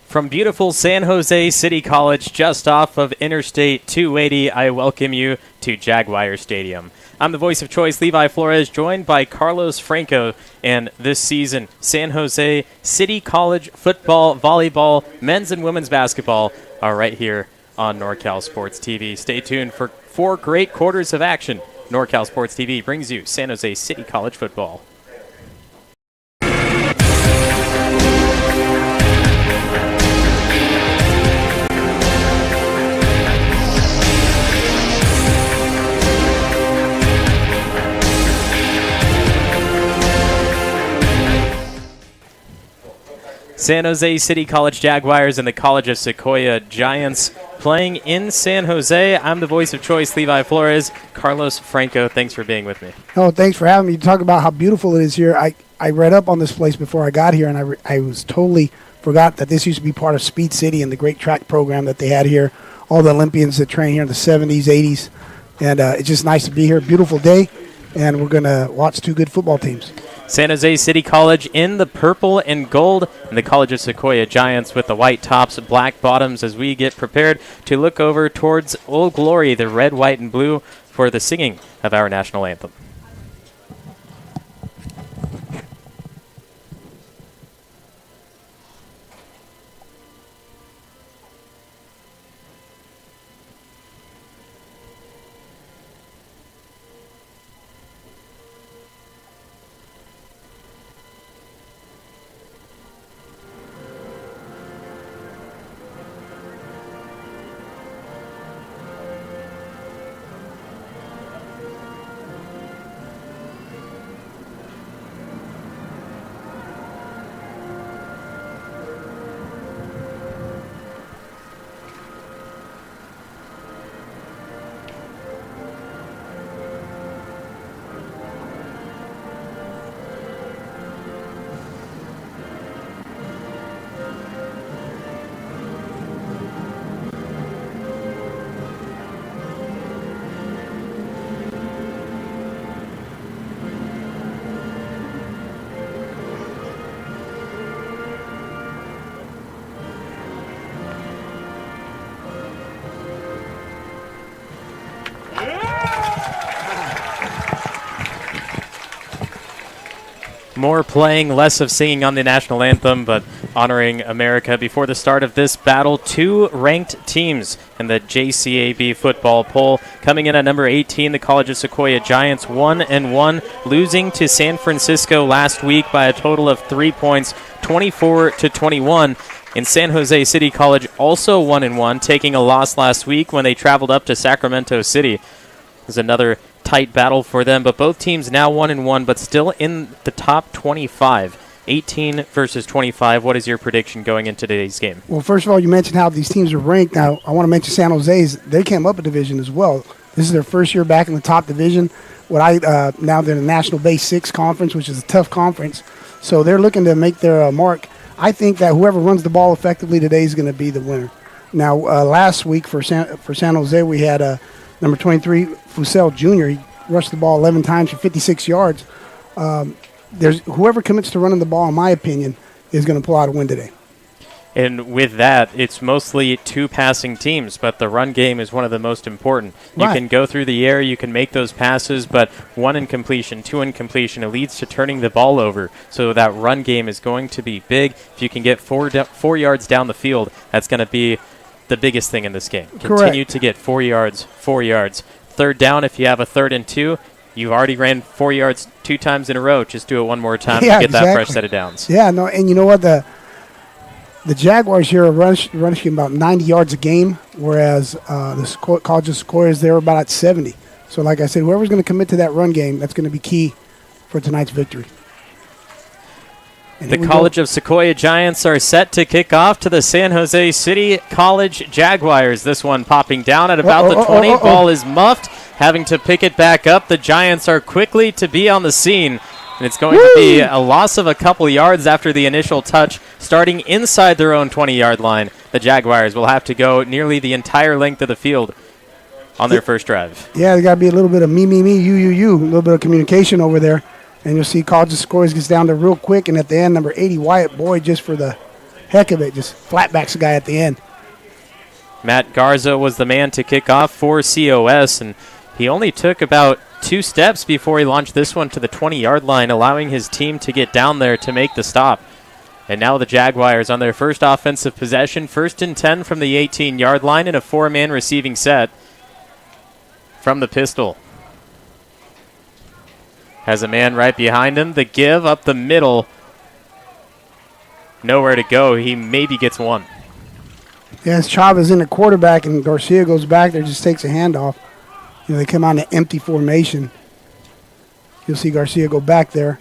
From beautiful San Jose City College, just off of Interstate 280, I welcome you to Jaguar Stadium. I'm the voice of choice, Levi Flores, joined by Carlos Franco, and this season, San Jose City College football, volleyball, men's and women's basketball are right here on NorCal Sports TV. Stay tuned for 4 great quarters of action. NorCal Sports TV brings you San Jose City College football. San Jose City College Jaguars and the College of Sequoia Giants playing in San Jose. I'm the voice of choice, Levi Flores. Carlos Franco, thanks for being with me. Oh, thanks for having me. You talk about how beautiful it is here. I read up on this place before I got here, and I was totally forgot that this used to be part of Speed City and the great track program that they had here. All the Olympians that train here in the 70s, 80s. And it's just nice to be here. Beautiful day, and we're going to watch 2 good football teams. San Jose City College in the purple and gold, and the College of Sequoia Giants with the white tops, black bottoms, as we get prepared to look over towards Old Glory, the red, white, and blue, for the singing of our national anthem. More playing, less of singing on the national anthem, but honoring America. Before the start of this battle, 2 ranked teams in the JCAB football poll. Coming in at number 18, the College of Sequoia Giants, 1-1, losing to San Francisco last week by a total of 3 points, 24-21. And San Jose City College also 1-1, taking a loss last week when they traveled up to Sacramento City. It was another tight battle for them, but both teams now 1-1, but still in the top 25. 18 versus 25. What is your prediction going into today's game? Well, first of all, you mentioned how these teams are ranked. Now, I want to mention San Jose's. They came up a division as well. This is their first year back in the top division. Now they're in the National Base 6 conference, which is a tough conference. So they're looking to make their mark. I think that whoever runs the ball effectively today is going to be the winner. Now, last week for San Jose, we had number 23, Fussell Jr. He rushed the ball 11 times for 56 yards. Whoever commits to running the ball, in my opinion, is going to pull out a win today. And with that, it's mostly 2 passing teams, but the run game is one of the most important. You can go through the air, you can make those passes, but 1 incompletion, 2 incompletion, it leads to turning the ball over. So that run game is going to be big. If you can get 4 yards down the field, that's going to be the biggest thing in this game. Continue to get 4 yards, 4 yards. Third down, if you have a 3rd and 2, you've already ran 4 yards 2 times in a row. Just do it one more time to get that fresh set of downs. Yeah, no, and you know what? The Jaguars here are rushing about 90 yards a game, whereas the College of Sequoias, they're about at 70. So like I said, whoever's going to commit to that run game, that's going to be key for tonight's victory. And the College of Sequoia Giants are set to kick off to the San Jose City College Jaguars. This one popping down at about the 20. Ball is muffed, having to pick it back up. The Giants are quickly to be on the scene. And it's going to be a loss of a couple yards after the initial touch, starting inside their own 20-yard line. The Jaguars will have to go nearly the entire length of the field on their first drive. Yeah, there got to be a little bit of me, you, a little bit of communication over there. And you'll see College of Sequoias gets down there real quick, and at the end, number 80, Wyatt Boyd, just for the heck of it, just flatbacks the guy at the end. Matt Garza was the man to kick off for COS, and he only took about 2 steps before he launched this one to the 20-yard line, allowing his team to get down there to make the stop. And now the Jaguars on their first offensive possession, 1st and 10 from the 18-yard line in a 4-man receiving set from the pistol. Has a man right behind him. The give up the middle. Nowhere to go. He maybe gets 1. Yeah, it's Chavez in the quarterback, and Garcia goes back there, just takes a handoff. You know, they come out in an empty formation. You'll see Garcia go back there.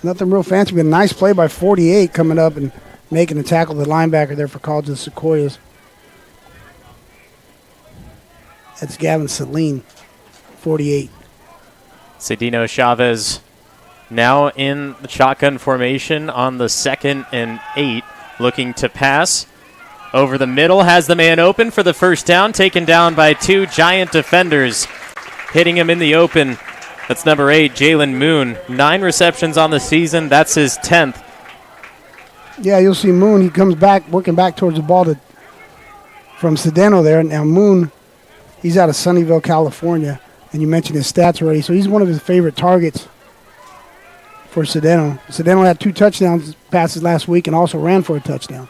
Nothing real fancy, but a nice play by 48 coming up and making the tackle, the linebacker there for College of Sequoias. That's Gavin Celine, 48. Cedino Chavez now in the shotgun formation on the 2nd and 8, looking to pass. Over the middle, has the man open for the first down, taken down by 2 Giant defenders. Hitting him in the open, that's number 8, Jalen Moon. 9 receptions on the season, that's his 10th. Yeah, you'll see Moon, he comes back, working back towards the ball from Cedeno there. Now Moon, he's out of Sunnyvale, California. And you mentioned his stats already, so he's one of his favorite targets for Cedeno. Cedeno had 2 touchdowns passes last week and also ran for a touchdown.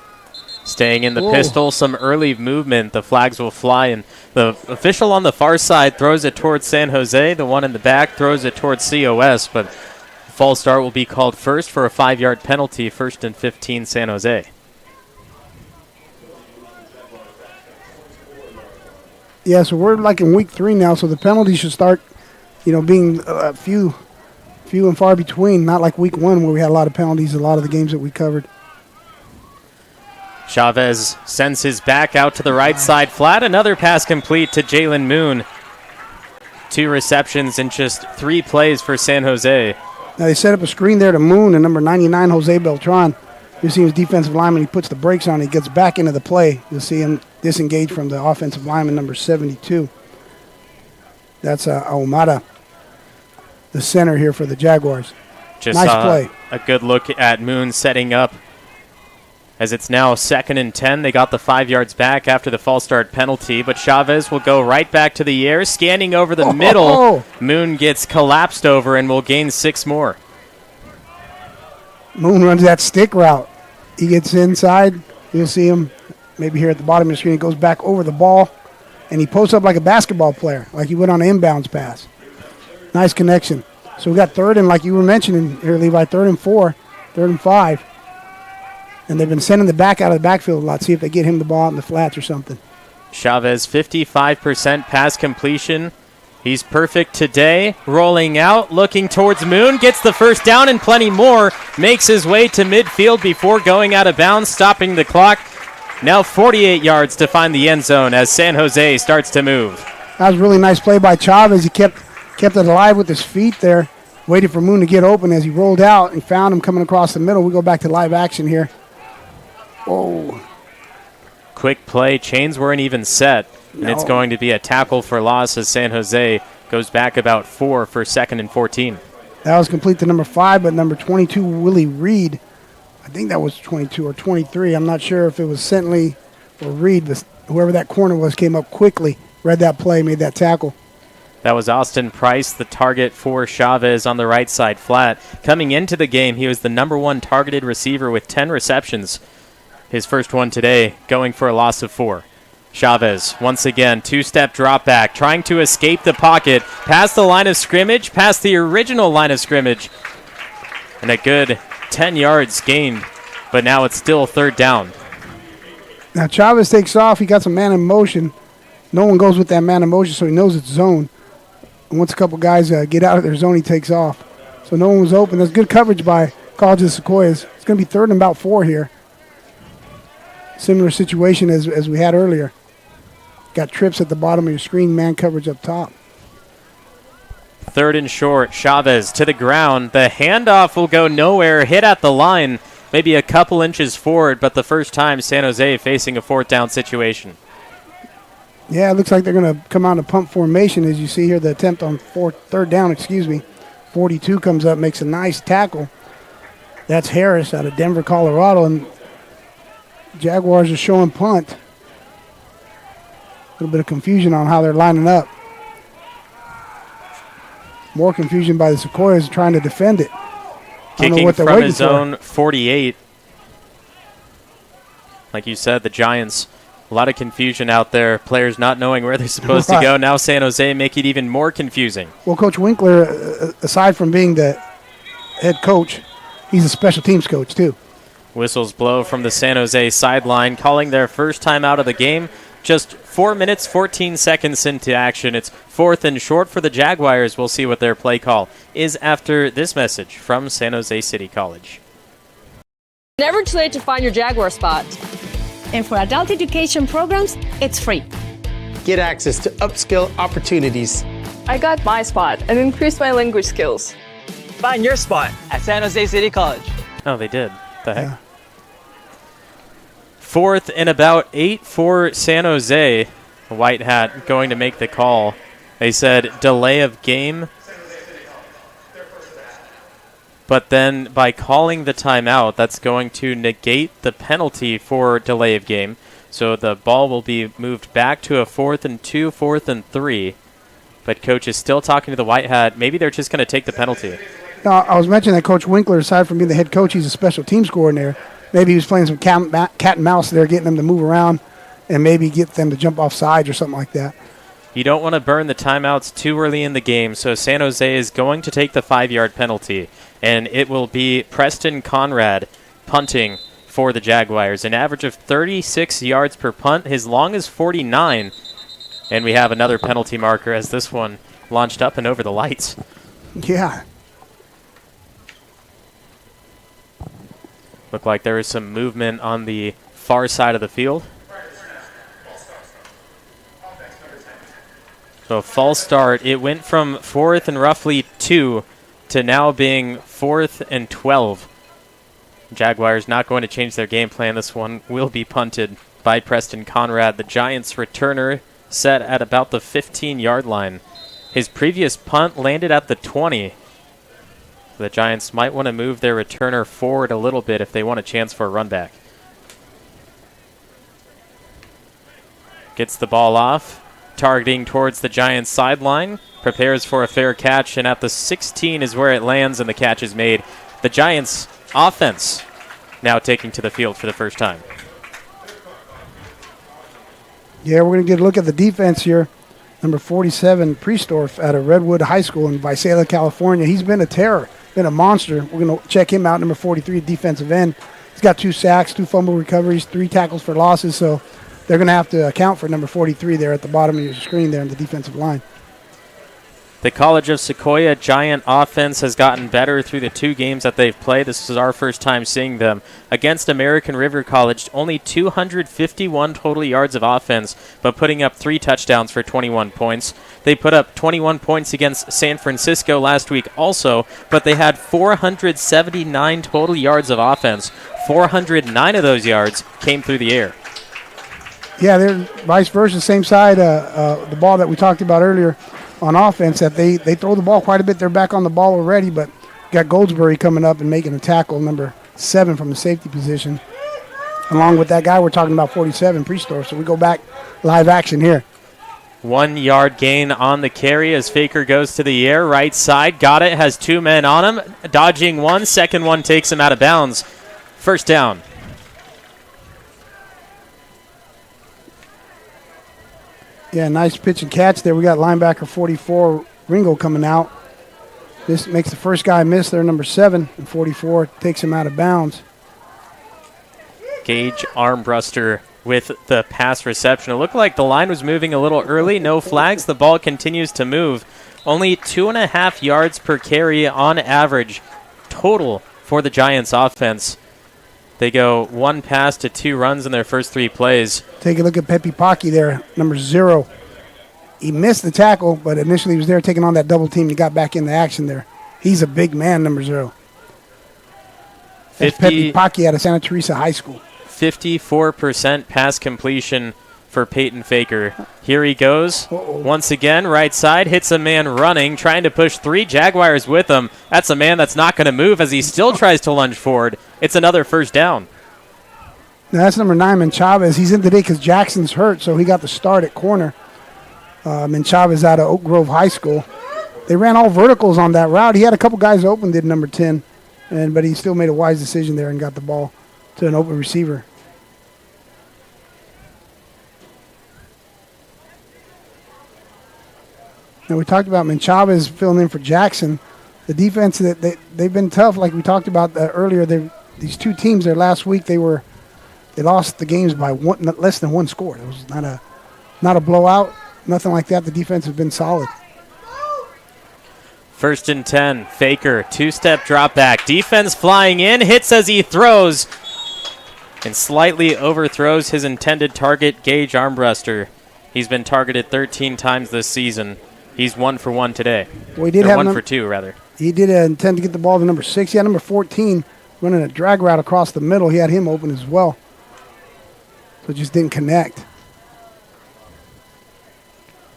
Staying in the pistol, some early movement. The flags will fly, and the official on the far side throws it towards San Jose. The one in the back throws it towards COS, but the false start will be called first for a 5-yard penalty, 1st and 15 San Jose. Yeah, so we're like in week 3 now, so the penalties should start, being few and far between, not like week 1 where we had a lot of penalties, a lot of the games that we covered. Chavez sends his back out to the right side flat. Another pass complete to Jalen Moon. 2 receptions in just 3 plays for San Jose. Now they set up a screen there to Moon and number 99, Jose Beltran. You see his defensive lineman, he puts the brakes on, he gets back into the play. You'll see him disengage from the offensive lineman, number 72. That's Ahumada, the center here for the Jaguars. Just nice play. A good look at Moon setting up. As it's now 2nd and 10, they got the 5 yards back after the false start penalty, but Chavez will go right back to the air, scanning over the middle. Moon gets collapsed over and will gain 6 more. Moon runs that stick route. He gets inside. You'll see him maybe here at the bottom of the screen. He goes back over the ball, and he posts up like a basketball player, like he went on an inbounds pass. Nice connection. So we got third and, like you were mentioning here, Levi, 3rd and 4, 3rd and 5. And they've been sending the back out of the backfield a lot, see if they get him the ball out in the flats or something. Chavez, 55% pass completion. He's perfect today. Rolling out, looking towards Moon, gets the first down and plenty more. Makes his way to midfield before going out of bounds, stopping the clock. Now 48 yards to find the end zone as San Jose starts to move. That was a really nice play by Chavez. He kept it alive with his feet there, waited for Moon to get open as he rolled out and found him coming across the middle. We go back to live action here. Whoa. Quick play. Chains weren't even set. And it's going to be a tackle for loss as San Jose goes back about 4 for 2nd and 14. That was complete to number 5, but number 22, Willie Reed. I think that was 22 or 23. I'm not sure if it was Sentley or Reed, but whoever that corner was came up quickly, read that play, made that tackle. That was Austin Price, the target for Chavez on the right side flat. Coming into the game, he was the number 1 targeted receiver with 10 receptions. His first one today, going for a loss of 4. Chavez, once again, 2-step drop back, trying to escape the pocket, past the line of scrimmage, past the original line of scrimmage. And a good 10 yards gained, but now it's still 3rd down. Now Chavez takes off. He got some man in motion. No one goes with that man in motion, so he knows it's zone. And once a couple guys get out of their zone, he takes off. So no one was open. There's good coverage by College of Sequoias. It's going to be 3rd and about 4 here. Similar situation as we had earlier. Got trips at the bottom of your screen, man coverage up top. 3rd and short, Chavez to the ground. The handoff will go nowhere, hit at the line, maybe a couple inches forward, but the first time San Jose facing a 4th down situation. Yeah, it looks like they're going to come out of pump formation. As you see here, the attempt on 3rd down, 42 comes up, makes a nice tackle. That's Harris out of Denver, Colorado, and Jaguars are showing punt. A little bit of confusion on how they're lining up. More confusion by the Sequoias trying to defend it. Kicking from his own 48. Like you said, the Giants, a lot of confusion out there. Players not knowing where they're supposed to go. Now San Jose make it even more confusing. Well, Coach Winkler, aside from being the head coach, he's a special teams coach too. Whistles blow from the San Jose sideline, calling their first time out of the game. Just 4 minutes, 14 seconds into action. It's 4th and short for the Jaguars. We'll see what their play call is after this message from San Jose City College. Never too late to find your Jaguar spot. And for adult education programs, it's free. Get access to upskill opportunities. I got my spot and increased my language skills. Find your spot at San Jose City College. Oh, they did. The heck? Yeah. 4th and about 8 for San Jose. White Hat going to make the call. They said delay of game. But then by calling the timeout, that's going to negate the penalty for delay of game. So the ball will be moved back to a 4th and 2, 4th and 3. But Coach is still talking to the White Hat. Maybe they're just going to take the penalty. Now, I was mentioning that Coach Winkler, aside from being the head coach, he's a special teams coordinator. Maybe he was playing some cat and mouse there, getting them to move around and maybe get them to jump off sides or something like that. You don't want to burn the timeouts too early in the game, so San Jose is going to take the 5-yard penalty, and it will be Preston Conrad punting for the Jaguars. An average of 36 yards per punt, his long is 49, and we have another penalty marker as this one launched up and over the lights. Yeah. Looked like there was some movement on the far side of the field. So a false start. It went from 4th and roughly 2 to now being 4th and 12. Jaguars not going to change their game plan. This one will be punted by Preston Conrad. The Giants returner set at about the 15-yard line. His previous punt landed at the 20. The Giants might want to move their returner forward a little bit if they want a chance for a run back. Gets the ball off, targeting towards the Giants sideline, prepares for a fair catch, and at the 16 is where it lands and the catch is made. The Giants offense now taking to the field for the first time. Yeah, we're going to get a look at the defense here. Number 47, Priestorf out of Redwood High School in Visalia, California. He's been a terror, been a monster. We're going to check him out, number 43, defensive end. He's got 2 sacks, 2 fumble recoveries, 3 tackles for losses, so they're going to have to account for number 43 there at the bottom of your screen there in the defensive line. The College of Sequoia Giant offense has gotten better through the 2 games that they've played. This is our first time seeing them. Against American River College, only 251 total yards of offense, but putting up 3 touchdowns for 21 points. They put up 21 points against San Francisco last week also, but they had 479 total yards of offense. 409 of those yards came through the air. Yeah, they're vice versa, same side, the ball that we talked about earlier on offense, that they throw the ball quite a bit. They're back on the ball already, but got Goldsberry coming up and making a tackle, number 7 from the safety position, along with that guy we're talking about, 47, Priestorf. So we go back live action here. 1 yard gain on the carry as Faker goes to the air, right side, got it, has 2 men on him, dodging one, second one takes him out of bounds. First down. Yeah, nice pitch and catch there. We got linebacker 44, Ringo, coming out. This makes the first guy miss there, number 7, and 44 takes him out of bounds. Gage Armbruster with the pass reception. It looked like the line was moving a little early. No flags. The ball continues to move. Only 2.5 yards per carry on average total for the Giants offense. They go 1 pass to 2 runs in their first 3 plays. Take a look at Pepe Pocky there, number 0. He missed the tackle, but initially he was there taking on that double team. He got back into action there. He's a big man, number 0. That's Pepe Pocky out of Santa Teresa High School. 54% pass completion for Peyton Faker. Here he goes. Once again, right side, hits a man running, trying to push 3 Jaguars with him. That's a man that's not going to move as he still tries to lunge forward. It's another first down. Now that's number 9, Menchavez. He's in today because Jackson's hurt, so he got the start at corner. Menchavez out of Oak Grove High School. They ran all verticals on that route. He had a couple guys open, did number 10, but he still made a wise decision there and got the ball to an open receiver. Now we talked about Menchavez filling in for Jackson. The defense, they've been tough, like we talked about earlier. These 2 teams there last week, they lost the games by less than 1 score. It was not a blowout, nothing like that. The defense has been solid. First and 10, Faker, 2-step drop back. Defense flying in, hits as he throws, and slightly overthrows his intended target, Gage Armbruster. He's been targeted 13 times this season. He's 1 for 1 today. Well, he did have 1 for 2, rather. He did intend to get the ball to number 6. He had number 14 running a drag route across the middle. He had him open as well. So it just didn't connect.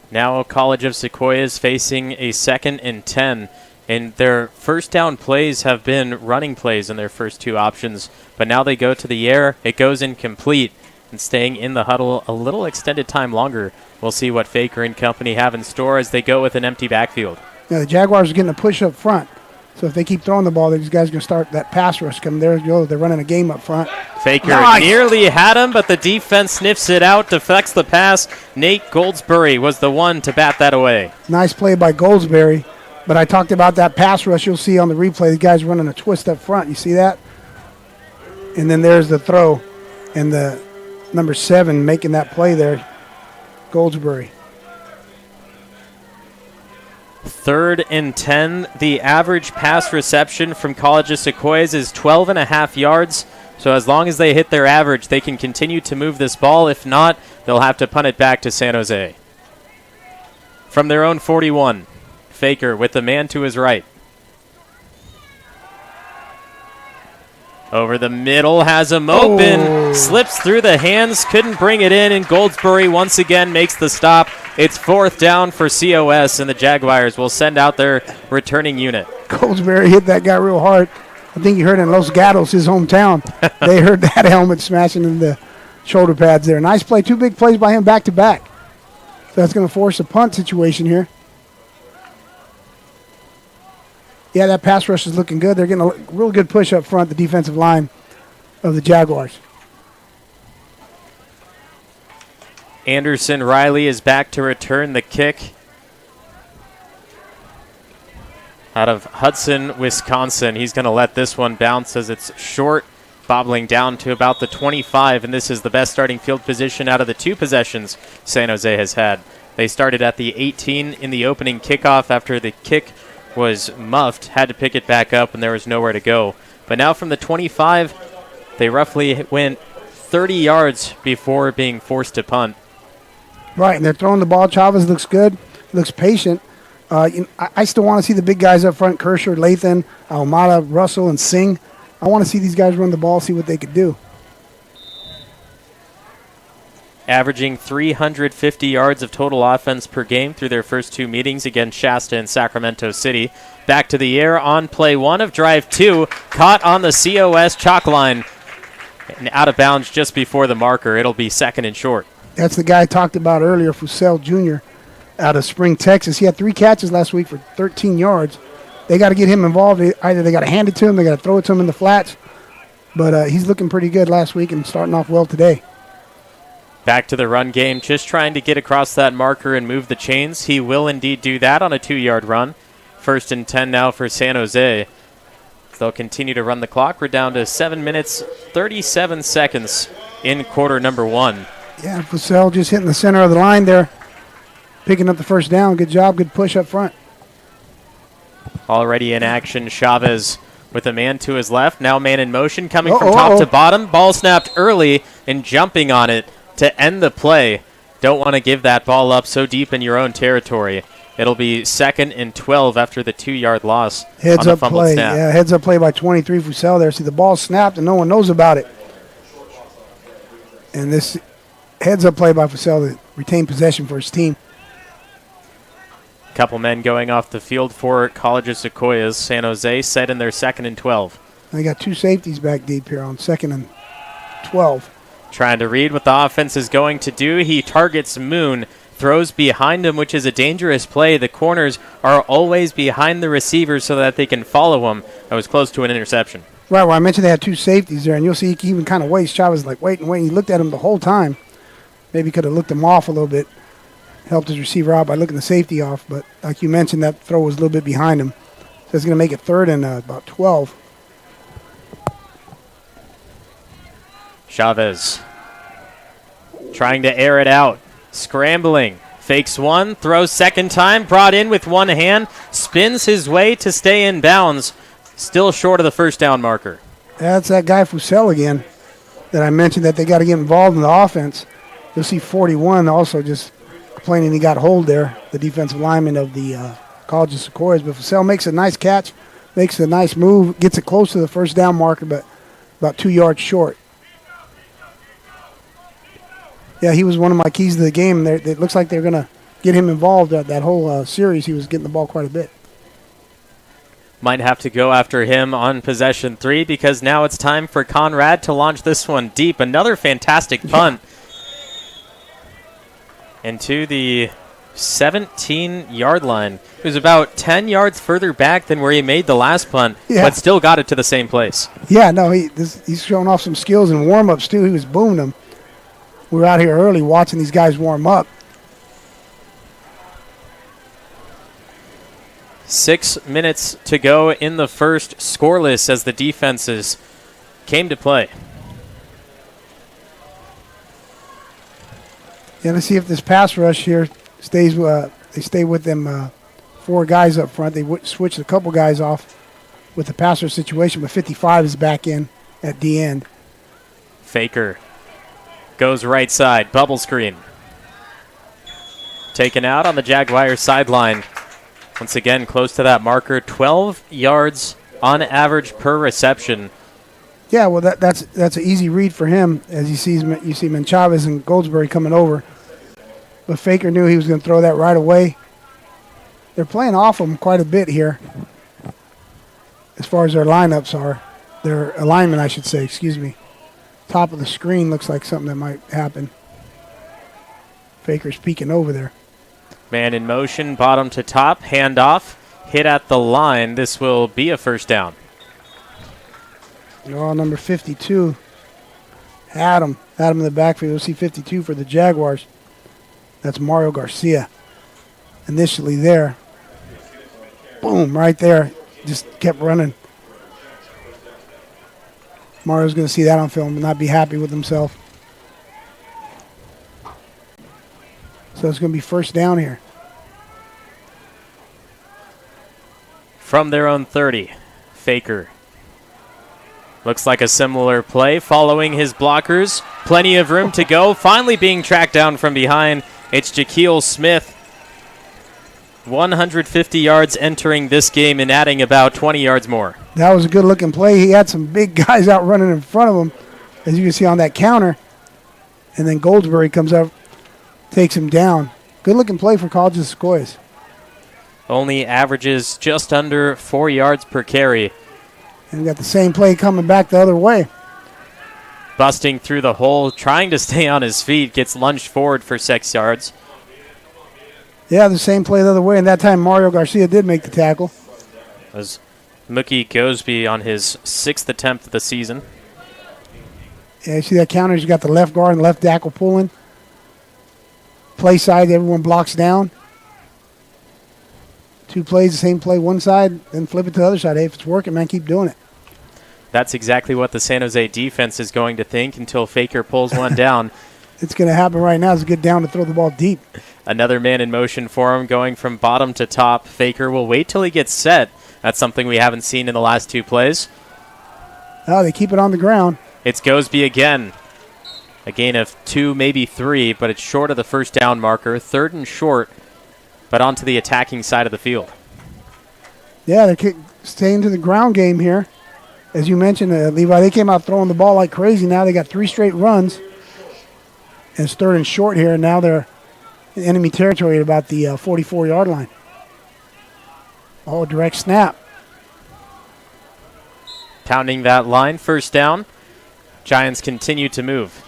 Now College of Sequoias facing a 2nd and 10. And their first down plays have been running plays in their first 2 options. But now they go to the air. It goes incomplete. And staying in the huddle a little extended time longer. We'll see what Faker and company have in store as they go with an empty backfield. Yeah, the Jaguars are getting a push up front. So if they keep throwing the ball, these guys are going to start that pass rush coming. There you go. They're running a game up front. Faker nearly had him, but the defense sniffs it out, deflects the pass. Nate Goldsberry was the one to bat that away. Nice play by Goldsberry. But I talked about that pass rush you'll see on the replay. The guy's running a twist up front. You see that? And then there's the throw. And the number 7 making that play there, Goldsberry. 3rd and 10. The average pass reception from College of Sequoias is 12.5 yards. So as long as they hit their average, they can continue to move this ball. If not, they'll have to punt it back to San Jose. From their own 41, Faker with the man to his right. Over the middle, has him open, slips through the hands, couldn't bring it in, and Goldsberry once again makes the stop. It's 4th down for COS, and the Jaguars will send out their returning unit. Goldsberry hit that guy real hard. I think he heard it in Los Gatos, his hometown. They heard that helmet smashing in the shoulder pads there. Nice play, 2 big plays by him back-to-back. So that's going to force a punt situation here. Yeah, that pass rush is looking good. They're getting a real good push up front, the defensive line of the Jaguars. Anderson Riley is back to return the kick out of Hudson, Wisconsin. He's going to let this one bounce as it's short, bobbling down to about the 25, and this is the best starting field position out of the 2 possessions San Jose has had. They started at the 18 in the opening kickoff after the kick was muffed, had to pick it back up, and there was nowhere to go. But now from the 25, they roughly went 30 yards before being forced to punt. Right, and they're throwing the ball. Chavez looks good, looks patient. I still want to see the big guys up front, Kershaw, Lathan, Almada, Russell, and Singh. I want to see these guys run the ball, see what they could do. Averaging 350 yards of total offense per game through their first 2 meetings against Shasta and Sacramento City. Back to the air on play 1 of drive 2. Caught on the COS chalk line and out of bounds just before the marker. It'll be 2nd and short. That's the guy I talked about earlier, Fussell Jr. out of Spring, Texas. He had 3 catches last week for 13 yards. They got to get him involved. Either they got to hand it to him, they got to throw it to him in the flats. But he's looking pretty good last week and starting off well today. Back to the run game, just trying to get across that marker and move the chains. He will indeed do that on a 2-yard run. 1st and 10 now for San Jose. They'll continue to run the clock. We're down to 7 minutes, 37 seconds in quarter number 1. Yeah, Fussell just hitting the center of the line there, picking up the first down. Good job, good push up front. Already in action, Chavez with a man to his left. Now man in motion, coming from top to bottom. Ball snapped early and jumping on it to end the play. Don't want to give that ball up so deep in your own territory. It'll be 2nd and 12 after the 2-yard loss. Heads on the up fumbled play. snap. Yeah, heads up play by 23 Fussell there. See, the ball snapped and no one knows about it. And this heads up play by Fussell to retain possession for his team. Couple men going off the field for College of Sequoias. San Jose set in their 2nd and 12. They got 2 safeties back deep here on 2nd and 12. Trying to read what the offense is going to do. He targets Moon, throws behind him, which is a dangerous play. The corners are always behind the receivers so that they can follow him. That was close to an interception. Right, well, I mentioned they had 2 safeties there, and you'll see he even kind of waits. Chavez like, wait. He looked at him the whole time. Maybe could have looked him off a little bit. Helped his receiver out by looking the safety off. But like you mentioned, that throw was a little bit behind him. So it's going to make it 3rd and about 12. Chavez trying to air it out. Scrambling. Fakes one. Throws 2nd time. Brought in with one hand. Spins his way to stay in bounds. Still short of the first down marker. That's that guy Fussell again that I mentioned that they got to get involved in the offense. You'll see 41 also just complaining he got hold there, the defensive lineman of the College of Sequoias. But Fussell makes a nice catch, makes a nice move, gets it close to the first down marker, but about 2 yards short. Yeah, he was one of my keys to the game. It looks like they're going to get him involved that whole series. He was getting the ball quite a bit. Might have to go after him on possession 3 because now it's time for Conrad to launch this one deep. Another fantastic punt. And to the 17-yard line. It was about 10 yards further back than where he made the last punt, but still got it to the same place. Yeah, no, he's showing off some skills in warm-ups, too. He was booming them. We were out here early watching these guys warm up. 6 minutes to go in the first, scoreless as the defenses came to play. Yeah, let's see if this pass rush here stays. They stay with them 4 guys up front. They switched a couple guys off with the pass rush situation, but 55 is back in at the end. Faker goes right side, bubble screen. Taken out on the Jaguars sideline. Once again, close to that marker, 12 yards on average per reception. Yeah, well, that's an easy read for him as you see Chavez and Goldsberry coming over. But Faker knew he was going to throw that right away. They're playing off him quite a bit here as far as their lineups are. Their alignment, I should say, excuse me. Top of the screen looks like something that might happen. Faker's peeking over there. Man in motion, bottom to top, handoff. hit at the line. This will be a first down. Oh, number 52. Had him in the backfield. We'll see 52 for the Jaguars. That's Mario Garcia. Initially there. Boom, right there. Just kept running. Mario's going to see that on film and not be happy with himself. So it's going to be first down here. From their own 30, Faker. Looks like a similar play following his blockers. Plenty of room to go. Finally being tracked down from behind. It's Jaquil Smith. 150 yards entering this game and adding about 20 yards more. That was a good-looking play. He had some big guys out running in front of him, as you can see on that counter. And then Goldsberry comes up, takes him down. Good-looking play for College of Sequoias. Only averages just under 4 yards per carry. And we got the same play coming back the other way. Busting through the hole, trying to stay on his feet, gets lunged forward for 6 yards. Yeah, the same play the other way, and that time Mario Garcia did make the tackle. Was Mookie Gosby on his 6th attempt of the season. Yeah, you see that counter? You got the left guard and left tackle pulling. Play side, everyone blocks down. 2 plays, the same play one side, then flip it to the other side. Hey, if it's working, man, keep doing it. That's exactly what the San Jose defense is going to think until Faker pulls one down. It's going to happen right now. It's a good down to throw the ball deep. Another man in motion for him, going from bottom to top. Faker will wait till he gets set. That's something we haven't seen in the last 2 plays. Oh, they keep it on the ground. It's Gosby again. A gain of 2, maybe 3, but it's short of the first down marker. 3rd and short, but onto the attacking side of the field. Yeah, they're staying to the ground game here. As you mentioned, Levi, they came out throwing the ball like crazy. Now they got 3 straight runs. And it's 3rd and short here, and now they're in enemy territory at about the 44-yard line. Oh, direct snap. Pounding that line, first down. Giants continue to move.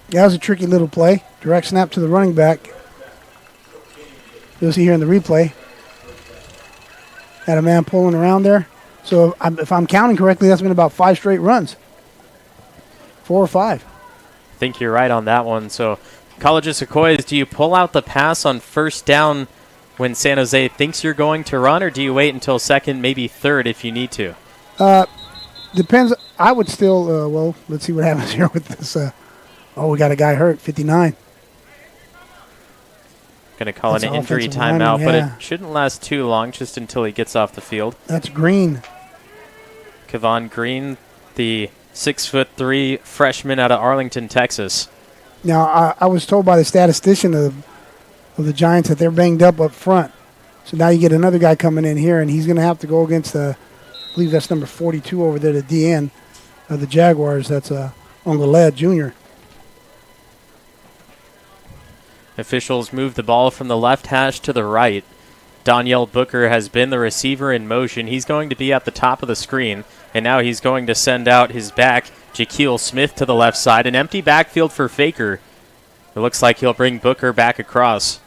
That was a tricky little play. Direct snap to the running back. You'll see here in the replay. Had a man pulling around there. So if I'm counting correctly, that's been about 5 straight runs. 4 or 5. I think you're right on that one. So, College of Sequoias, do you pull out the pass on first down when San Jose thinks you're going to run, or do you wait until 2nd, maybe 3rd if you need to? Depends. I would still, well, let's see what happens here with this. We got a guy hurt, 59. Going to call That's an injury offensive timeout, lineman, but yeah. it shouldn't last too long, just until he gets off the field. That's Green. Kevon Green, the 6'3" freshman out of Arlington, Texas. Now, I was told by the statistician of the Giants that they're banged up front. So now you get another guy coming in here, and he's going to have to go against, I believe that's number 42 over there, the DN of the Jaguars. That's Ongaled Jr. Officials move the ball from the left hash to the right. Danielle Booker has been the receiver in motion. He's going to be at the top of the screen, and now he's going to send out his back, Jaquil Smith, to the left side. An empty backfield for Faker. It looks like he'll bring Booker back across.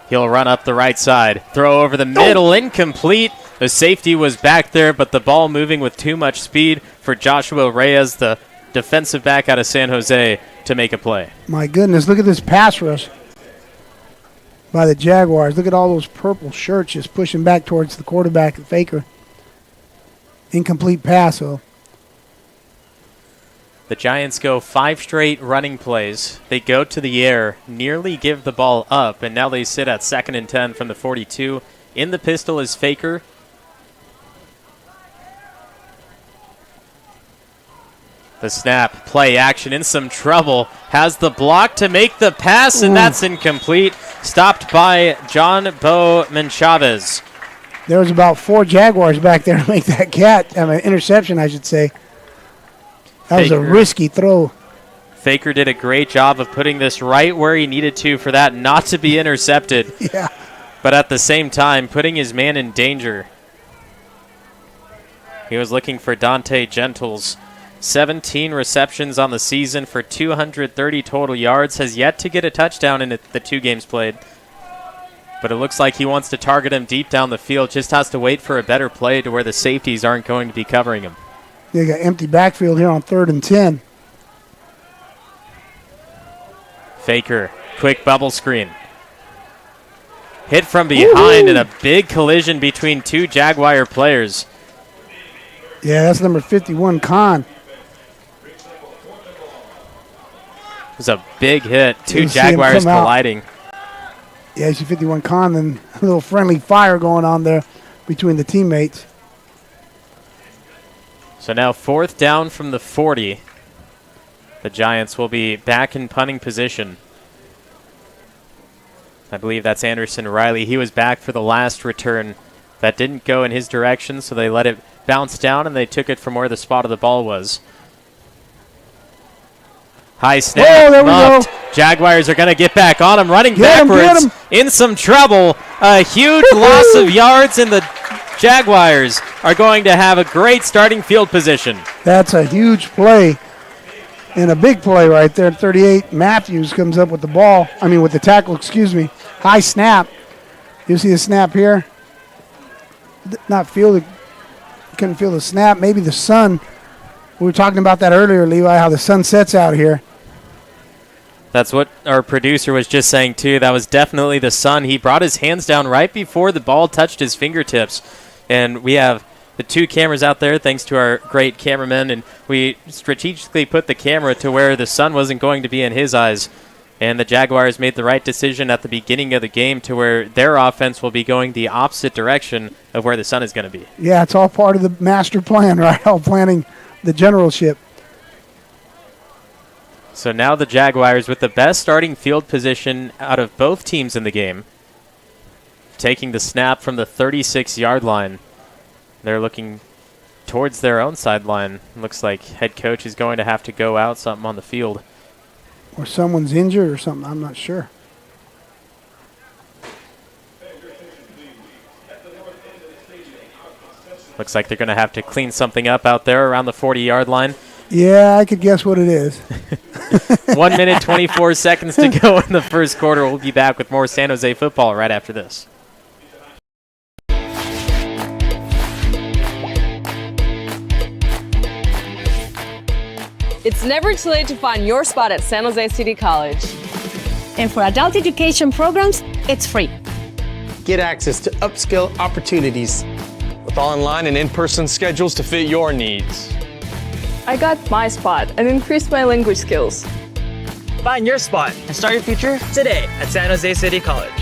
He'll run up the right side. Throw over the middle, incomplete. The safety was back there, but the ball moving with too much speed for Joshua Reyes, the defensive back out of San Jose, to make a play. My goodness, look at this pass rush by the Jaguars. Look at all those purple shirts just pushing back towards the quarterback, Faker. Incomplete pass, though. The Giants go 5 straight running plays. They go to the air, nearly give the ball up, and now they sit at 2nd and 10 from the 42. In the pistol is Faker. The snap, play action, in some trouble. Has the block to make the pass, and that's incomplete. Stopped by John Bo Menchavez. There was about 4 Jaguars back there to make that interception, I should say. That was a risky throw. Faker did a great job of putting this right where he needed to for that not to be intercepted. Yeah. But at the same time, putting his man in danger. He was looking for Dante Gentles. 17 receptions on the season for 230 total yards. Has yet to get a touchdown in the 2 games played. but it looks like he wants to target him deep down the field. Just has to wait for a better play to where the safeties aren't going to be covering him. You got empty backfield here on 3rd and 10. Faker, quick bubble screen. Hit from behind and a big collision between two Jaguar players. Yeah, that's number 51, Khan. It was a big hit. Two Jaguars colliding. Yeah, you see 51 Khan, and a little friendly fire going on there between the teammates. So now 4th down from the 40. The Giants will be back in punting position. I believe that's Anderson Riley. He was back for the last return. That didn't go in his direction, so they let it bounce down, and they took it from where the spot of the ball was. High snap. Oh, there we go. Jaguars are going to get back on him, running Get backwards. him. In some trouble. A huge loss of yards, and the Jaguars are going to have a great starting field position. That's a huge play and a big play right there. 38, Matthews comes up with the ball. With the tackle, excuse me. High snap. You see the snap here? Couldn't feel the snap. Maybe the sun. We were talking about that earlier, Levi, how the sun sets out here. That's what our producer was just saying, too. That was definitely the sun. He brought his hands down right before the ball touched his fingertips. And we have the 2 cameras out there, thanks to our great cameraman. And we strategically put the camera to where the sun wasn't going to be in his eyes. And the Jaguars made the right decision at the beginning of the game to where their offense will be going the opposite direction of where the sun is going to be. Yeah, it's all part of the master plan, right? All planning the generalship. So now the Jaguars with the best starting field position out of both teams in the game, taking the snap from the 36-yard line. They're looking towards their own sideline. Looks like head coach is going to have to go out something on the field. Or someone's injured or something. I'm not sure. Looks like they're going to have to clean something up out there around the 40-yard line. Yeah, I could guess what it is. 1 minute, 24 seconds to go in the first quarter. We'll be back with more San Jose football right after this. It's never too late to find your spot at San Jose City College. And for adult education programs, it's free. Get access to upskill opportunities. With online and in-person schedules to fit your needs. I got my spot and increased my language skills. Find your spot and start your future today at San Jose City College.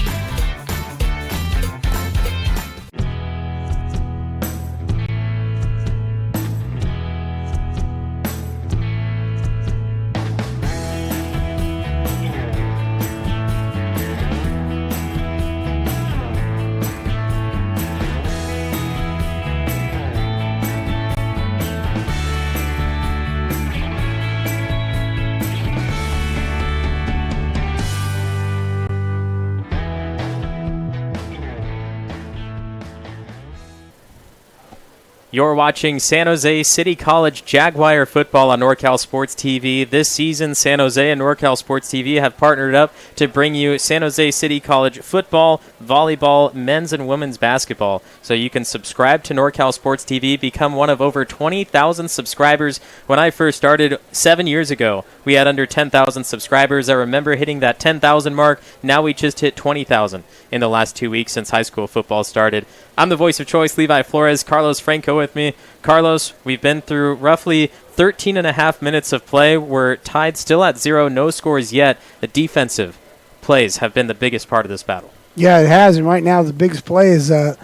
You're watching San Jose City College Jaguar football on NorCal Sports TV. This season, San Jose and NorCal Sports TV have partnered up to bring you San Jose City College football, volleyball, men's and women's basketball. So you can subscribe to NorCal Sports TV, become one of over 20,000 subscribers. When I first started 7 years ago, we had under 10,000 subscribers. I remember hitting that 10,000 mark. Now we just hit 20,000 in the last 2 weeks since high school football started. I'm the voice of choice, Levi Flores. Carlos Franco with me. Carlos, we've been through roughly 13 and a half minutes of play. We're tied still at 0, no scores yet. The defensive plays have been the biggest part of this battle. Yeah, it has, and right now the biggest play is that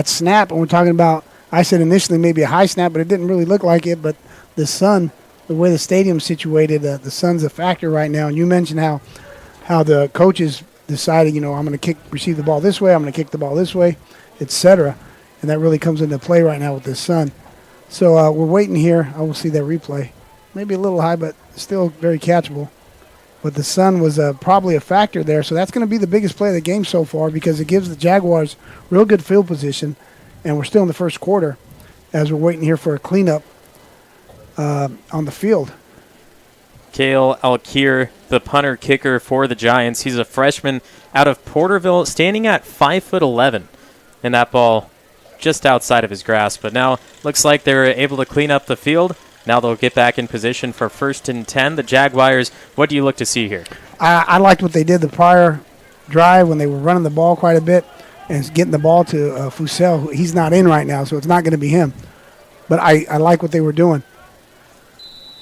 snap. And we're talking about, I said initially maybe a high snap, but it didn't really look like it. But the sun, the way the stadium's situated, the sun's a factor right now. And you mentioned how the coaches decided, I'm going to receive the ball this way, I'm going to kick the ball this way, etc. And that really comes into play right now with the sun. So we're waiting here. I will see that replay. Maybe a little high, but still very catchable. But the sun was probably a factor there. So that's going to be the biggest play of the game so far because it gives the Jaguars real good field position. And we're still in the first quarter as we're waiting here for a cleanup on the field. Kale Alkir, the punter kicker for the Giants. He's a freshman out of Porterville, standing at 5'11", and that ball just outside of his grasp. But now looks like they were able to clean up the field. Now they'll get back in position for 1st and 10. The Jaguars, what do you look to see here? I liked what they did the prior drive when they were running the ball quite a bit and getting the ball to Fusel. He's not in right now, so it's not going to be him. But I like what they were doing.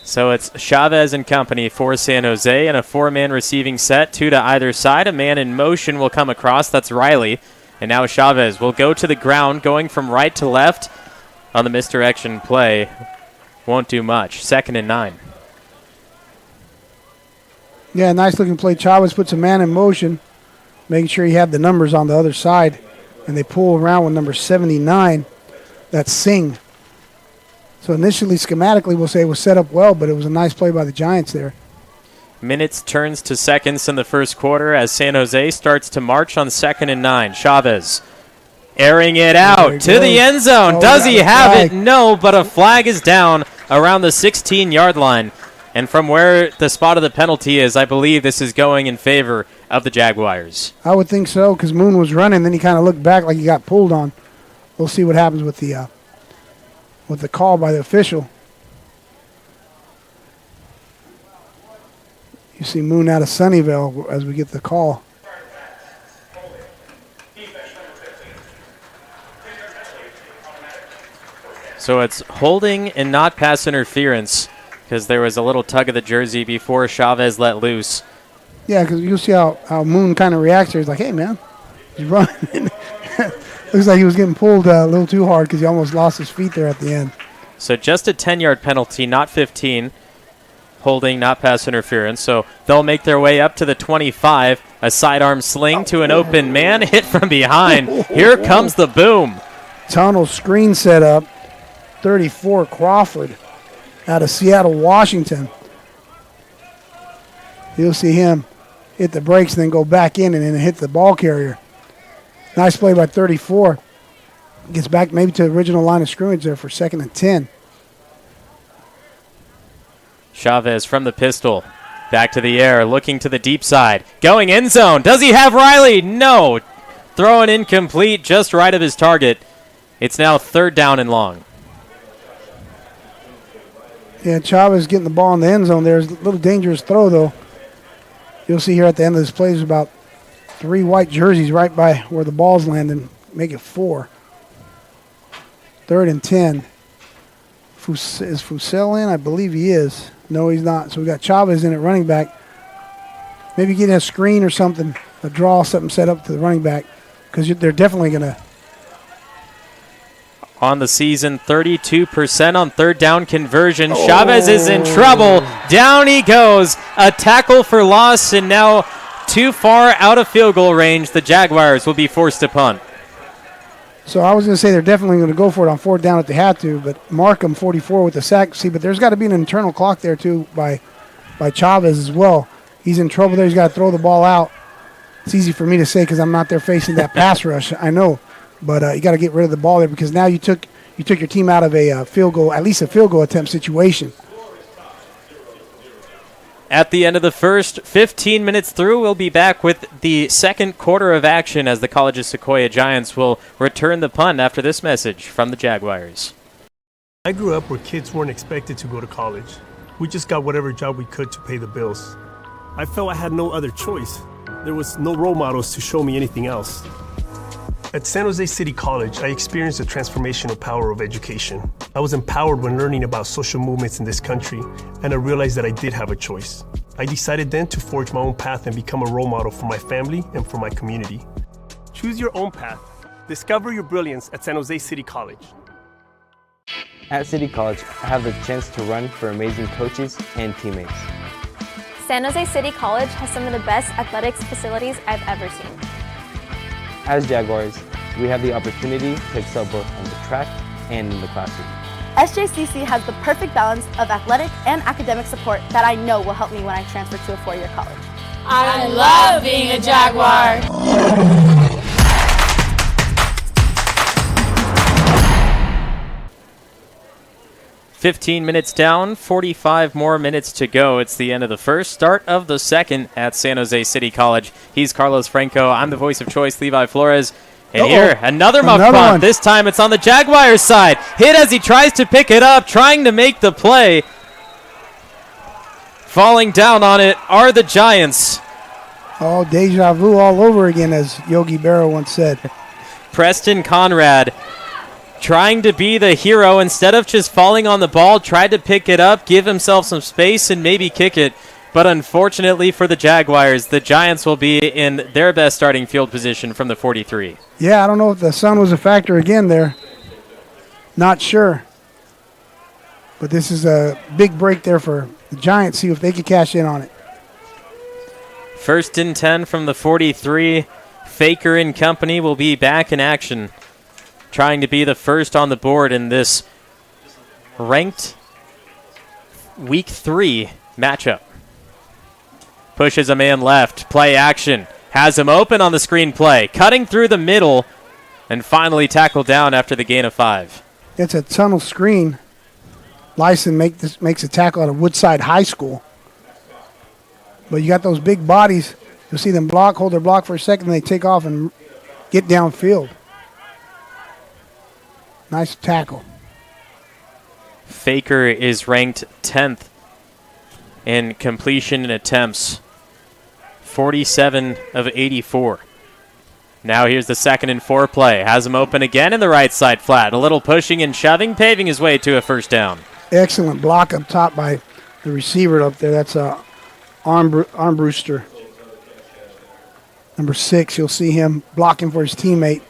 So it's Chavez and company for San Jose and a 4-man receiving set, 2 to either side. A man in motion will come across. That's Riley. And now Chavez will go to the ground, going from right to left on the misdirection play. Won't do much. 2nd and 9. Yeah, nice looking play. Chavez puts a man in motion, making sure he had the numbers on the other side. And they pull around with number 79. That's Singh. So initially, schematically, we'll say it was set up well, but it was a nice play by the Giants there. Minutes turns to seconds in the first quarter as San Jose starts to march on 2nd and 9. Chavez airing it out to the end zone. Does he have it? No, but a flag is down around the 16-yard line. And from where the spot of the penalty is, I believe this is going in favor of the Jaguars. I would think so, because Moon was running, then he kind of looked back like he got pulled on. We'll see what happens with the call by the official. You see Moon out of Sunnyvale as we get the call. So it's holding and not pass interference because there was a little tug of the jersey before Chavez let loose. Yeah, because you'll see how Moon kind of reacts here. He's like, hey, man, he's running. Looks like he was getting pulled a little too hard because he almost lost his feet there at the end. So just a 10-yard penalty, not 15. Holding, not pass interference. So they'll make their way up to the 25. A sidearm sling to an open man. Hit from behind. Here comes the boom. Tunnel screen set up. 34, Crawford out of Seattle, Washington. You'll see him hit the brakes and then go back in and then hit the ball carrier. Nice play by 34. Gets back maybe to the original line of scrimmage there for 2nd and 10. Chavez from the pistol. Back to the air, looking to the deep side. Going end zone. Does he have Riley? No. Throwing incomplete, just right of his target. It's now 3rd down and long. Yeah, Chavez getting the ball in the end zone there. It's a little dangerous throw, though. You'll see here at the end of this play, there's about 3 white jerseys right by where the ball's landing. Make it 4. 3rd and 10. Is Fusel in? I believe he is. No, he's not. So we got Chavez in at running back. Maybe get a screen or something, a draw, something set up to the running back, because they're definitely going to. On the season, 32% on 3rd down conversion. Chavez is in trouble. Down he goes. A tackle for loss, and now too far out of field goal range. The Jaguars will be forced to punt. So I was going to say they're definitely going to go for it on 4th down if they had to, but Markham 44 with the sack. See, but there's got to be an internal clock there too by Chavez as well. He's in trouble there. He's got to throw the ball out. It's easy for me to say because I'm not there facing that pass rush. I know, but you got to get rid of the ball there because now you took your team out of a field goal, at least a field goal attempt situation. At the end of the first 15 minutes through, we'll be back with the second quarter of action as the College of Sequoia Giants will return the punt after this message from the Jaguars. I grew up where kids weren't expected to go to college. We just got whatever job we could to pay the bills. I felt I had no other choice. There was no role models to show me anything else. At San Jose City College, I experienced the transformational power of education. I was empowered when learning about social movements in this country, and I realized that I did have a choice. I decided then to forge my own path and become a role model for my family and for my community. Choose your own path. Discover your brilliance at San Jose City College. At City College, I have the chance to run for amazing coaches and teammates. San Jose City College has some of the best athletics facilities I've ever seen. As Jaguars, we have the opportunity to excel both on the track and in the classroom. SJCC has the perfect balance of athletic and academic support that I know will help me when I transfer to a 4-year college. I love being a Jaguar. 15 minutes down, 45 more minutes to go. It's the end of the first, start of the second at San Jose City College. He's Carlos Franco. I'm the voice of choice, Levi Flores. And here, another muff punt. This time it's on the Jaguars side. Hit as he tries to pick it up, trying to make the play. Falling down on it are the Giants. Oh, deja vu all over again, as Yogi Berra once said. Preston Conrad trying to be the hero instead of just falling on the ball, tried to pick it up, give himself some space, and maybe kick it. But unfortunately for the Jaguars, the Giants will be in their best starting field position from the 43. Yeah, I don't know if the sun was a factor again there. Not sure. But this is a big break there for the Giants. See if they can cash in on it. 1st and 10 from the 43. Faker and company will be back in action, trying to be the first on the board in this ranked Week 3 matchup. Pushes a man left, play action, has him open on the screen play, cutting through the middle, and finally tackled down after the gain of 5. It's a tunnel screen. Lyson makes a tackle out of Woodside High School. But you got those big bodies. You'll see them hold their block for a second, and they take off and get downfield. Nice tackle. Faker is ranked 10th in completion attempts. 47 of 84. Now here's the 2nd and 4 play. Has him open again in the right side flat. A little pushing and shoving, paving his way to a first down. Excellent block up top by the receiver up there. That's Armbruster. Number 6, you'll see him blocking for his teammate.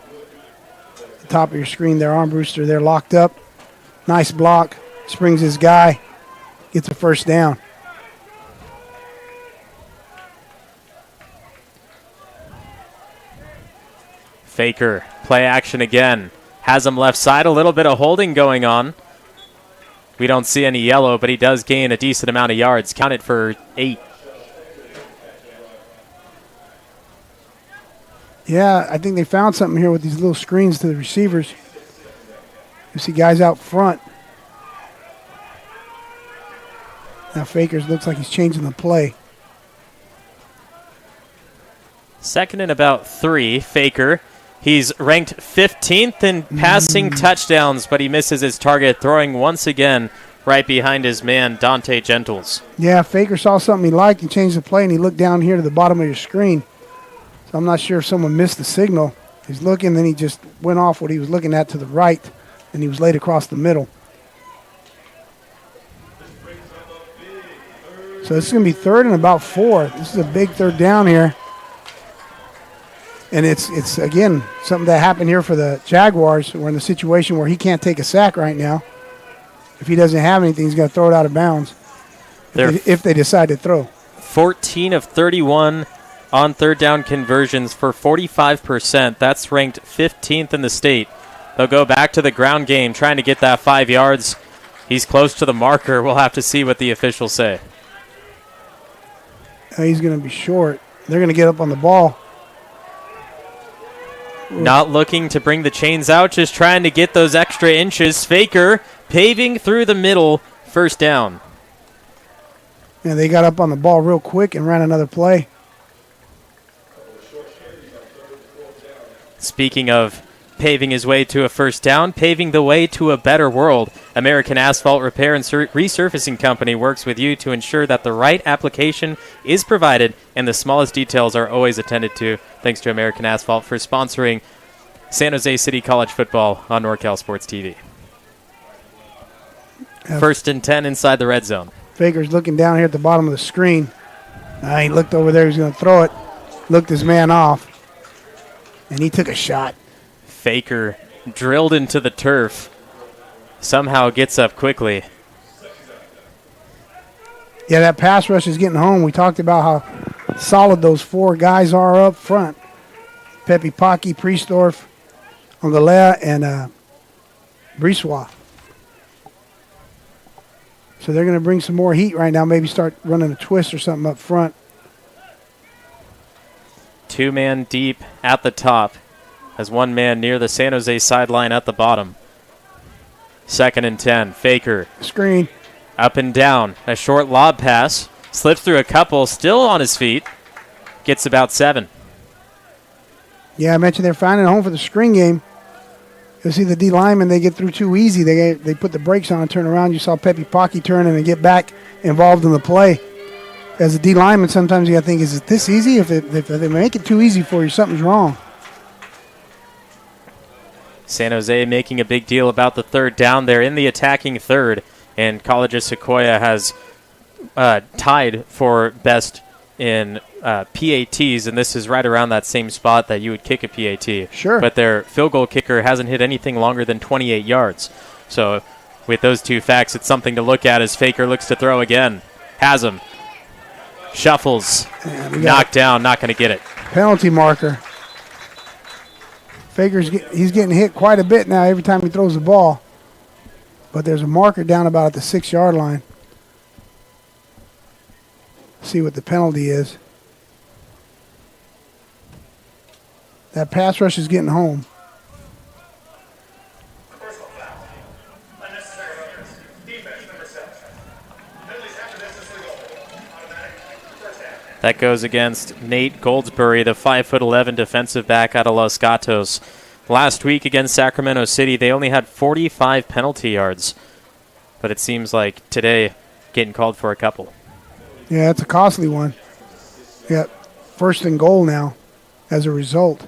The top of your screen there, Armbruster there locked up. Nice block. Springs his guy. Gets a first down. Faker, play action again. Has him left side, a little bit of holding going on. We don't see any yellow, but he does gain a decent amount of yards. Counted for 8. Yeah, I think they found something here with these little screens to the receivers. You see guys out front. Now Fakers looks like he's changing the play. 2nd and about 3, Faker. He's ranked 15th in passing touchdowns, but he misses his target, throwing once again right behind his man, Dante Gentles. Yeah, Faker saw something he liked and changed the play, and he looked down here to the bottom of your screen. So I'm not sure if someone missed the signal. He's looking, then he just went off what he was looking at to the right, and he was laid across the middle. So this is going to be 3rd and about 4. This is a big 3rd down here. And it's again, something that happened here for the Jaguars. We're in the situation where he can't take a sack right now. If he doesn't have anything, he's going to throw it out of bounds if they decide to throw. 14 of 31 on 3rd down conversions for 45%. That's ranked 15th in the state. They'll go back to the ground game, trying to get that 5 yards. He's close to the marker. We'll have to see what the officials say. He's going to be short. They're going to get up on the ball. Not looking to bring the chains out, just trying to get those extra inches. Faker paving through the middle, first down. Yeah, they got up on the ball real quick and ran another play. Speaking of paving his way to a first down, paving the way to a better world, American Asphalt Repair and Resurfacing Company works with you to ensure that the right application is provided and the smallest details are always attended to. Thanks to American Asphalt for sponsoring San Jose City College football on NorCal Sports TV. 1st and 10 inside the red zone. Faker's looking down here at the bottom of the screen. He looked over there. He was going to throw it. Looked his man off. And he took a shot. Faker drilled into the turf. Somehow gets up quickly. Yeah, that pass rush is getting home. We talked about how solid those 4 guys are up front. Pepe Pocky, Priestorf, Ongalea, and Brissois. So they're going to bring some more heat right now, maybe start running a twist or something up front. 2-man deep at the top. Has 1 man near the San Jose sideline at the bottom. 2nd and 10. Faker. Screen. Up and down. A short lob pass. Slips through a couple. Still on his feet. Gets about 7. Yeah, I mentioned they're finding a home for the screen game. You'll see the D linemen, they get through too easy. They put the brakes on and turn around. You saw Pepe Pocky turn and get back involved in the play. As a D lineman, sometimes you got to think, is it this easy? If they make it too easy for you, something's wrong. San Jose making a big deal about the 3rd down there in the attacking 3rd. And College of Sequoia has tied for best in PATs, and this is right around that same spot that you would kick a PAT. Sure. But their field goal kicker hasn't hit anything longer than 28 yards. So with those two facts, it's something to look at as Faker looks to throw again. Has him. Shuffles. Knocked down. Not going to get it. Penalty marker. He's getting hit quite a bit now every time he throws the ball. But there's a marker down about at the 6-yard line. See what the penalty is. That pass rush is getting home. That goes against Nate Goldsberry, the 5'11" defensive back out of Los Gatos. Last week against Sacramento City, they only had 45 penalty yards. But it seems like today, getting called for a couple. Yeah, it's a costly one. Yeah, 1st and goal now as a result.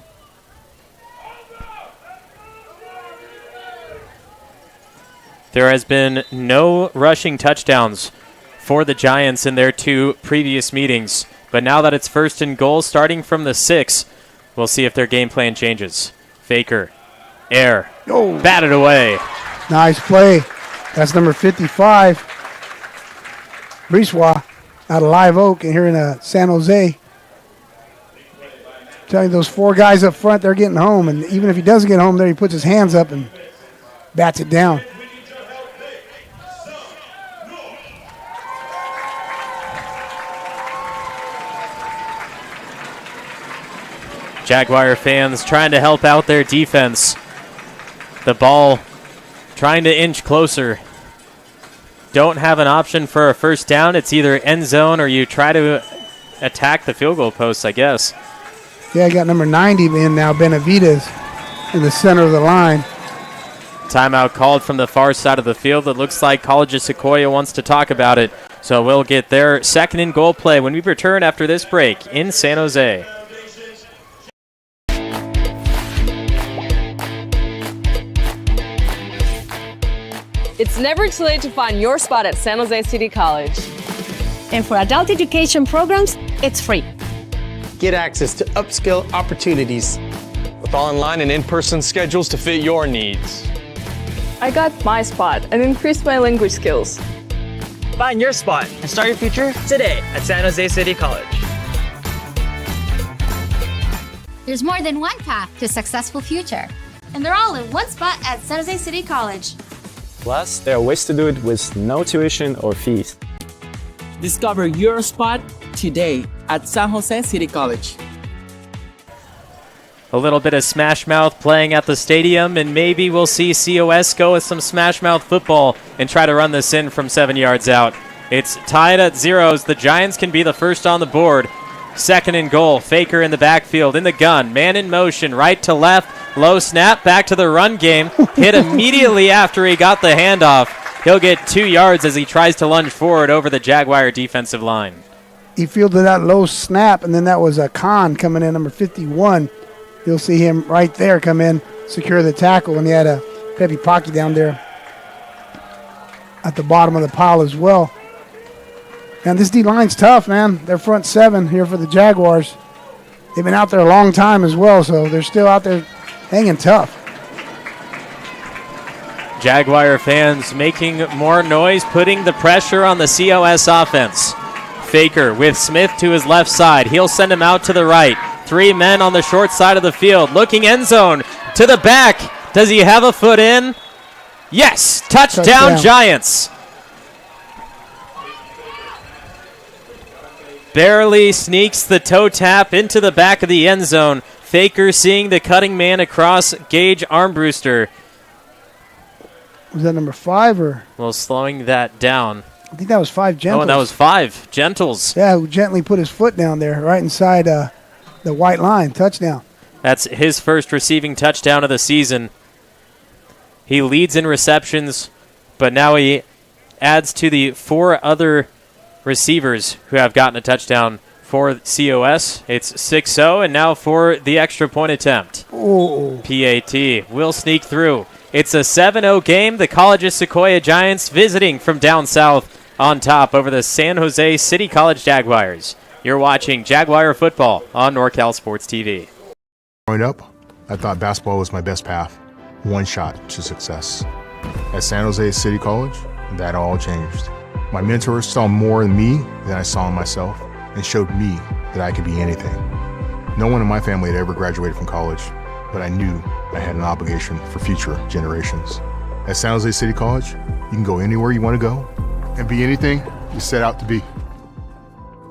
There has been no rushing touchdowns for the Giants in their 2 previous meetings. But now that it's 1st and goal, starting from the 6, we'll see if their game plan changes. Faker, air, batted away. Nice play. That's number 55, Briswa, out of Live Oak and here in San Jose. I'm telling you, those 4 guys up front, they're getting home. And even if he doesn't get home there, he puts his hands up and bats it down. Jaguar fans trying to help out their defense. The ball trying to inch closer. Don't have an option for a 1st down. It's either end zone or you try to attack the field goal post, I guess. Yeah, I got number 90 in now, Benavides, in the center of the line. Timeout called from the far side of the field. It looks like College of Sequoia wants to talk about it. So we'll get their 2nd and goal play when we return after this break in San Jose. It's never too late to find your spot at San Jose City College. And for adult education programs, it's free. Get access to upskill opportunities with online and in-person schedules to fit your needs. I got my spot and increased my language skills. Find your spot and start your future today at San Jose City College. There's more than one path to a successful future, and they're all in one spot at San Jose City College. Plus, there are ways to do it with no tuition or fees. Discover your spot today at San Jose City College. A little bit of Smash Mouth playing at the stadium, and maybe we'll see COS go with some Smash Mouth football and try to run this in from 7 yards out. It's tied at 0s. The Giants can be the first on the board. 2nd and goal. Faker in the backfield, in the gun. Man in motion, right to left. Low snap, back to the run game. Hit immediately after he got the handoff. He'll get 2 yards as he tries to lunge forward over the Jaguar defensive line. He fielded that low snap, and then that was a Khan coming in, number 51. You'll see him right there come in, secure the tackle, and he had a Pepe Pocky down there at the bottom of the pile as well. And this D-line's tough, man. They're front 7 here for the Jaguars. They've been out there a long time as well, so they're still out there hanging tough. Jaguar fans making more noise, putting the pressure on the COS offense. Faker with Smith to his left side. He'll send him out to the right. 3 men on the short side of the field. Looking end zone to the back. Does he have a foot in? Yes! Touchdown Giants! Barely sneaks the toe tap into the back of the end zone. Faker seeing the cutting man across Gage Armbruster. Was that number 5 or? Well, slowing that down. I think that was 5 Gentles. Oh, and that was 5 Gentles. Yeah, who gently put his foot down there right inside the white line. Touchdown. That's his first receiving touchdown of the season. He leads in receptions, but now he adds to the 4 other receivers who have gotten a touchdown for COS. It's 6-0, and now for the extra point attempt. Oh. PAT will sneak through. It's a 7-0 game. The College's Sequoia Giants visiting from down south on top over the San Jose City College Jaguars. You're watching Jaguar football on NorCal Sports TV. Growing up, I thought basketball was my best path. One shot to success. At San Jose City College, that all changed. My mentors saw more in me than I saw in myself and showed me that I could be anything. No one in my family had ever graduated from college, but I knew I had an obligation for future generations. At San Jose City College, you can go anywhere you want to go and be anything you set out to be.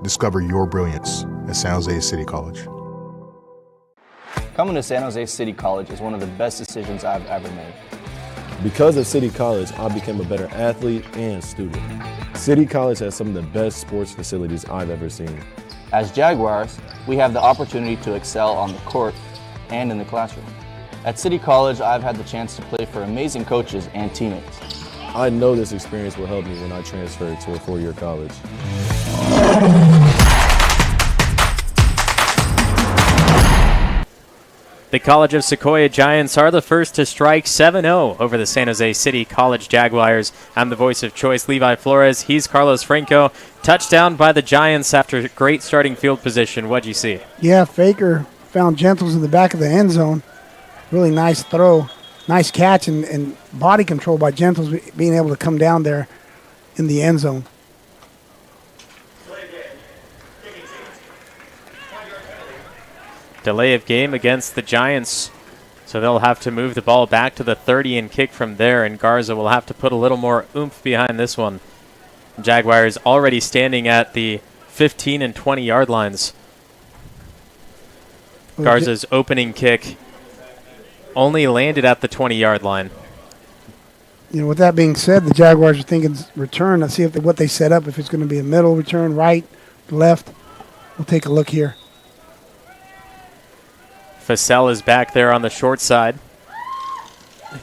Discover your brilliance at San Jose City College. Coming to San Jose City College is one of the best decisions I've ever made. Because of City College, I became a better athlete and student. City College has some of the best sports facilities I've ever seen. As Jaguars, we have the opportunity to excel on the court and in the classroom. At City College, I've had the chance to play for amazing coaches and teammates. I know this experience will help me when I transfer to a 4-year college. The College of Sequoia Giants are the first to strike 7-0 over the San Jose City College Jaguars. I'm the voice of choice, Levi Flores. He's Carlos Franco. Touchdown by the Giants after great starting field position. What'd you see? Yeah, Faker found Gentles in the back of the end zone. Really nice throw. Nice catch and body control by Gentles being able to come down there in the end zone. Delay of game against the Giants, so they'll have to move the ball back to the 30 and kick from there, and Garza will have to put a little more oomph behind this one. Jaguars already standing at the 15 and 20 yard lines. Garza's opening kick only landed at the 20-yard line. You know, with that being said, the Jaguars are thinking return. Let's see what they set up, if it's going to be a middle return, right, left. We'll take a look here. Facel is back there on the short side.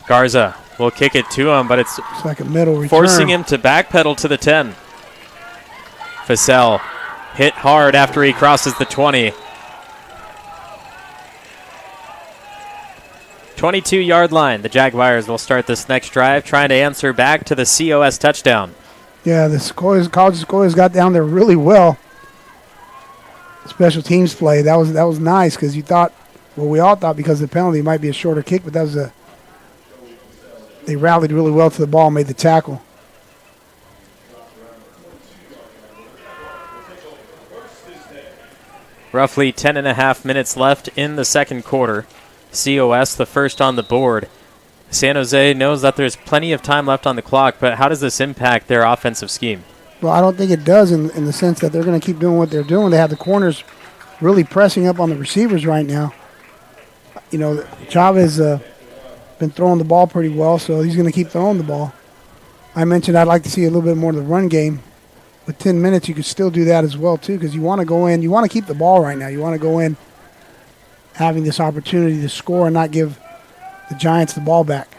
Garza will kick it to him, but it's like a middle return, forcing him to backpedal to the 10. Facel hit hard after he crosses the 20. 22-yard line. The Jaguars will start this next drive trying to answer back to the COS touchdown. Yeah, the College Sequoias got down there really well. Special teams play. That was nice because you thought, well, we all thought because of the penalty it might be a shorter kick, but they rallied really well to the ball, made the tackle. Roughly 10.5 minutes left in the second quarter. COS the first on the board. San Jose knows that there's plenty of time left on the clock, but how does this impact their offensive scheme? Well, I don't think it does in the sense that they're going to keep doing what they're doing. They have the corners really pressing up on the receivers right now. You know, Chavez been throwing the ball pretty well, so he's going to keep throwing the ball. I mentioned I'd like to see a little bit more of the run game. With 10 minutes, you could still do that as well, too, because you want to go in. You want to keep the ball right now. You want to go in having this opportunity to score and not give the Giants the ball back.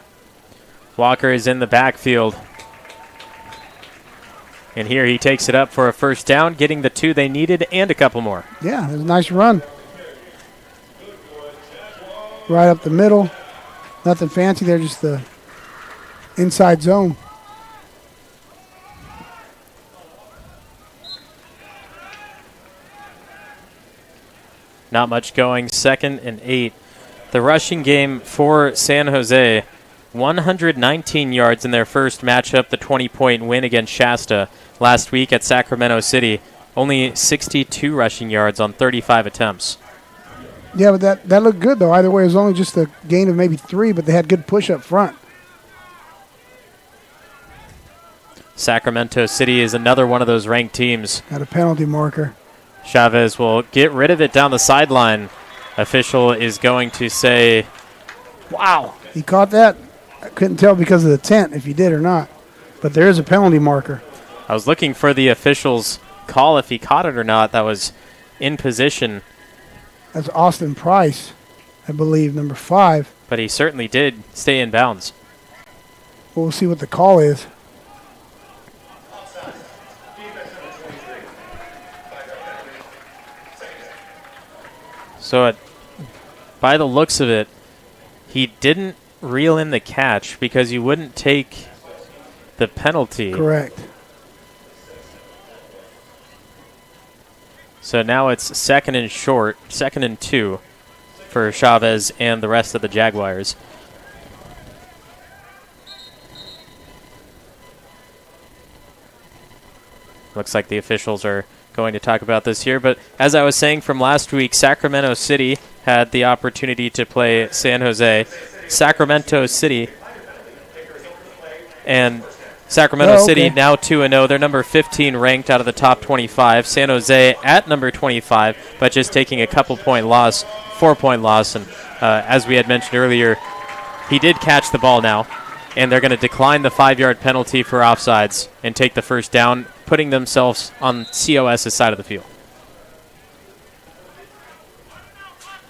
Walker is in the backfield. And here he takes it up for a first down, getting the 2 they needed and a couple more. Yeah, it was a nice run. Right up the middle. Nothing fancy there, just the inside zone. Not much going. 2nd and 8. The rushing game for San Jose, 119 yards in their first matchup, the 20-point win against Shasta last week at Sacramento City. Only 62 rushing yards on 35 attempts. Yeah, but that looked good, though. Either way, it was only just a gain of maybe 3, but they had good push up front. Sacramento City is another one of those ranked teams. Got a penalty marker. Chavez will get rid of it down the sideline. Official is going to say, wow, he caught that. I couldn't tell because of the tent if he did or not. But there is a penalty marker. I was looking for the official's call if he caught it or not. That was in position. That's Austin Price, I believe, number 5. But he certainly did stay in bounds. We'll see what the call is. So by the looks of it, he didn't reel in the catch because you wouldn't take the penalty. Correct. So now it's second and 2 for Chavez and the rest of the Jaguars. Looks like the officials are going to talk about this here. But as I was saying from last week, Sacramento City had the opportunity to play San Jose. Sacramento City and Sacramento City now 2-0. They're number 15 ranked out of the top 25. San Jose at number 25, but just taking a 4-point loss. And as we had mentioned earlier, he did catch the ball now, and they're going to decline the 5-yard penalty for offsides and take the first down, putting themselves on COS's side of the field.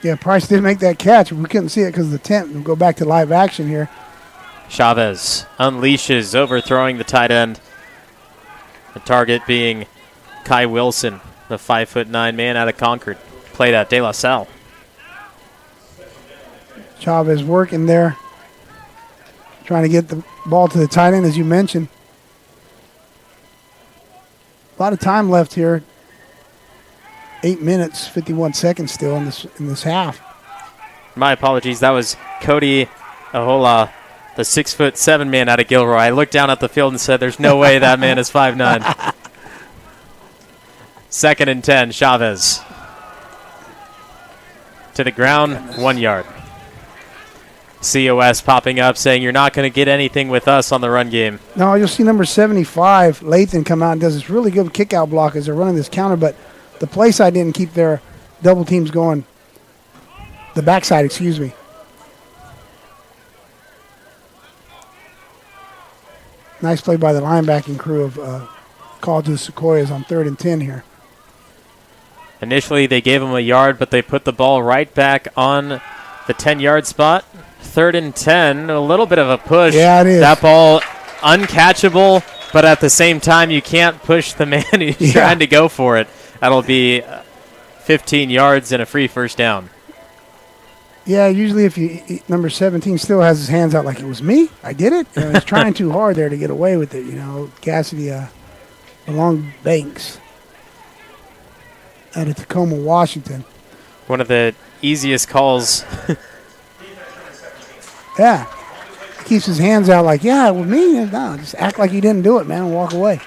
Yeah, Price did make that catch. We couldn't see it because of the tent. We'll go back to live action here. Chavez unleashes, overthrowing the tight end. The target being Kai Wilson, the 5'9" man out of Concord. Played at De La Salle. Chavez working there, trying to get the ball to the tight end, as you mentioned. A lot of time left here. 8 minutes, 51 seconds still in this half. My apologies. That was Cody Ahola, the 6'7" man out of Gilroy. I looked down at the field and said, there's no way that man is 5'9". Second and 10, Chavez. To the ground, 1 yard. COS popping up saying, you're not going to get anything with us on the run game. No, you'll see number 75, Lathan, come out and does this really good kick-out block as they're running this counter, but the play side didn't keep their double teams going. The backside, excuse me. Nice play by the linebacking crew of called to the Sequoias on 3rd and 10 here. Initially, they gave him a yard, but they put the ball right back on the 10-yard spot. 3rd and 10, a little bit of a push. Yeah, it is. That ball uncatchable, but at the same time, you can't push the man who's trying to go for it. That'll be 15 yards and a free first down. Yeah, usually if number 17 still has his hands out like it was me, I did it. He's trying too hard there to get away with it, Cassidy along Banks out of Tacoma, Washington. One of the easiest calls. Yeah. He keeps his hands out like, yeah, with me. No, just act like you didn't do it, man, and walk away.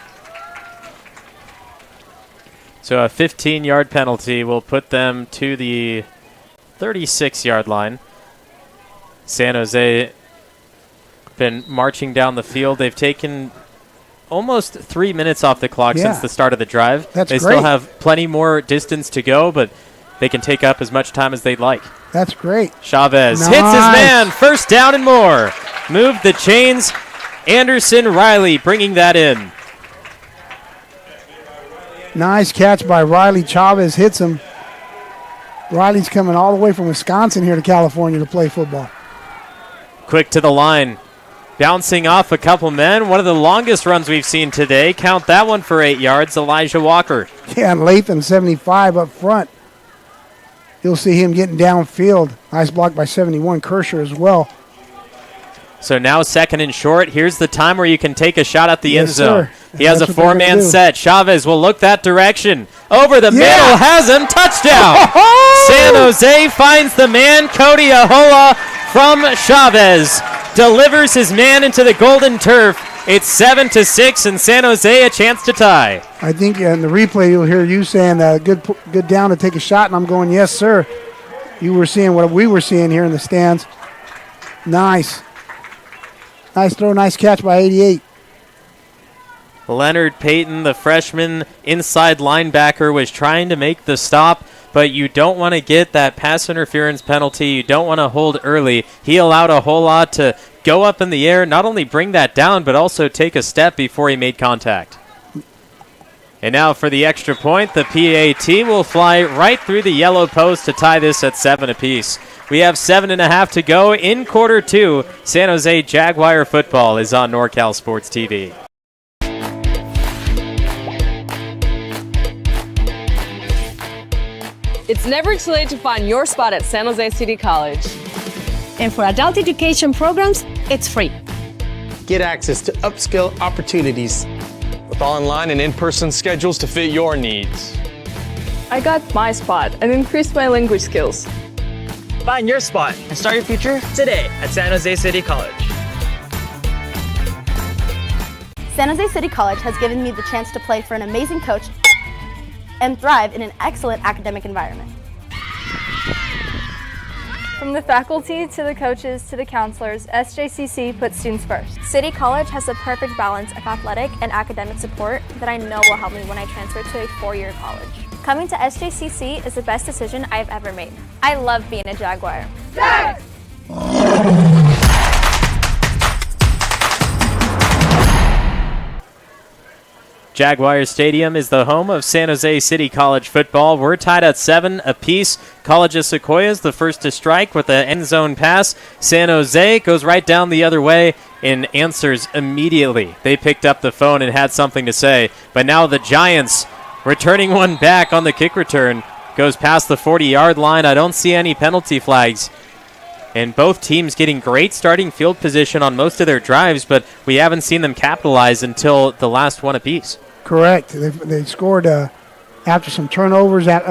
So a 15-yard penalty will put them to the 36-yard line. San Jose been marching down the field. They've taken almost 3 minutes off the clock since the start of the drive. That's they great. Still have plenty more distance to go, but they can take up as much time as they'd like. That's great. Chavez hits his man. First down and more. Move the chains. Anderson Riley bringing that in. Nice catch by Riley. Chavez hits him. Riley's coming all the way from Wisconsin here to California to play football. Quick to the line. Bouncing off a couple men. One of the longest runs we've seen today. Count that one for 8 yards. Elijah Walker. Yeah, and Lathan, 75 up front. You'll see him getting downfield. Nice block by 71. Kersher as well. So now 2nd and short. Here's the time where you can take a shot at the end zone. Sir. He has a 4-man set. Chavez will look that direction. Over the middle. Has him. Touchdown. San Jose finds the man. Cody Ahola from Chavez. Delivers his man into the golden turf. It's 7-6, and San Jose a chance to tie. I think in the replay you'll hear you saying good down to take a shot, and I'm going, yes, sir. You were seeing what we were seeing here in the stands. Nice. Nice throw, nice catch by 88. Leonard Payton, the freshman inside linebacker, was trying to make the stop. but you don't want to get that pass interference penalty. You don't want to hold early. He allowed a whole lot to go up in the air, not only bring that down, but also take a step before he made contact. And now for the extra point, the PAT will fly right through the yellow post to tie this at 7 apiece. We have 7.5 to go in quarter 2. San Jose Jaguar football is on NorCal Sports TV. It's never too late to find your spot at San Jose City College. And for adult education programs, it's free. Get access to upskill opportunities with online and in-person schedules to fit your needs. I got my spot and increased my language skills. Find your spot and start your future today at San Jose City College. San Jose City College has given me the chance to play for an amazing coach and thrive in an excellent academic environment. From the faculty to the coaches to the counselors, SJCC puts students first. City College has the perfect balance of athletic and academic support that I know will help me when I transfer to a 4-year college. Coming to SJCC is the best decision I've ever made. I love being a Jaguar. Yes! Jaguar Stadium is the home of San Jose City College football. We're tied at 7 apiece. College of Sequoias, the first to strike with the end zone pass. San Jose goes right down the other way and answers immediately. They picked up the phone and had something to say. But now the Giants returning one back on the kick return. Goes past the 40-yard line. I don't see any penalty flags. And both teams getting great starting field position on most of their drives, but we haven't seen them capitalize until the last one apiece. Correct. They scored after some turnovers at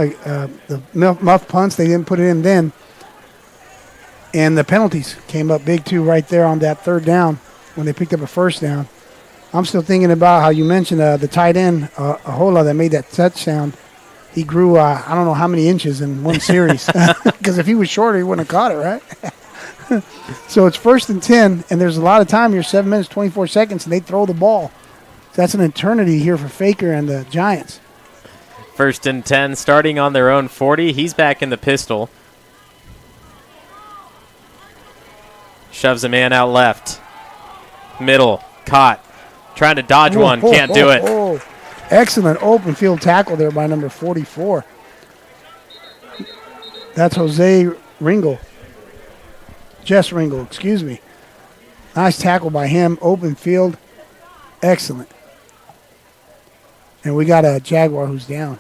the muffed punts. They didn't put it in then. And the penalties came up big, too, right there on that third down when they picked up a first down. I'm still thinking about how you mentioned the tight end, Ahola, that made that touchdown. He grew, I don't know how many inches in one series. Because if he was shorter, he wouldn't have caught it, right? So it's 1st and 10, and there's a lot of time here, 7 minutes, 24 seconds, and they throw the ball. So that's an eternity here for Faker and the Giants. 1st and 10, starting on their own 40. He's back in the pistol. Shoves a man out left. Middle, caught. Trying to dodge one, can't do it. Excellent open field tackle there by number 44. That's Jose Ringel. Jess Ringel, excuse me. Nice tackle by him. Open field. Excellent. And we got a Jaguar who's down.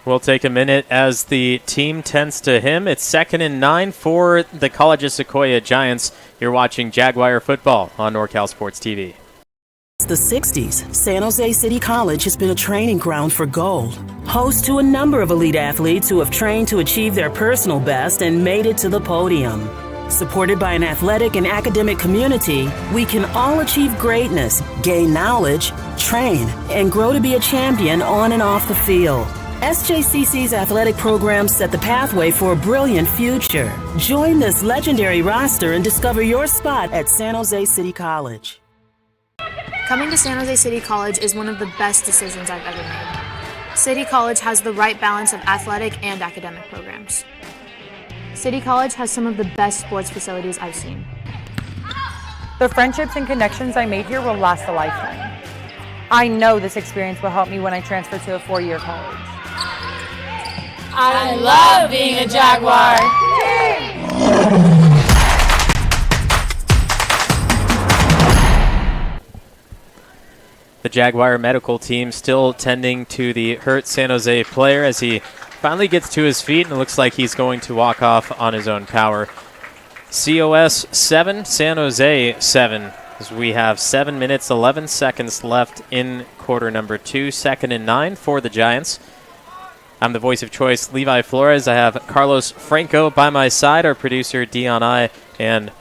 We'll take a minute as the team tends to him. It's 2nd and 9 for the College of Sequoia Giants. You're watching Jaguar football on NorCal Sports TV. Since the 60s, San Jose City College has been a training ground for gold. Host to a number of elite athletes who have trained to achieve their personal best and made it to the podium. Supported by an athletic and academic community, we can all achieve greatness, gain knowledge, train, and grow to be a champion on and off the field. SJCC's athletic programs set the pathway for a brilliant future. Join this legendary roster and discover your spot at San Jose City College. Coming to San Jose City College is one of the best decisions I've ever made. City College has the right balance of athletic and academic programs. City College has some of the best sports facilities I've seen. The friendships and connections I made here will last a lifetime. I know this experience will help me when I transfer to a 4-year college. I love being a Jaguar. The Jaguar medical team still tending to the hurt San Jose player as he finally gets to his feet, and it looks like he's going to walk off on his own power. COS 7, San Jose 7, as we have 7 minutes, 11 seconds left in quarter number 2, 2nd and 9 for the Giants. I'm the voice of choice, Levi Flores. I have Carlos Franco by my side, our producer, Dion I, and the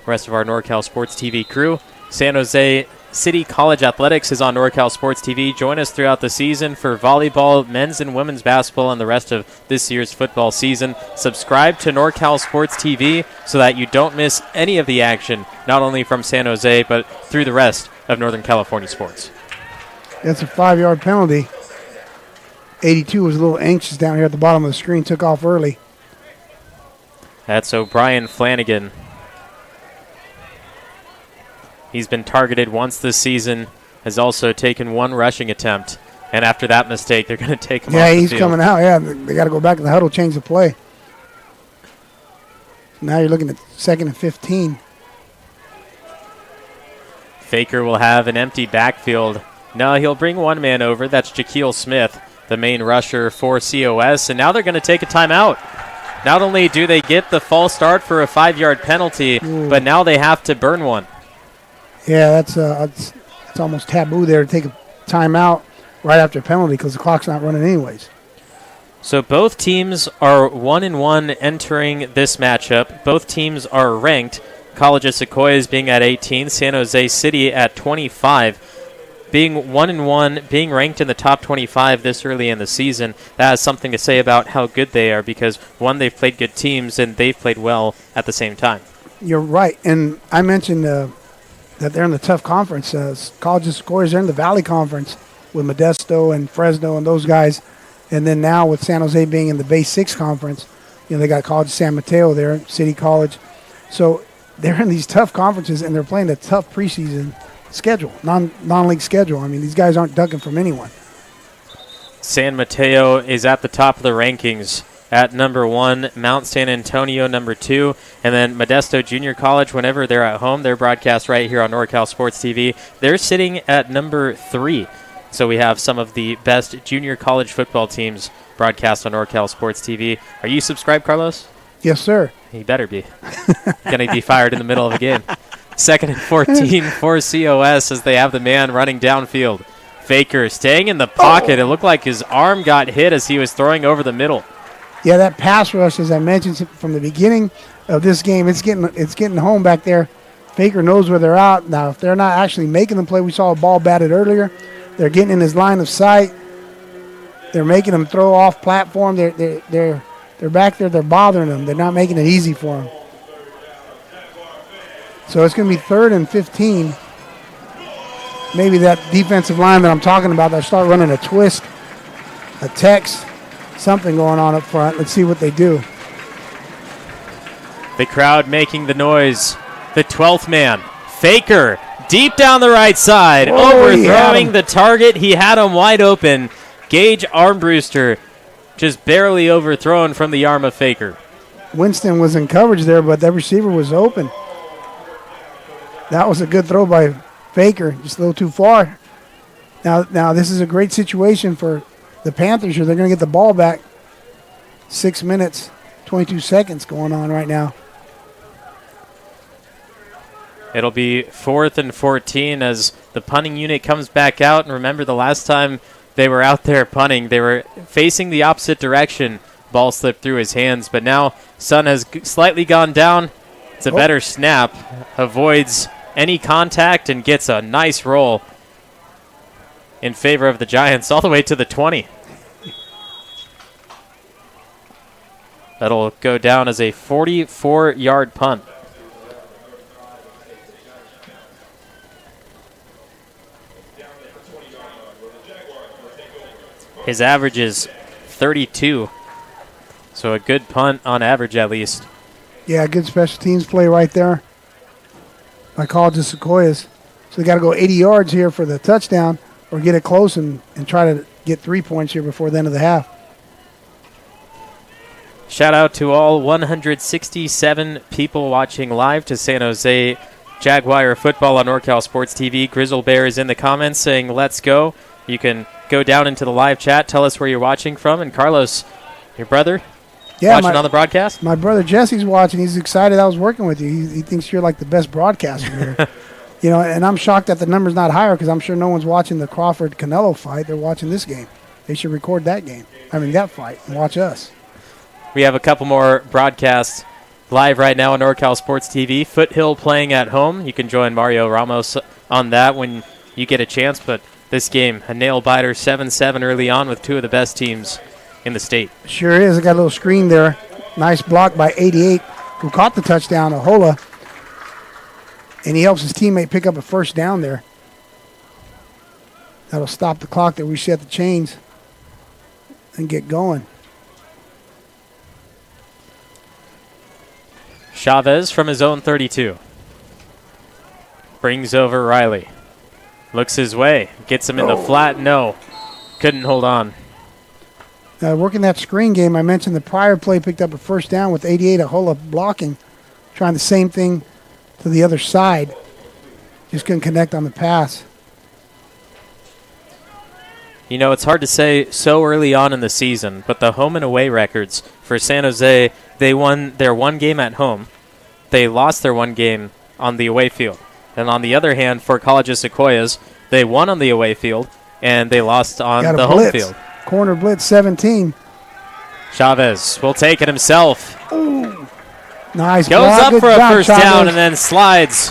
rest of our NorCal Sports TV crew. San Jose City College Athletics is on NorCal Sports TV. Join us throughout the season for volleyball, men's and women's basketball, and the rest of this year's football season. Subscribe to NorCal Sports TV so that you don't miss any of the action, not only from San Jose, but through the rest of Northern California sports. That's a 5-yard penalty. 82 was a little anxious down here at the bottom of the screen, took off early. That's O'Brien Flanagan. He's been targeted once this season, has also taken one rushing attempt. And after that mistake, they're going to take him off the field. Yeah, he's coming out. Yeah, they got to go back in the huddle, change the play. Now you're looking at 2nd and 15. Faker will have an empty backfield. No, he'll bring one man over. That's Jaquil Smith, the main rusher for COS. And now they're going to take a timeout. Not only do they get the false start for a 5-yard penalty, but now they have to burn one. Yeah, that's almost taboo there to take a timeout right after a penalty because the clock's not running anyways. So both teams are 1-1 entering this matchup. Both teams are ranked. College of Sequoias being at 18, San Jose City at 25. Being 1-1, being ranked in the top 25 this early in the season, that has something to say about how good they are because, one, they've played good teams and they've played well at the same time. You're right. And I mentioned that they're in the tough conference. College of Sequoias, they're in the Valley Conference with Modesto and Fresno and those guys. And then now with San Jose being in the Base 6 Conference, they got College of San Mateo there, City College. So they're in these tough conferences, and they're playing a tough preseason schedule, non-league schedule. I mean, these guys aren't ducking from anyone. San Mateo is at the top of the rankings at number 1, Mount San Antonio number 2, and then Modesto Junior College, whenever they're at home, they're broadcast right here on NorCal Sports TV. They're sitting at number 3. So we have some of the best junior college football teams broadcast on NorCal Sports TV. Are you subscribed, Carlos? Yes, sir. He better be. Going to be fired in the middle of a game. 2nd and 14 for COS as they have the man running downfield. Faker staying in the pocket. It looked like his arm got hit as he was throwing over the middle. Yeah, that pass rush, as I mentioned from the beginning of this game, it's getting home back there. Faker knows where they're out. Now, if they're not actually making the play, we saw a ball batted earlier. They're getting in his line of sight. They're making him throw off platform. They're back there. They're bothering him. They're not making it easy for him. So it's going to be 3rd and 15. Maybe that defensive line that I'm talking about, they'll start running a twist, a text, something going on up front. Let's see what they do. The crowd making the noise. The 12th man, Faker, deep down the right side, overthrowing the target. He had him wide open. Gage Armbruster just barely overthrown from the arm of Faker. Winston was in coverage there, but that receiver was open. That was a good throw by Faker, just a little too far. Now this is a great situation for the Panthers here. They're going to get the ball back. 6 minutes, 22 seconds going on right now. It'll be 4th and 14 as the punting unit comes back out. And remember, the last time they were out there punting, they were facing the opposite direction. Ball slipped through his hands, but now sun has slightly gone down. It's a better snap, avoids any contact, and gets a nice roll in favor of the Giants all the way to the 20. That'll go down as a 44-yard punt. His average is 32, so a good punt on average at least. Yeah, good special teams play right there by College of Sequoias. So they got to go 80 yards here for the touchdown or get it close and try to get 3 points here before the end of the half. Shout out to all 167 people watching live to San Jose Jaguar football on NorCal Sports TV. Grizzle Bear is in the comments saying, let's go. You can go down into the live chat, tell us where you're watching from. And Carlos, your brother, watching on the broadcast? My brother Jesse's watching. He's excited I was working with you. He thinks you're like the best broadcaster here. And I'm shocked that the number's not higher because I'm sure no one's watching the Crawford-Canelo fight. They're watching this game. They should record that fight, and watch us. We have a couple more broadcasts live right now on NorCal Sports TV. Foothill playing at home. You can join Mario Ramos on that when you get a chance. But this game, a nail-biter, 7-7 early on with two of the best teams in the state. Sure is. I got a little screen there. Nice block by 88, who caught the touchdown, Ahola. And he helps his teammate pick up a first down there. That'll stop the clock that we set the chains. and get going. Chavez from his own 32. Brings over Riley. Looks his way. Gets him in the flat. No. Couldn't hold on. Working that screen game, I mentioned the prior play picked up a first down with 88 Ahola blocking, trying the same thing to the other side. Just couldn't connect on the pass. You know, it's hard to say so early on in the season, but the home and away records for San Jose, they won their one game at home. They lost their one game on the away field. And on the other hand, for College of Sequoias, they won on the away field, and they lost on the home field. Corner blitz 17. Chavez will take it himself. Ooh. Nice. Goes up for a first Chavez. down and then slides.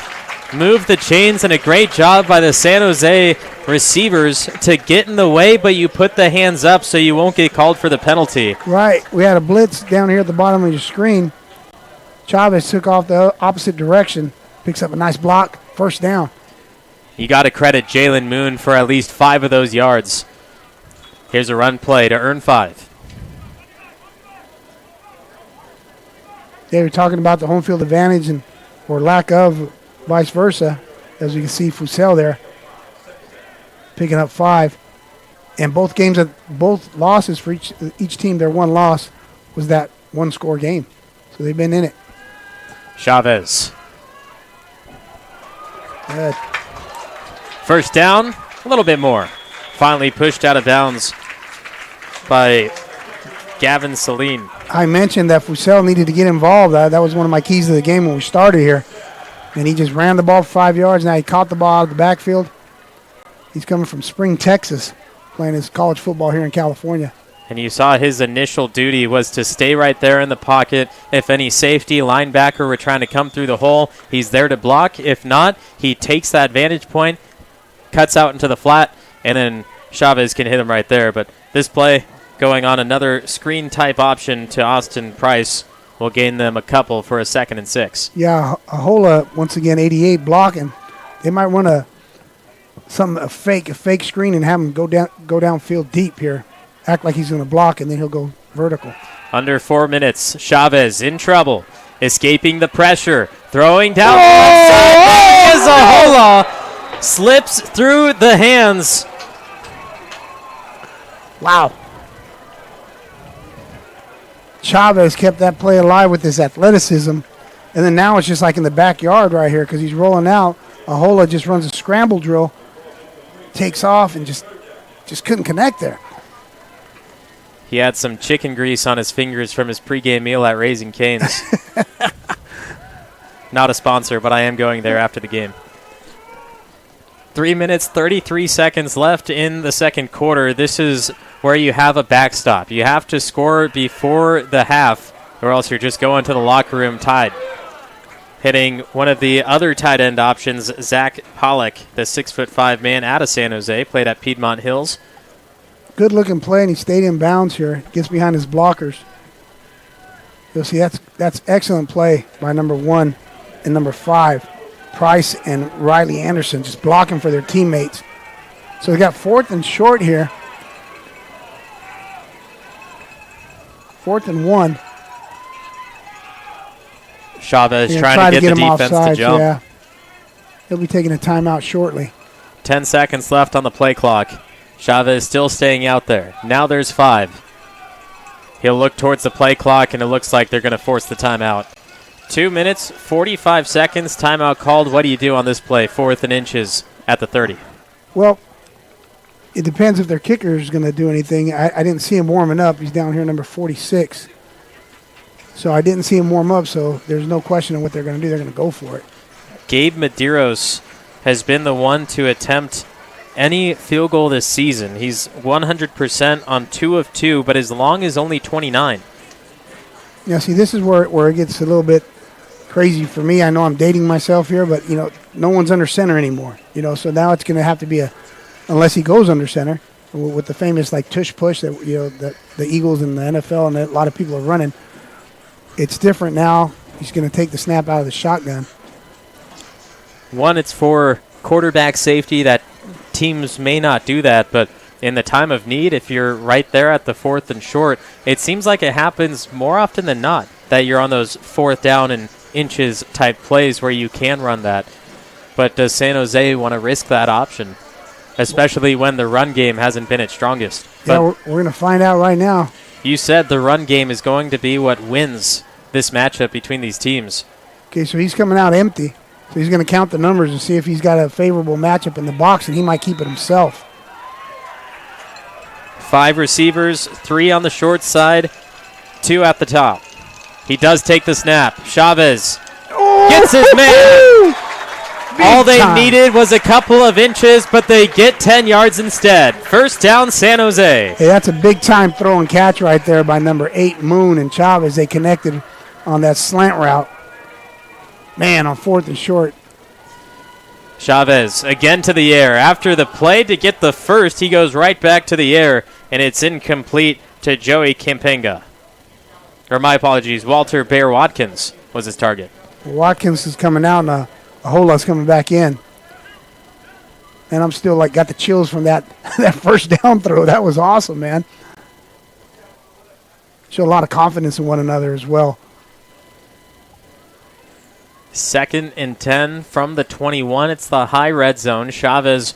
Move the chains, and a great job by the San Jose receivers to get in the way, but you put the hands up so you won't get called for the penalty. Right. We had a blitz down here at the bottom of your screen. Chavez took off the opposite direction. Picks up a nice block. First down. You got to credit Jalen Moon for at least 5 of those yards. Here's a run play to earn 5. They were talking about the home field advantage and or lack of, vice versa. As you can see, Fusel there picking up 5. And both games, both losses for each team, their one loss was that one-score game. So they've been in it. Chavez. Good. First down, a little bit more. Finally pushed out of bounds by Gavin Saline. I mentioned that Fusel needed to get involved. That was one of my keys to the game when we started here. And he just ran the ball for 5 yards. Now he caught the ball out of the backfield. He's coming from Spring, Texas, playing his college football here in California. And you saw his initial duty was to stay right there in the pocket. If any safety, linebacker were trying to come through the hole, he's there to block. If not, he takes that vantage point, cuts out into the flat, and then Chavez can hit him right there. But this play going on another screen-type option to Austin Price will gain them a couple for a 2nd and 6. Yeah, Ahola, once again, 88 blocking. They might run a fake screen and have him go downfield deep here. Act like he's going to block, and then he'll go vertical. Under 4 minutes, Chavez in trouble. Escaping the pressure. Throwing down. Ahola slips through the hands. Wow. Chavez kept that play alive with his athleticism. And then now it's just like in the backyard right here because he's rolling out. Ahola just runs a scramble drill, takes off, and just couldn't connect there. He had some chicken grease on his fingers from his pregame meal at Raising Cane's. Not a sponsor, but I am going there after the game. 3 minutes, 33 seconds left in the second quarter. This is where you have a backstop. You have to score before the half, or else you're just going to the locker room tied. Hitting one of the other tight end options, Zach Pollock, the 6'5" man out of San Jose, played at Piedmont Hills. Good-looking play, and he stayed in bounds here. Gets behind his blockers. You'll see that's excellent play by number 1 and number 5. Price and Riley Anderson just blocking for their teammates. So we got 4th and short here. 4th and 1. Chavez trying to get the defense to jump. Yeah. He'll be taking a timeout shortly. 10 seconds left on the play clock. Chavez still staying out there. Now there's 5. He'll look towards the play clock, and it looks like they're going to force the timeout. 2 minutes, 45 seconds, timeout called. What do you do on this play? 4th and inches at the 30. Well, it depends if their kicker is going to do anything. I didn't see him warming up. He's down here, number 46. So I didn't see him warm up, so there's no question of what they're going to do. They're going to go for it. Gabe Medeiros has been the one to attempt any field goal this season. He's 100% on 2 of 2, but his long is only 29. Yeah, see, this is where it gets a little bit crazy for me. I know I'm dating myself here, but, no one's under center anymore. So now it's going to have to be unless he goes under center, with the famous, tush push that, that the Eagles and the NFL and a lot of people are running. It's different now. He's going to take the snap out of the shotgun. One, it's for quarterback safety that teams may not do that, but in the time of need, if you're right there at the 4th and short, it seems like it happens more often than not that you're on those 4th down and inches type plays where you can run that. But does San Jose want to risk that option, especially when the run game hasn't been its strongest? Yeah, we're going to find out right now. You said the run game is going to be what wins this matchup between these teams. Okay, so he's coming out empty. So he's going to count the numbers and see if he's got a favorable matchup in the box, and he might keep it himself. 5 receivers, 3 on the short side, 2 at the top. He does take the snap. Chavez gets his man. All they needed was a couple of inches, but they get 10 yards instead. First down, San Jose. Hey, that's a big-time throw and catch right there by number 8, Moon and Chavez. They connected on that slant route. Man, on 4th and short. Chavez again to the air. After the play to get the first, he goes right back to the air, and it's incomplete to Joey Campenga. Or my apologies, Walter Bear Watkins was his target. Watkins is coming out, and a whole lot's coming back in. And I'm still got the chills from that first down throw. That was awesome, man. Show a lot of confidence in one another as well. 2nd and 10 from the 21. It's the high red zone. Chavez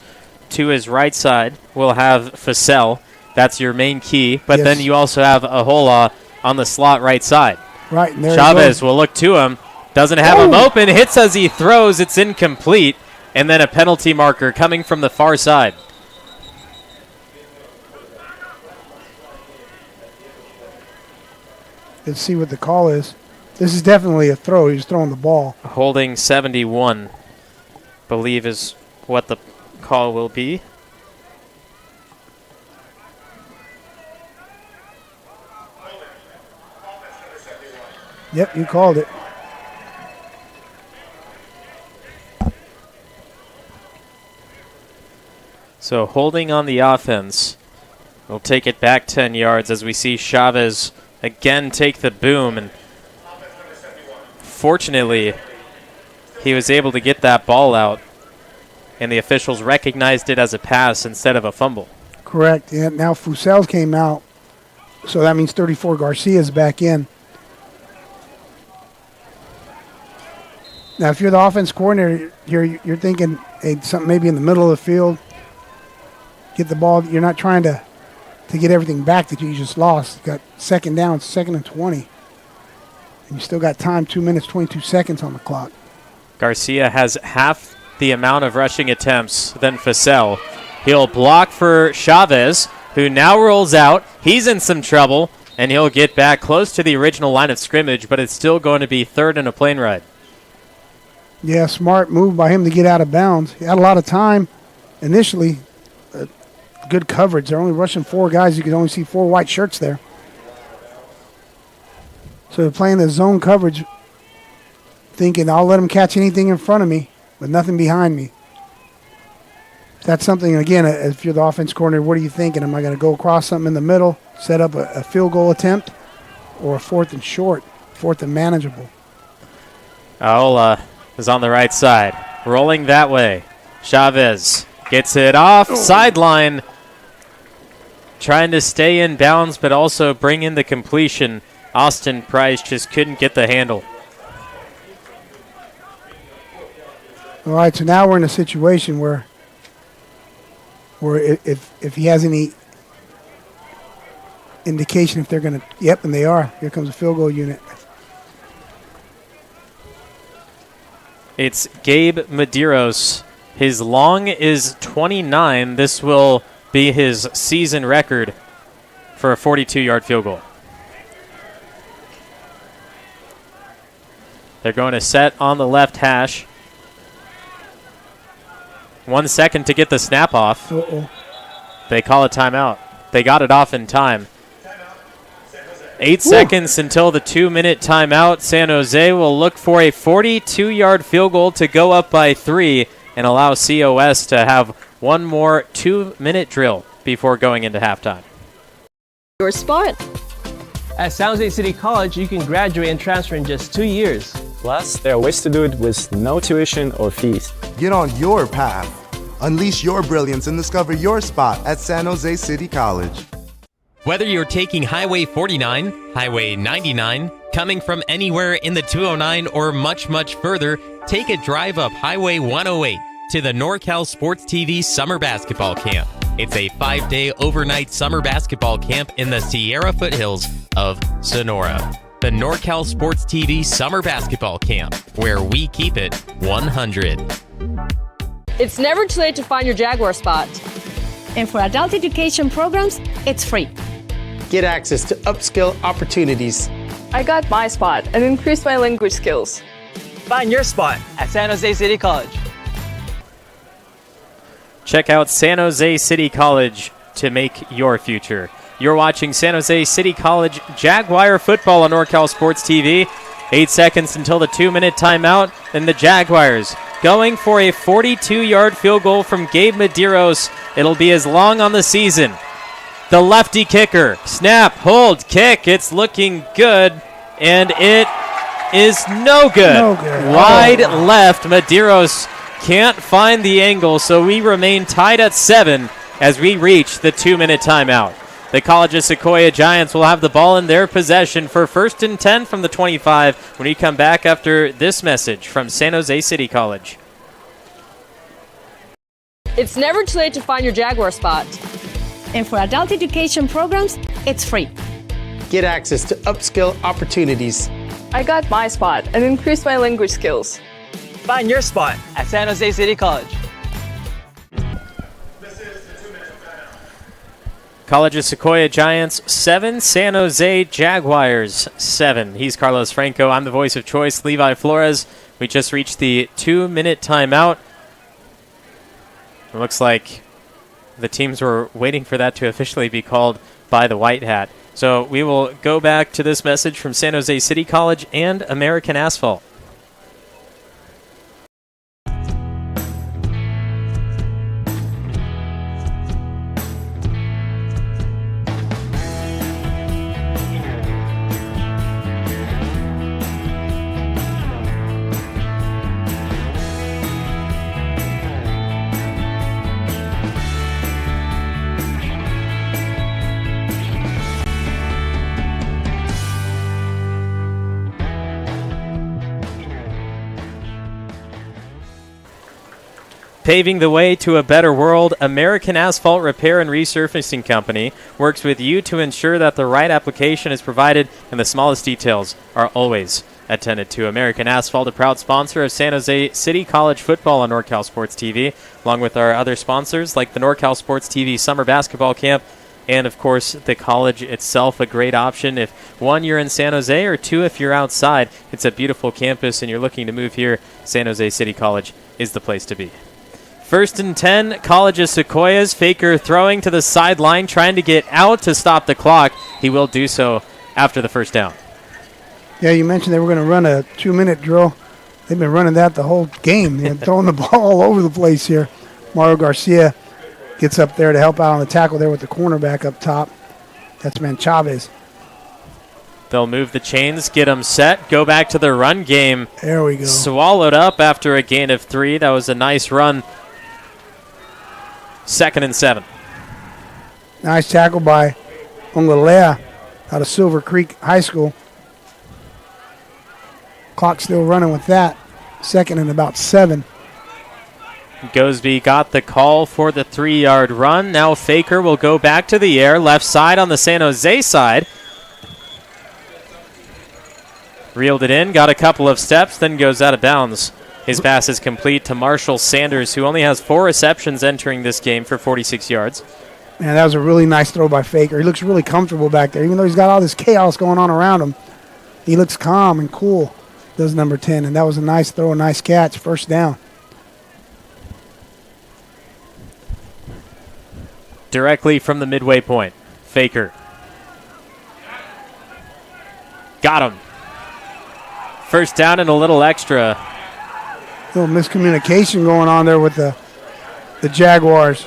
to his right side will have Fussell. That's your main key. But then you also have Ahola on the slot right side. Right. And there Chavez will look to him. Doesn't have him open. Hits as he throws. It's incomplete. And then a penalty marker coming from the far side. Let's see what the call is. This is definitely a throw. He's throwing the ball. Holding 71, believe is what the call will be. Yep, you called it. So holding on the offense. We'll take it back 10 yards as we see Chavez again take the boom, and fortunately, he was able to get that ball out, and the officials recognized it as a pass instead of a fumble. Correct. Yeah, now Fussell came out, so that means 34 Garcia's back in. Now, if you're the offense coordinator, you're thinking, hey, something maybe in the middle of the field, get the ball. You're not trying to get everything back that you just lost. You got 2nd down, 2nd and 20. And you still got time, 2 minutes, 22 seconds on the clock. Garcia has half the amount of rushing attempts than Fussell. He'll block for Chavez, who now rolls out. He's in some trouble, and he'll get back close to the original line of scrimmage, but it's still going to be 3rd and a plane ride. Yeah, smart move by him to get out of bounds. He had a lot of time initially. Good coverage. They're only rushing 4 guys. You can only see 4 white shirts there. So they're playing the zone coverage, thinking I'll let them catch anything in front of me, but nothing behind me. That's something, again, if you're the offense coordinator, what are you thinking? Am I going to go across something in the middle, set up a field goal attempt, or a 4th and short, 4th and manageable? Aola is on the right side, rolling that way. Chavez gets it off, sideline, trying to stay in bounds, but also bring in the completion. Austin Price just couldn't get the handle. All right, so now we're in a situation where if he has any indication if they're going to, yep, and they are. Here comes a field goal unit. It's Gabe Medeiros. His long is 29. This will be his season record for a 42-yard field goal. They're going to set on the left hash. 1 second to get the snap off. They call a timeout. They got it off in time. 8 seconds until the 2-minute timeout. San Jose will look for a 42-yard field goal to go up by 3 and allow COS to have one more 2-minute drill before going into halftime. Your spot. At San Jose City College, you can graduate and transfer in just 2 years. Plus, there are ways to do it with no tuition or fees. Get on your path Unleash your brilliance and discover your spot at San Jose City College. Whether you're taking Highway 49, Highway 99, coming from anywhere in the 209, or much, much further, take a drive up Highway 108 to the NorCal Sports TV Summer Basketball Camp. It's a 5-day overnight summer basketball camp in the Sierra foothills of Sonora. The NorCal Sports TV Summer Basketball Camp, where we keep it 100. It's never too late to find your Jaguar spot. And for adult education programs, it's free. Get access to upskill opportunities. I got my spot and increased my language skills. Find your spot at San Jose City College. Check out San Jose City College to make your future. You're watching San Jose City College Jaguar football on NorCal Sports TV. 8 seconds until the 2-minute timeout, and the Jaguars going for a 42-yard field goal from Gabe Medeiros. It'll be his long on the season. The lefty kicker, snap, hold, kick. It's looking good, and it is no good. No good. Wide left. Medeiros can't find the angle, so we remain tied at 7 as we reach the 2-minute timeout. The College of Sequoia Giants will have the ball in their possession for 1st and 10 from the 25 when we come back after this message from San Jose City College. It's never too late to find your Jaguar spot. And for adult education programs, it's free. Get access to upskill opportunities. I got my spot and increased my language skills. Find your spot at San Jose City College. College of Sequoia Giants 7, San Jose Jaguars 7. He's Carlos Franco. I'm the voice of choice, Levi Flores. We just reached the 2-minute timeout. It looks like the teams were waiting for that to officially be called by the White Hat. So we will go back to this message from San Jose City College and American Asphalt. Paving the way to a better world, American Asphalt Repair and Resurfacing Company works with you to ensure that the right application is provided and the smallest details are always attended to. American Asphalt, a proud sponsor of San Jose City College football on NorCal Sports TV, along with our other sponsors like the NorCal Sports TV Summer Basketball Camp, and of course the college itself, a great option if one, you're in San Jose, or two, if you're outside. It's a beautiful campus and you're looking to move here. San Jose City College is the place to be. 1st and 10, College of Sequoias. Faker throwing to the sideline, trying to get out to stop the clock. He will do so after the first down. Yeah, you mentioned they were going to run a 2-minute drill. They've been running that the whole game. They're throwing the ball all over the place here. Mario Garcia gets up there to help out on the tackle there with the cornerback up top. That's man Chavez. They'll move the chains, get them set, go back to the run game. There we go. Swallowed up after a gain of 3. That was a nice run. 2nd and 7. Nice tackle by Ongalea out of Silver Creek High School. Clock still running with that. 2nd and about 7. Gosby got the call for the 3-yard run. Now Faker will go back to the air. Left side on the San Jose side. Reeled it in, got a couple of steps, then goes out of bounds. His pass is complete to Marshall Sanders, who only has 4 receptions entering this game for 46 yards. Man, that was a really nice throw by Faker. He looks really comfortable back there. Even though he's got all this chaos going on around him, he looks calm and cool, does number 10. And that was a nice throw, a nice catch, 1st down. Directly from the midway point, Faker. Got him. 1st down and a little extra. Little miscommunication going on there with the Jaguars.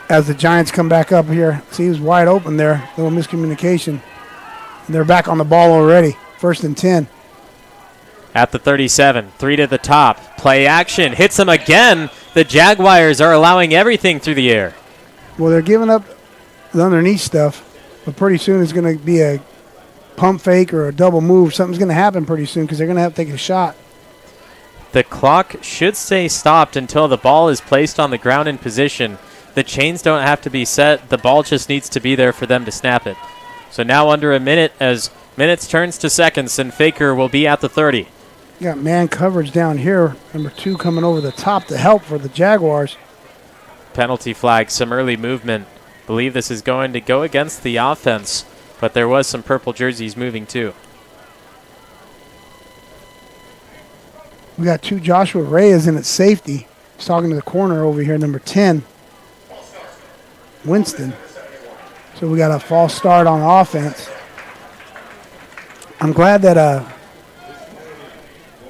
As the Giants come back up here. See, he was wide open there. Little miscommunication. And they're back on the ball already. 1st and 10. At the 37, 3 to the top. Play action, hits him again. The Jaguars are allowing everything through the air. Well, they're giving up the underneath stuff, but pretty soon it's going to be a pump fake or a double move. Something's going to happen pretty soon because they're going to have to take a shot. The clock should stay stopped until the ball is placed on the ground in position. The chains don't have to be set. The ball just needs to be there for them to snap it. So now under a minute as minutes turns to seconds, and Faker will be at the 30. You got man coverage down here. Number 2 coming over the top to help for the Jaguars. Penalty flag, some early movement. Believe this is going to go against the offense, but there was some purple jerseys moving too. We got 2 Joshua Reyes in at safety. He's talking to the corner over here, number 10, Winston. So we got a false start on offense. I'm glad that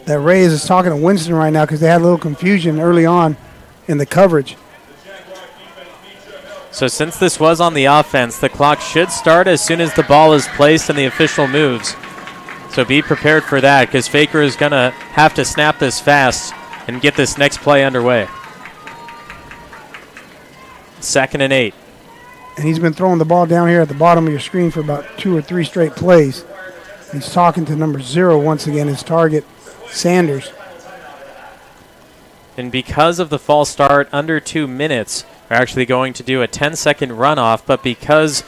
that Reyes is talking to Winston right now because they had a little confusion early on in the coverage. So since this was on the offense, the clock should start as soon as the ball is placed and the official moves. So be prepared for that because Faker is going to have to snap this fast and get this next play underway. 2nd and 8. And he's been throwing the ball down here at the bottom of your screen for about 2 or 3 straight plays. He's talking to number 0 once again, his target, Sanders. And because of the false start, under 2 minutes, they're actually going to do a 10-second runoff, but because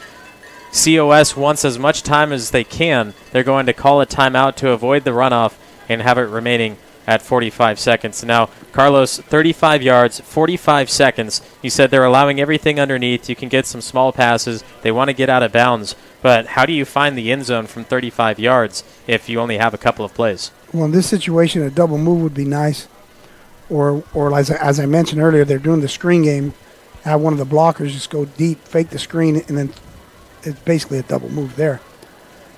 COS wants as much time as they can, they're going to call a timeout to avoid the runoff and have it remaining at 45 seconds. Now, Carlos, 35 yards, 45 seconds. You said they're allowing everything underneath. You can get some small passes. They want to get out of bounds. But how do you find the end zone from 35 yards if you only have a couple of plays? Well, in this situation, a double move would be nice. Or as I mentioned earlier, they're doing the screen game. Have one of the blockers just go deep, fake the screen, and then it's basically a double move there.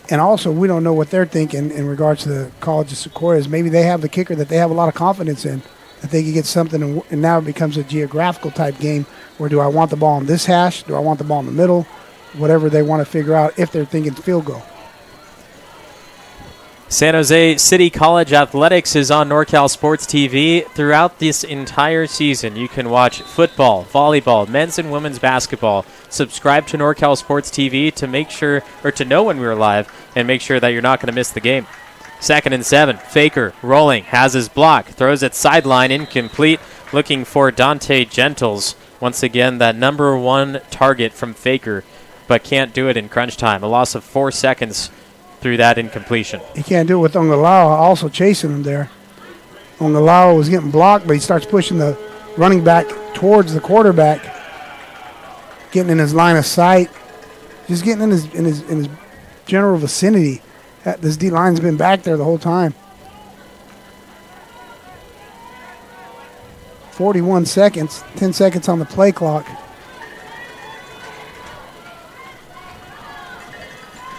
And also, we don't know what they're thinking in regards to the College of Sequoias. Maybe they have the kicker that they have a lot of confidence in, that they can get something, and now it becomes a geographical type game where do I want the ball on this hash? Do I want the ball in the middle? Whatever they want to figure out if they're thinking field goal. San Jose City College Athletics is on NorCal Sports TV throughout this entire season. You can watch football, volleyball, men's and women's basketball. Subscribe to NorCal Sports TV to make sure, or to know when we're live, and make sure that you're not going to miss the game. 2nd and 7. Faker rolling, has his block, throws it sideline, incomplete, looking for Dante Gentles. Once again, that number 1 target from Faker, but can't do it in crunch time. A loss of 4 seconds through that incompletion. He can't do it with Ongalawa also chasing him there. Ongalawa was getting blocked, but he starts pushing the running back towards the quarterback, getting in his line of sight, just getting in his general vicinity. This D-line's been back there the whole time. 41 seconds, 10 seconds on the play clock.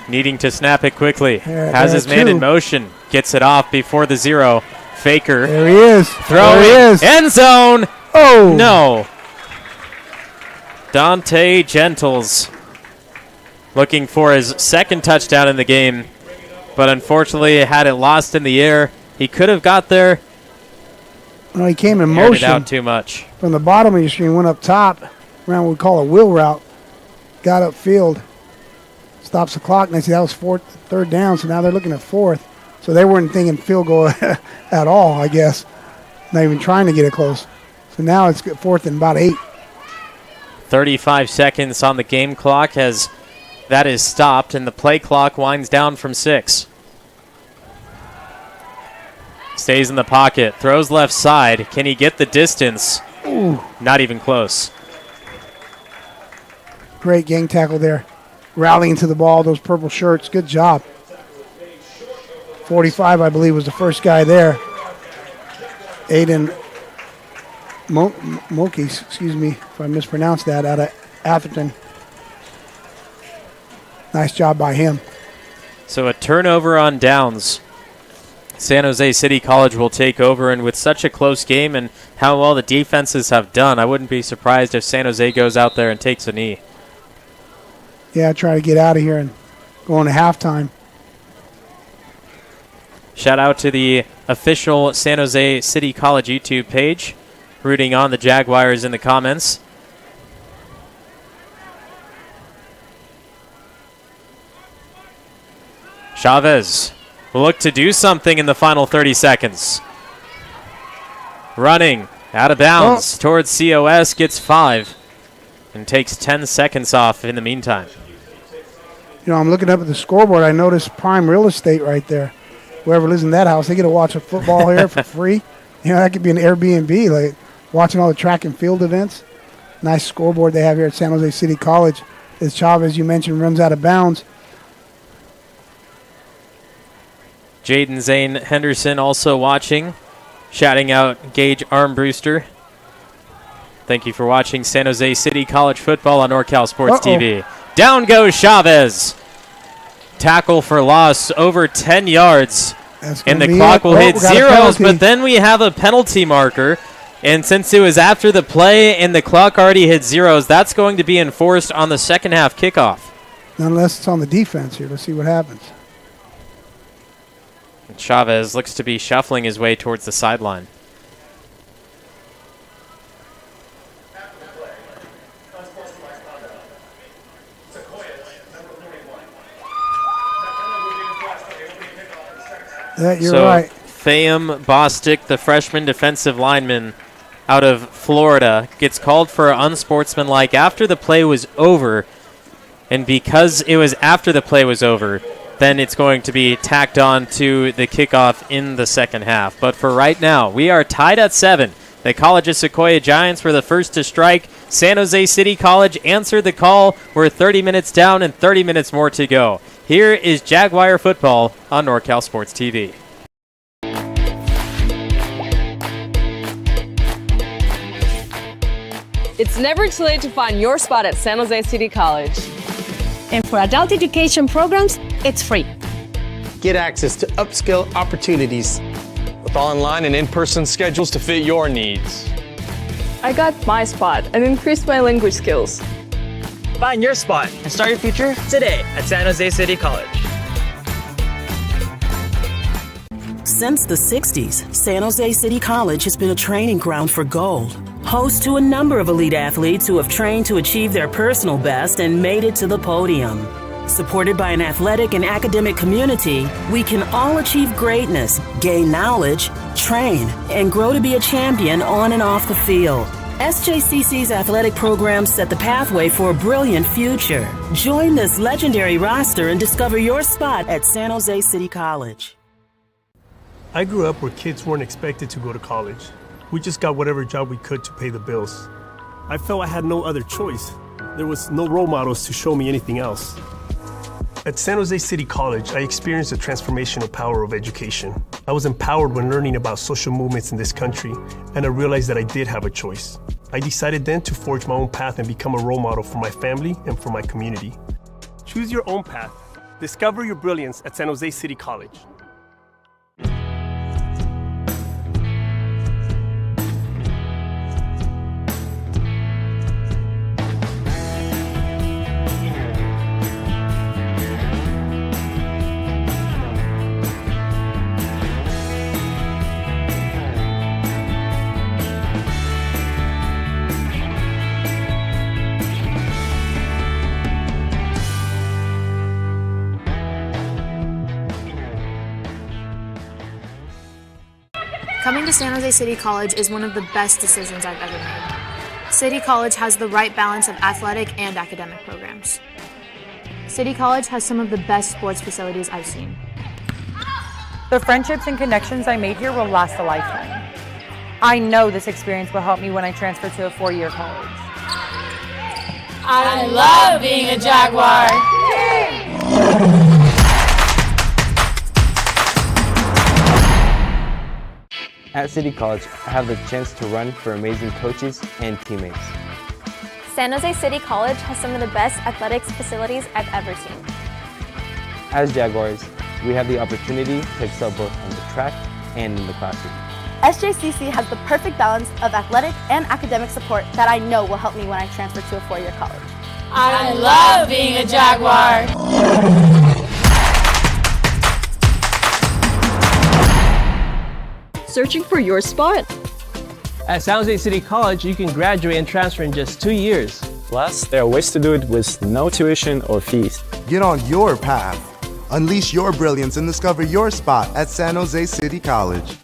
Needing to snap it quickly. Has his man in motion. Gets it off before the 0. Faker. There he is. Throwing. There he is. End zone. Oh. No. Dante Gentles looking for his 2nd touchdown in the game, but unfortunately had it lost in the air. He could have got there. Well, he came in motion. motion. It out too much. From the bottom of your screen, went up top, around what we call a wheel route, got upfield. Stops the clock, and they see that was 3rd down, so now they're looking at 4th. So they weren't thinking field goal at all, I guess. Not even trying to get it close. So now it's 4th and about 8. 35 seconds on the game clock as that is stopped, and the play clock winds down from 6. Stays in the pocket, throws left side. Can he get the distance? Ooh. Not even close. Great gang tackle there. Rallying to the ball, those purple shirts. Good job. 45, I believe, was the first guy there. Aiden Mokis, excuse me if I mispronounced that, out of Atherton. Nice job by him. So a turnover on downs. San Jose City College will take over, and with such a close game and how well the defenses have done, I wouldn't be surprised if San Jose goes out there and takes a knee. Yeah, try to get out of here and go into halftime. Shout out to the official San Jose City College YouTube page, rooting on the Jaguars in the comments. Chavez will look to do something in the final 30 seconds. Running out of bounds towards COS, gets 5 and takes 10 seconds off in the meantime. You know, I'm looking up at the scoreboard. I noticed prime real estate right there. Whoever lives in that house, they get to watch a football here for free. You know, that could be an Airbnb, like watching all the track and field events. Nice scoreboard they have here at San Jose City College. As Chavez, you mentioned, runs out of bounds. Jaden Zane Henderson also watching, shouting out Gage Armbruster. Thank you for watching San Jose City College football on NorCal Sports TV. Down goes Chavez. Tackle for loss over 10 yards. And the clock will hit zeros, but then we have a penalty marker. And since it was after the play and the clock already hit zeros, that's going to be enforced on the second half kickoff. Unless it's on the defense here. Let's see what happens. Chavez looks to be shuffling his way towards the sideline. You're right. Fahim Bostic, the freshman defensive lineman out of Florida, gets called for unsportsmanlike after the play was over. And because it was after the play was over, then it's going to be tacked on to the kickoff in the second half. But for right now, we are tied at 7. The College of Sequoia Giants were the first to strike. San Jose City College answered the call. We're 30 minutes down and 30 minutes more to go. Here is Jaguar football on NorCal Sports TV. It's never too late to find your spot at San Jose City College. And for adult education programs, it's free. Get access to upskill opportunities with online and in-person schedules to fit your needs. I got my spot and increased my language skills. Find your spot and start your future today at San Jose City College. Since the 60s, San Jose City College has been a training ground for gold. Host to a number of elite athletes who have trained to achieve their personal best and made it to the podium. Supported by an athletic and academic community, we can all achieve greatness, gain knowledge, train, and grow to be a champion on and off the field. SJCC's athletic programs set the pathway for a brilliant future. Join this legendary roster and discover your spot at San Jose City College. I grew up where kids weren't expected to go to college. We just got whatever job we could to pay the bills. I felt I had no other choice. There was no role models to show me anything else. At San Jose City College, I experienced the transformational power of education. I was empowered when learning about social movements in this country, and I realized that I did have a choice. I decided then to forge my own path and become a role model for my family and for my community. Choose your own path. Discover your brilliance at San Jose City College. Coming to San Jose City College is one of the best decisions I've ever made. City College has the right balance of athletic and academic programs. City College has some of the best sports facilities I've seen. The friendships and connections I made here will last a lifetime. I know this experience will help me when I transfer to a 4-year college. I love being a Jaguar. At City College, I have the chance to run for amazing coaches and teammates. San Jose City College has some of the best athletics facilities I've ever seen. As Jaguars, we have the opportunity to excel both on the track and in the classroom. SJCC has the perfect balance of athletic and academic support that I know will help me when I transfer to a 4-year college. I love being a Jaguar. searching for your spot? At San Jose City College, you can graduate and transfer in just 2 years. Plus, there are ways to do it with no tuition or fees. Get on your path. Unleash your brilliance and discover your spot at San Jose City College.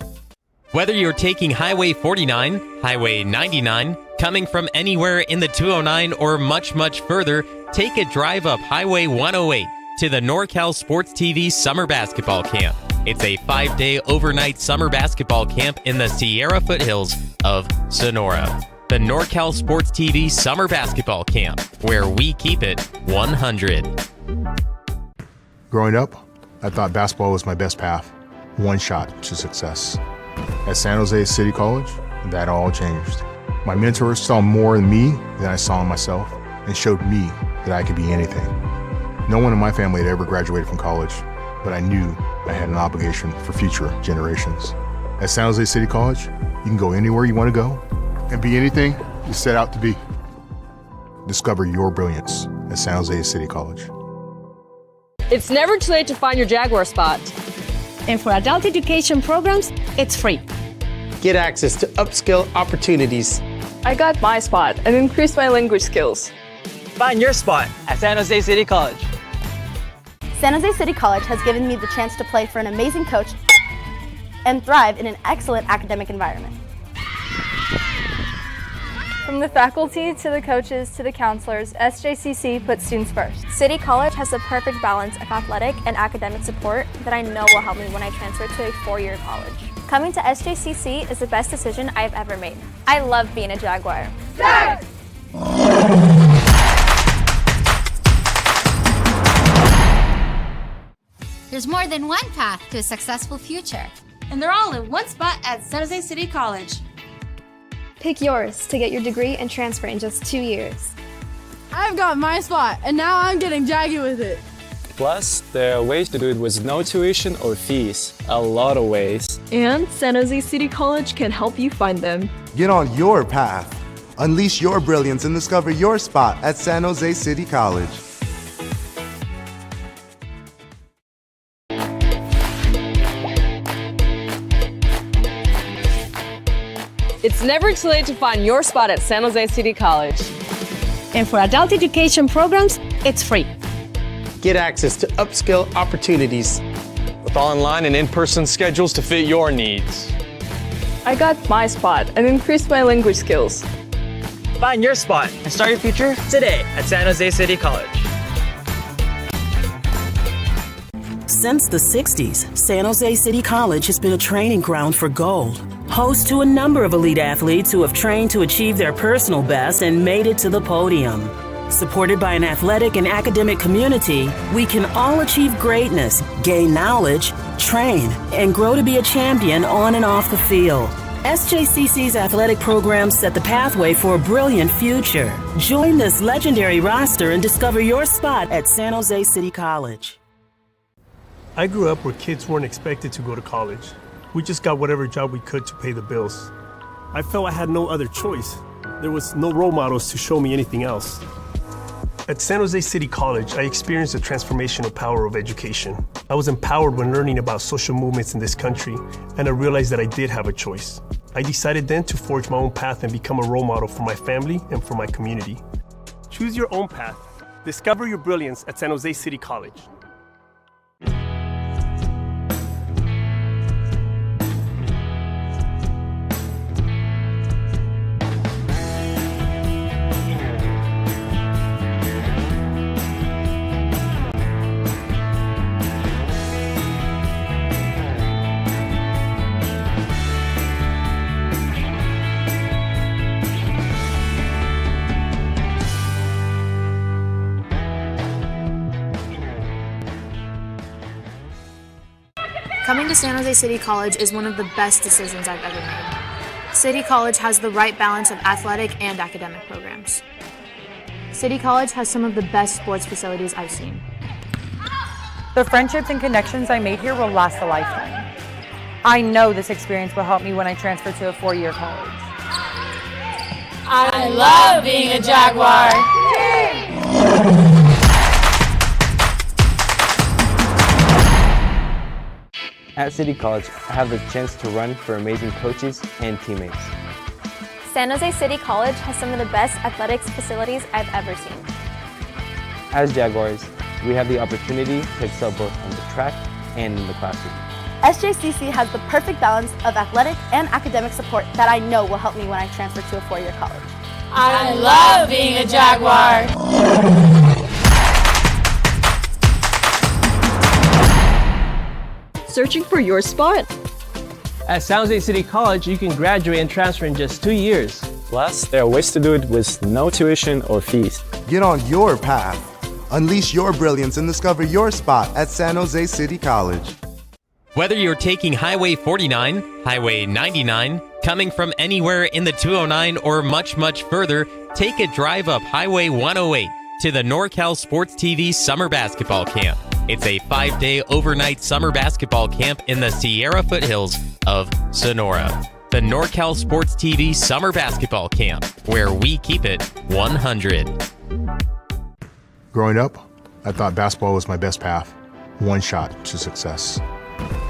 Whether you're taking Highway 49, Highway 99, coming from anywhere in the 209 or much, much further, take a drive up Highway 108 to the NorCal Sports TV Summer Basketball Camp. It's a 5-day overnight summer basketball camp in the Sierra foothills of Sonora. The NorCal Sports TV Summer Basketball Camp, where we keep it 100. Growing up, I thought basketball was my best path, one shot to success. At San Jose City College, that all changed. My mentors saw more in me than I saw in myself and showed me that I could be anything. No one in my family had ever graduated from college, but I knew I had an obligation for future generations. At San Jose City College, you can go anywhere you want to go and be anything you set out to be. Discover your brilliance at San Jose City College. It's never too late to find your Jaguar spot. And for adult education programs, it's free. Get access to upskill opportunities. I got my spot and increased my language skills. Find your spot at San Jose City College. San Jose City College has given me the chance to play for an amazing coach and thrive in an excellent academic environment. From the faculty to the coaches to the counselors, SJCC puts students first. City College has the perfect balance of athletic and academic support that I know will help me when I transfer to a 4-year college. Coming to SJCC is the best decision I've ever made. I love being a Jaguar. Jag! There's more than one path to a successful future, and they're all in one spot at San Jose City College. Pick yours to get your degree and transfer in just 2 years. I've got my spot, and now I'm getting jaggy with it. Plus, there are ways to do it with no tuition or fees. A lot of ways. And San Jose City College can help you find them. Get on your path. Unleash your brilliance and discover your spot at San Jose City College. It's never too late to find your spot at San Jose City College. And for adult education programs, it's free. Get access to upskill opportunities. With online and in-person schedules to fit your needs. I got my spot and increased my language skills. Find your spot and start your future today at San Jose City College. Since the 60s, San Jose City College has been a training ground for gold. Host to a number of elite athletes who have trained to achieve their personal best and made it to the podium. Supported by an athletic and academic community, we can all achieve greatness, gain knowledge, train, and grow to be a champion on and off the field. SJCC's athletic programs set the pathway for a brilliant future. Join this legendary roster and discover your spot at San Jose City College. I grew up where kids weren't expected to go to college. We just got whatever job we could to pay the bills. I felt I had no other choice. There was no role models to show me anything else. At San Jose City College, I experienced the transformational power of education. I was empowered when learning about social movements in this country, and I realized that I did have a choice. I decided then to forge my own path and become a role model for my family and for my community. Choose your own path. Discover your brilliance at San Jose City College. Coming to San Jose City College is one of the best decisions I've ever made. City College has the right balance of athletic and academic programs. City College has some of the best sports facilities I've seen. The friendships and connections I made here will last a lifetime. I know this experience will help me when I transfer to a 4-year college. I love being a Jaguar. At City College, I have the chance to run for amazing coaches and teammates. San Jose City College has some of the best athletics facilities I've ever seen. As Jaguars, we have the opportunity to excel both on the track and in the classroom. SJCC has the perfect balance of athletic and academic support that I know will help me when I transfer to a four-year college. I love being a Jaguar. Searching for your spot? At San Jose City College, you can graduate and transfer in just 2 years. Plus, there are ways to do it with no tuition or fees. Get on your path. Unleash your brilliance and discover your spot at San Jose City College. Whether you're taking Highway 49, Highway 99, coming from anywhere in the 209, or much, much further, take a drive up Highway 108 to the NorCal Sports TV Summer Basketball Camp. It's a 5-day overnight summer basketball camp in the Sierra foothills of Sonora. The NorCal Sports TV Summer Basketball Camp, where we keep it 100. Growing up, I thought basketball was my best path, one shot to success.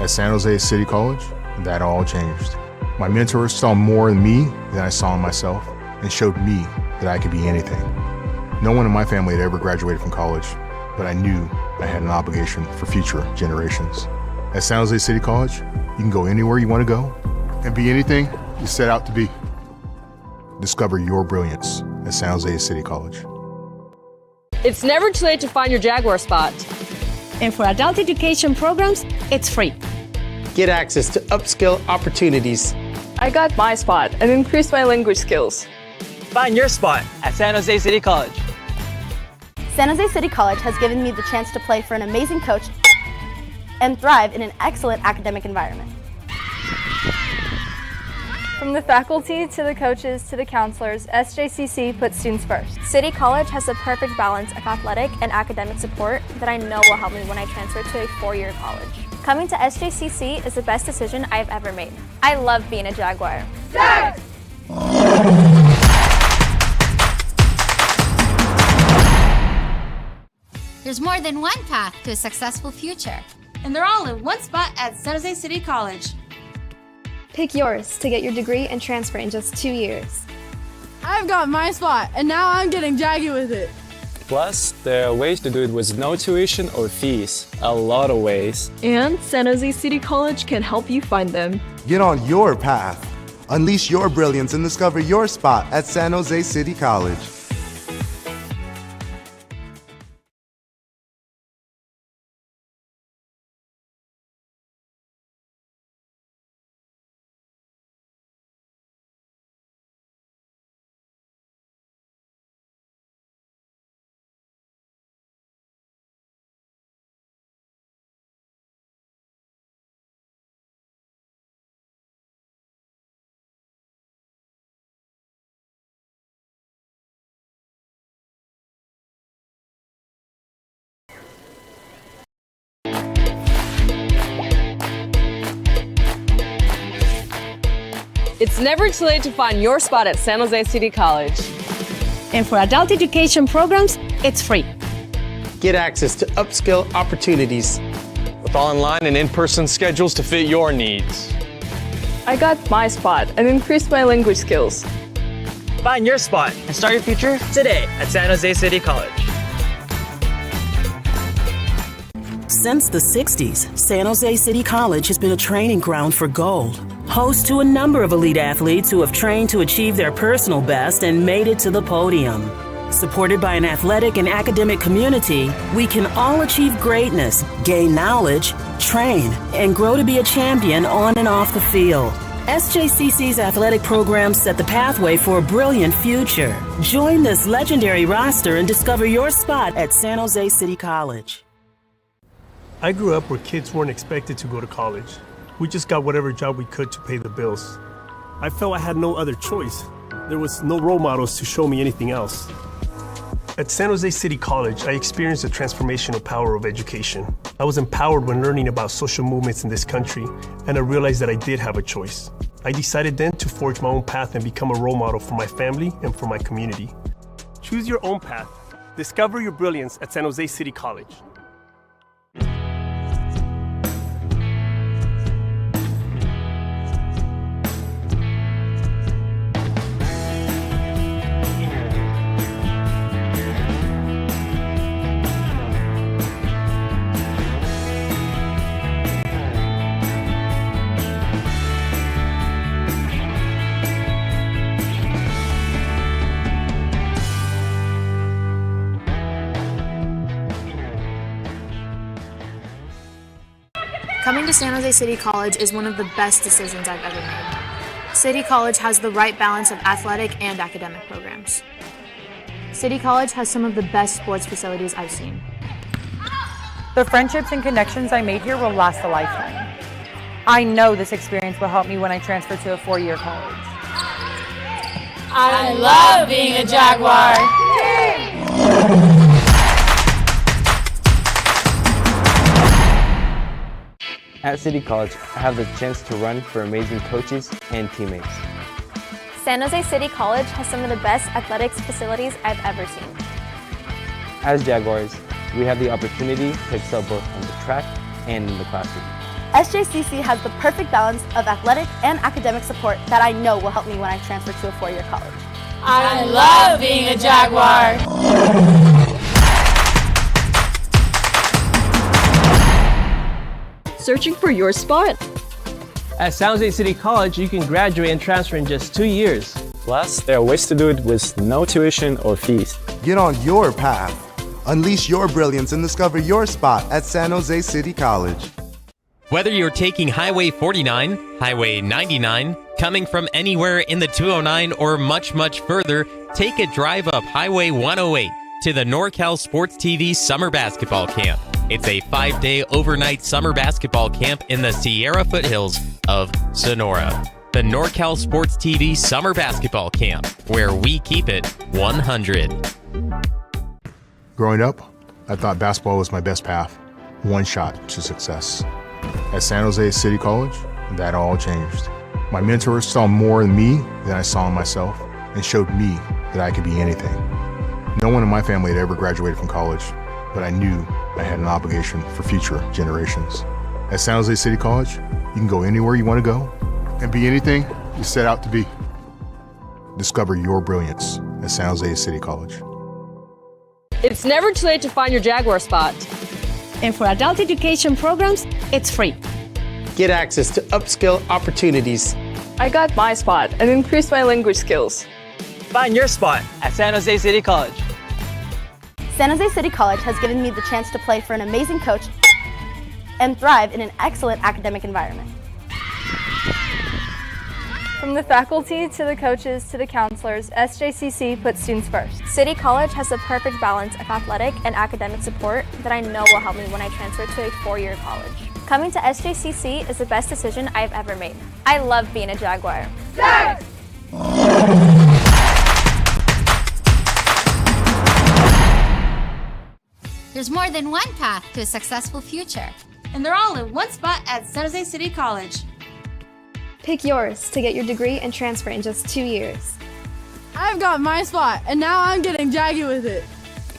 At San Jose City College, that all changed. My mentors saw more in me than I saw in myself and showed me that I could be anything. No one in my family had ever graduated from college, but I knew I had an obligation for future generations. At San Jose City College, you can go anywhere you want to go and be anything you set out to be. Discover your brilliance at San Jose City College. It's never too late to find your Jaguar spot. And for adult education programs, it's free. Get access to upskill opportunities. I got my spot and increased my language skills. Find your spot at San Jose City College. San Jose City College has given me the chance to play for an amazing coach and thrive in an excellent academic environment. From the faculty to the coaches to the counselors, SJCC puts students first. City College has the perfect balance of athletic and academic support that I know will help me when I transfer to a four-year college. Coming to SJCC is the best decision I've ever made. I love being a Jaguar. Jags! There's more than one path to a successful future, and they're all in one spot at San Jose City College. Pick yours to get your degree and transfer in just 2 years. I've got my spot, and now I'm getting jaggy with it. Plus, there are ways to do it with no tuition or fees. A lot of ways. And San Jose City College can help you find them. Get on your path. Unleash your brilliance and discover your spot at San Jose City College. It's never too late to find your spot at San Jose City College. And for adult education programs, it's free. Get access to upskill opportunities. With online and in-person schedules to fit your needs. I got my spot and increased my language skills. Find your spot and start your future today at San Jose City College. Since the 60s, San Jose City College has been a training ground for gold. Host to a number of elite athletes who have trained to achieve their personal best and made it to the podium. Supported by an athletic and academic community, we can all achieve greatness, gain knowledge, train, and grow to be a champion on and off the field. SJCC's athletic programs set the pathway for a brilliant future. Join this legendary roster and discover your spot at San Jose City College. I grew up where kids weren't expected to go to college. We just got whatever job we could to pay the bills. I felt I had no other choice. There was no role models to show me anything else. At San Jose City College, I experienced the transformational power of education. I was empowered when learning about social movements in this country, and I realized that I did have a choice. I decided then to forge my own path and become a role model for my family and for my community. Choose your own path. Discover your brilliance at San Jose City College. Coming to San Jose City College is one of the best decisions I've ever made. City College has the right balance of athletic and academic programs. City College has some of the best sports facilities I've seen. The friendships and connections I made here will last a lifetime. I know this experience will help me when I transfer to a four-year college. I love being a Jaguar. At City College, I have the chance to run for amazing coaches and teammates. San Jose City College has some of the best athletics facilities I've ever seen. As Jaguars, we have the opportunity to excel both on the track and in the classroom. SJCC has the perfect balance of athletic and academic support that I know will help me when I transfer to a four-year college. I love being a Jaguar. Searching for your spot? At San Jose City College, you can graduate and transfer in just 2 years. Plus, there are ways to do it with no tuition or fees. Get on your path. Unleash your brilliance and discover your spot at San Jose City College. Whether you're taking Highway 49, Highway 99, coming from anywhere in the 209, or much, much further, take a drive up Highway 108 to the NorCal Sports TV Summer Basketball Camp. It's a 5-day overnight summer basketball camp in the Sierra foothills of Sonora. The NorCal Sports TV Summer Basketball Camp, where we keep it 100. Growing up, I thought basketball was my best path, one shot to success. At San Jose City College, that all changed. My mentors saw more in me than I saw in myself and showed me that I could be anything. No one in my family had ever graduated from college, but I knew I had an obligation for future generations. At San Jose City College, you can go anywhere you want to go and be anything you set out to be. Discover your brilliance at San Jose City College. It's never too late to find your Jaguar spot. And for adult education programs, it's free. Get access to upskill opportunities. I got my spot and increased my language skills. Find your spot at San Jose City College. San Jose City College has given me the chance to play for an amazing coach and thrive in an excellent academic environment. From the faculty to the coaches to the counselors, SJCC puts students first. City College has the perfect balance of athletic and academic support that I know will help me when I transfer to a four-year college. Coming to SJCC is the best decision I've ever made. I love being a Jaguar. Yes! There's more than one path to a successful future, and they're all in one spot at San Jose City College. Pick yours to get your degree and transfer in just 2 years. I've got my spot, and now I'm getting jaggy with it.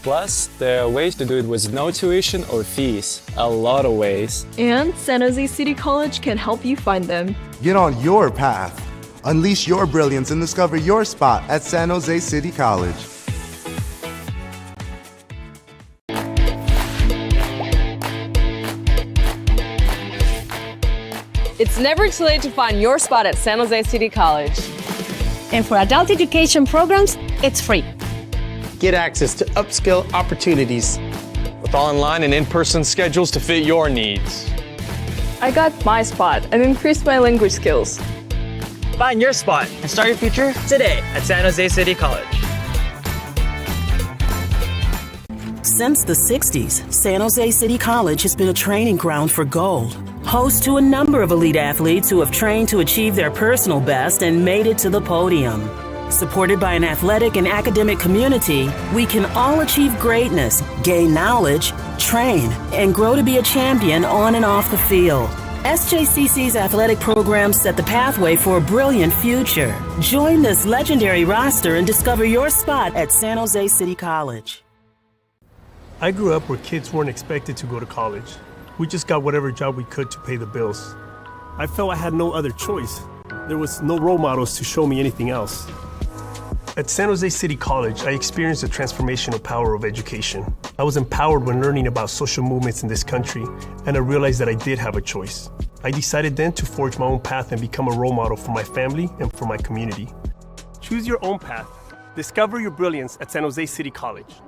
Plus, there are ways to do it with no tuition or fees. A lot of ways. And San Jose City College can help you find them. Get on your path. Unleash your brilliance and discover your spot at San Jose City College. It's never too late to find your spot at San Jose City College. And for adult education programs, it's free. Get access to upskill opportunities. With online and in-person schedules to fit your needs. I got my spot and increased my language skills. Find your spot and start your future today at San Jose City College. Since the 60s, San Jose City College has been a training ground for gold. Host to a number of elite athletes who have trained to achieve their personal best and made it to the podium. Supported by an athletic and academic community, we can all achieve greatness, gain knowledge, train, and grow to be a champion on and off the field. SJCC's athletic programs set the pathway for a brilliant future. Join this legendary roster and discover your spot at San Jose City College. I grew up where kids weren't expected to go to college. We just got whatever job we could to pay the bills. I felt I had no other choice. There was no role models to show me anything else. At San Jose City College, I experienced the transformational power of education. I was empowered when learning about social movements in this country, and I realized that I did have a choice. I decided then to forge my own path and become a role model for my family and for my community. Choose your own path. Discover your brilliance at San Jose City College.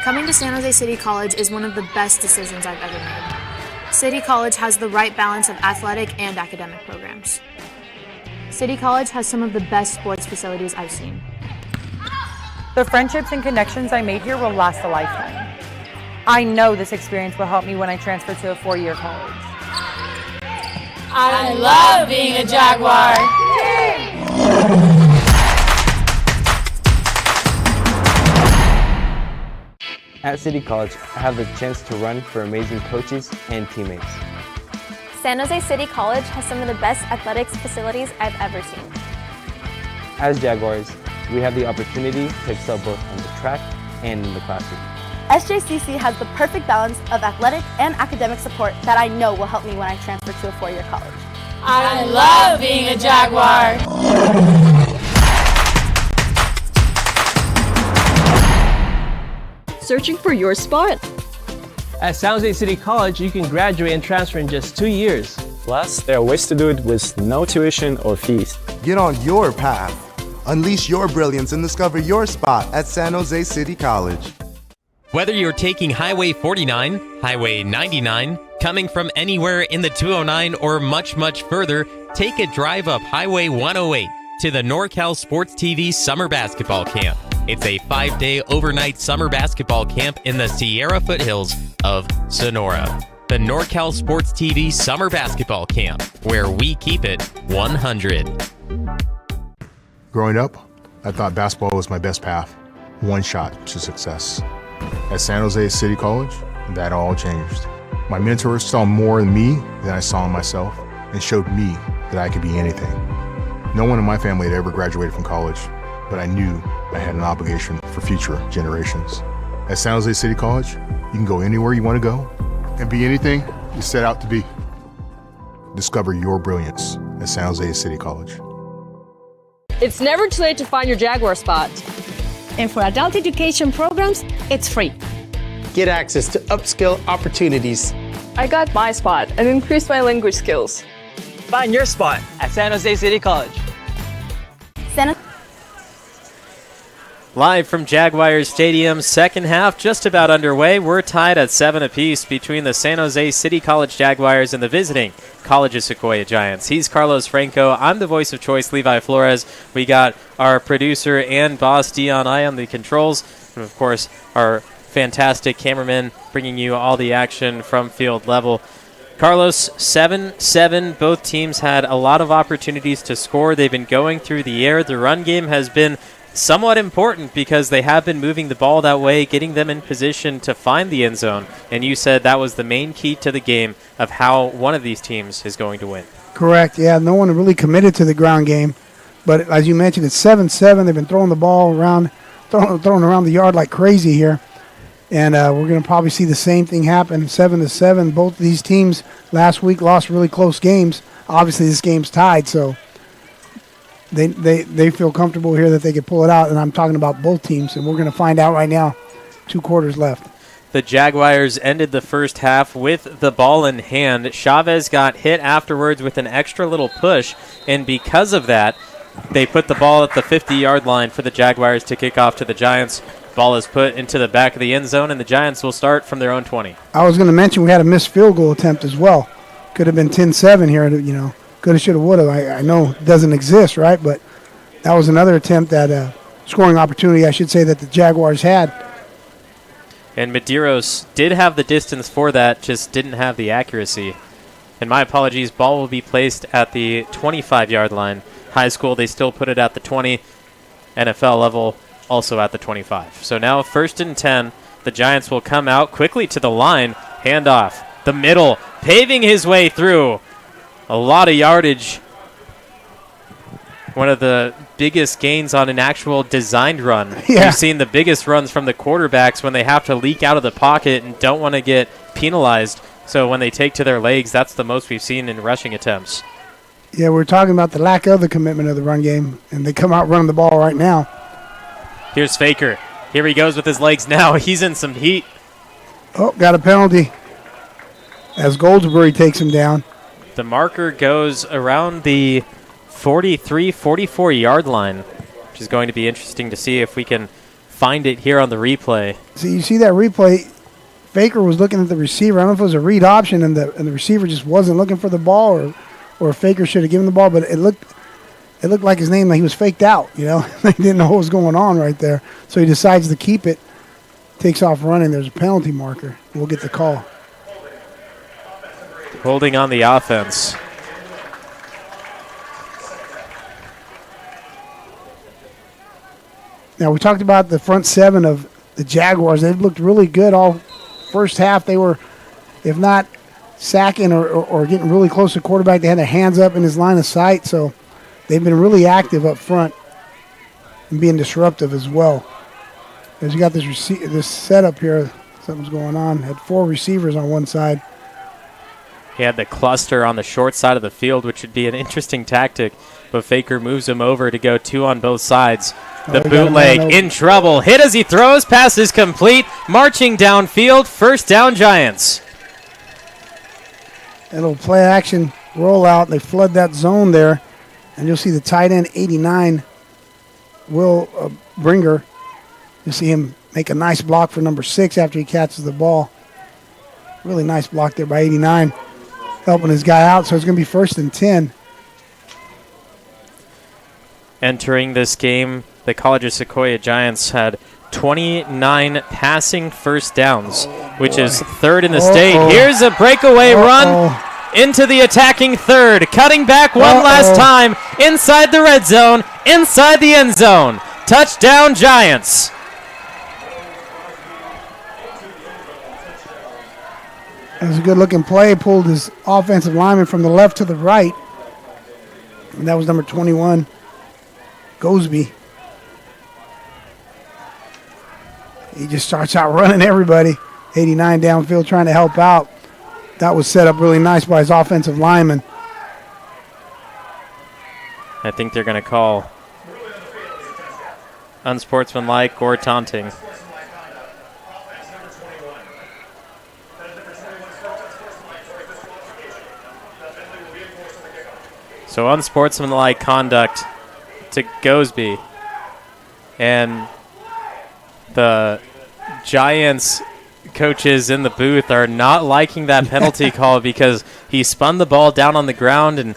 Coming to San Jose City College is one of the best decisions I've ever made. City College has the right balance of athletic and academic programs. City College has some of the best sports facilities I've seen. The friendships and connections I made here will last a lifetime. I know this experience will help me when I transfer to a four-year college. I love being a Jaguar. At City College, I have the chance to run for amazing coaches and teammates. San Jose City College has some of the best athletics facilities I've ever seen. As Jaguars, we have the opportunity to excel both on the track and in the classroom. SJCC has the perfect balance of athletic and academic support that I know will help me when I transfer to a four-year college. I love being a Jaguar. Searching for your spot? At San Jose City College, you can graduate and transfer in just 2 years. Plus, there are ways to do it with no tuition or fees. Get on your path. Unleash your brilliance and discover your spot at San Jose City College. Whether you're taking Highway 49, Highway 99, coming from anywhere in the 209 or much, much further, take a drive up Highway 108 to the NorCal Sports TV Summer Basketball Camp. It's a 5-day overnight summer basketball camp in the Sierra foothills of Sonora. The NorCal Sports TV Summer Basketball Camp, where we keep it 100. Growing up, I thought basketball was my best path, one shot to success. At San Jose City College, that all changed. My mentors saw more in me than I saw in myself and showed me that I could be anything. No one in my family had ever graduated from college, but I knew I had an obligation for future generations. At San Jose City College, you can go anywhere you want to go and be anything you set out to be. Discover your brilliance at San Jose City College. It's never too late to find your Jaguar spot. And for adult education programs, it's free. Get access to upskill opportunities. I got my spot and increased my language skills. Find your spot at San Jose City College. Live from Jaguars Stadium, second half just about underway. We're tied at 7 apiece between the San Jose City College Jaguars and the visiting College of Sequoia Giants. He's Carlos Franco. I'm the voice of choice, Levi Flores. We got our producer and boss, Dion I, on the controls. And, of course, our fantastic cameraman bringing you all the action from field level. Carlos, 7-7. Both teams had a lot of opportunities to score. They've been going through the air. The run game has been somewhat important because they have been moving the ball that way, getting them in position to find the end zone. And you said that was the main key to the game of how one of these teams is going to win. Correct, yeah. No one really committed to the ground game. But as you mentioned, it's 7-7. They've been throwing the ball around, throwing around the yard like crazy here. And we're going to probably see the same thing happen, 7-7. Both of these teams last week lost really close games. Obviously, this game's tied, so they feel comfortable here that they could pull it out. And I'm talking about both teams, and we're going to find out right now. 2 quarters left. The Jaguars ended the first half with the ball in hand. Chavez got hit afterwards with an extra little push, and because of that, they put the ball at the 50-yard line for the Jaguars to kick off to the Giants. Ball is put into the back of the end zone, and the Giants will start from their own 20. I was going to mention we had a missed field goal attempt as well. Could have been 10-7 here, Coulda, shoulda, woulda. I know it doesn't exist, right? But that was another attempt at scoring opportunity, I should say, that the Jaguars had. And Medeiros did have the distance for that, just didn't have the accuracy. And my apologies, ball will be placed at the 25-yard line. High school, they still put it at the 20. NFL level, also at the 25. So now 1st and 10. The Giants will come out quickly to the line. Handoff. The middle, paving his way through. A lot of yardage. One of the biggest gains on an actual designed run. Yeah. We've seen the biggest runs from the quarterbacks when they have to leak out of the pocket and don't want to get penalized. So when they take to their legs, that's the most we've seen in rushing attempts. Yeah, we're talking about the lack of the commitment of the run game, and they come out running the ball right now. Here's Faker. Here he goes with his legs now. He's in some heat. Oh, got a penalty as Goldsberry takes him down. The marker goes around the 43, 44-yard line, which is going to be interesting to see if we can find it here on the replay. So you see that replay, Faker was looking at the receiver. I don't know if it was a read option and the receiver just wasn't looking for the ball, or Faker should have given the ball, but it looked like his name, like he was faked out, you know. He didn't know what was going on right there. So he decides to keep it, takes off running. There's a penalty marker. We'll get the call. Holding on the offense. Now, we talked about the front seven of the Jaguars. They've looked really good all first half. They were, if not sacking or getting really close to quarterback, they had their hands up in his line of sight. So they've been really active up front and being disruptive as well. As you got this setup here, something's going on. Had 4 receivers on one side. He had the cluster on the short side of the field, which would be an interesting tactic, but Faker moves him over to go 2 on both sides. The bootleg in trouble. Hit as he throws. Pass is complete. Marching downfield. First down, Giants. A little play action rollout. They flood that zone there. And you'll see the tight end, 89, Will Bringer. You'll see him make a nice block for number 6 after he catches the ball. Really nice block there by 89. Helping his guy out, so it's going to be 1st and 10. Entering this game, the College of Sequoia Giants had 29 passing first downs, which is 3rd in the state. Here's a breakaway run into the attacking 3rd. Cutting back one last time inside the red zone, inside the end zone. Touchdown, Giants. It was a good-looking play. Pulled his offensive lineman from the left to the right. And that was number 21, Gosby. He just starts out running everybody. 89 downfield trying to help out. That was set up really nice by his offensive lineman. I think they're going to call unsportsmanlike or taunting. So unsportsmanlike conduct to Gosby. And the Giants coaches in the booth are not liking that penalty call because he spun the ball down on the ground, and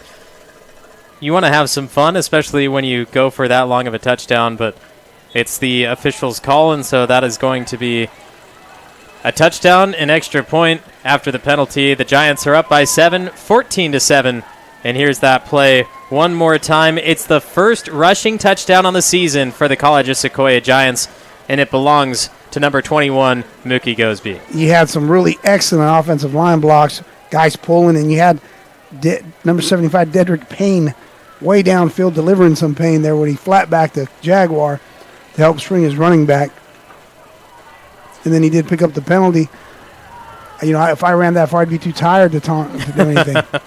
you want to have some fun, especially when you go for that long of a touchdown, but it's the official's call, and so that is going to be a touchdown, an extra point after the penalty. The Giants are up by 7, 14-7. And here's that play one more time. It's the first rushing touchdown on the season for the College of Sequoia Giants, and it belongs to number 21, Mookie Gosby. You had some really excellent offensive line blocks, guys pulling, and you had number 75, Dedrick Payne, way downfield delivering some pain there when he flat backed the Jaguar to help string his running back. And then he did pick up the penalty. You know, if I ran that far, I'd be too tired to do anything.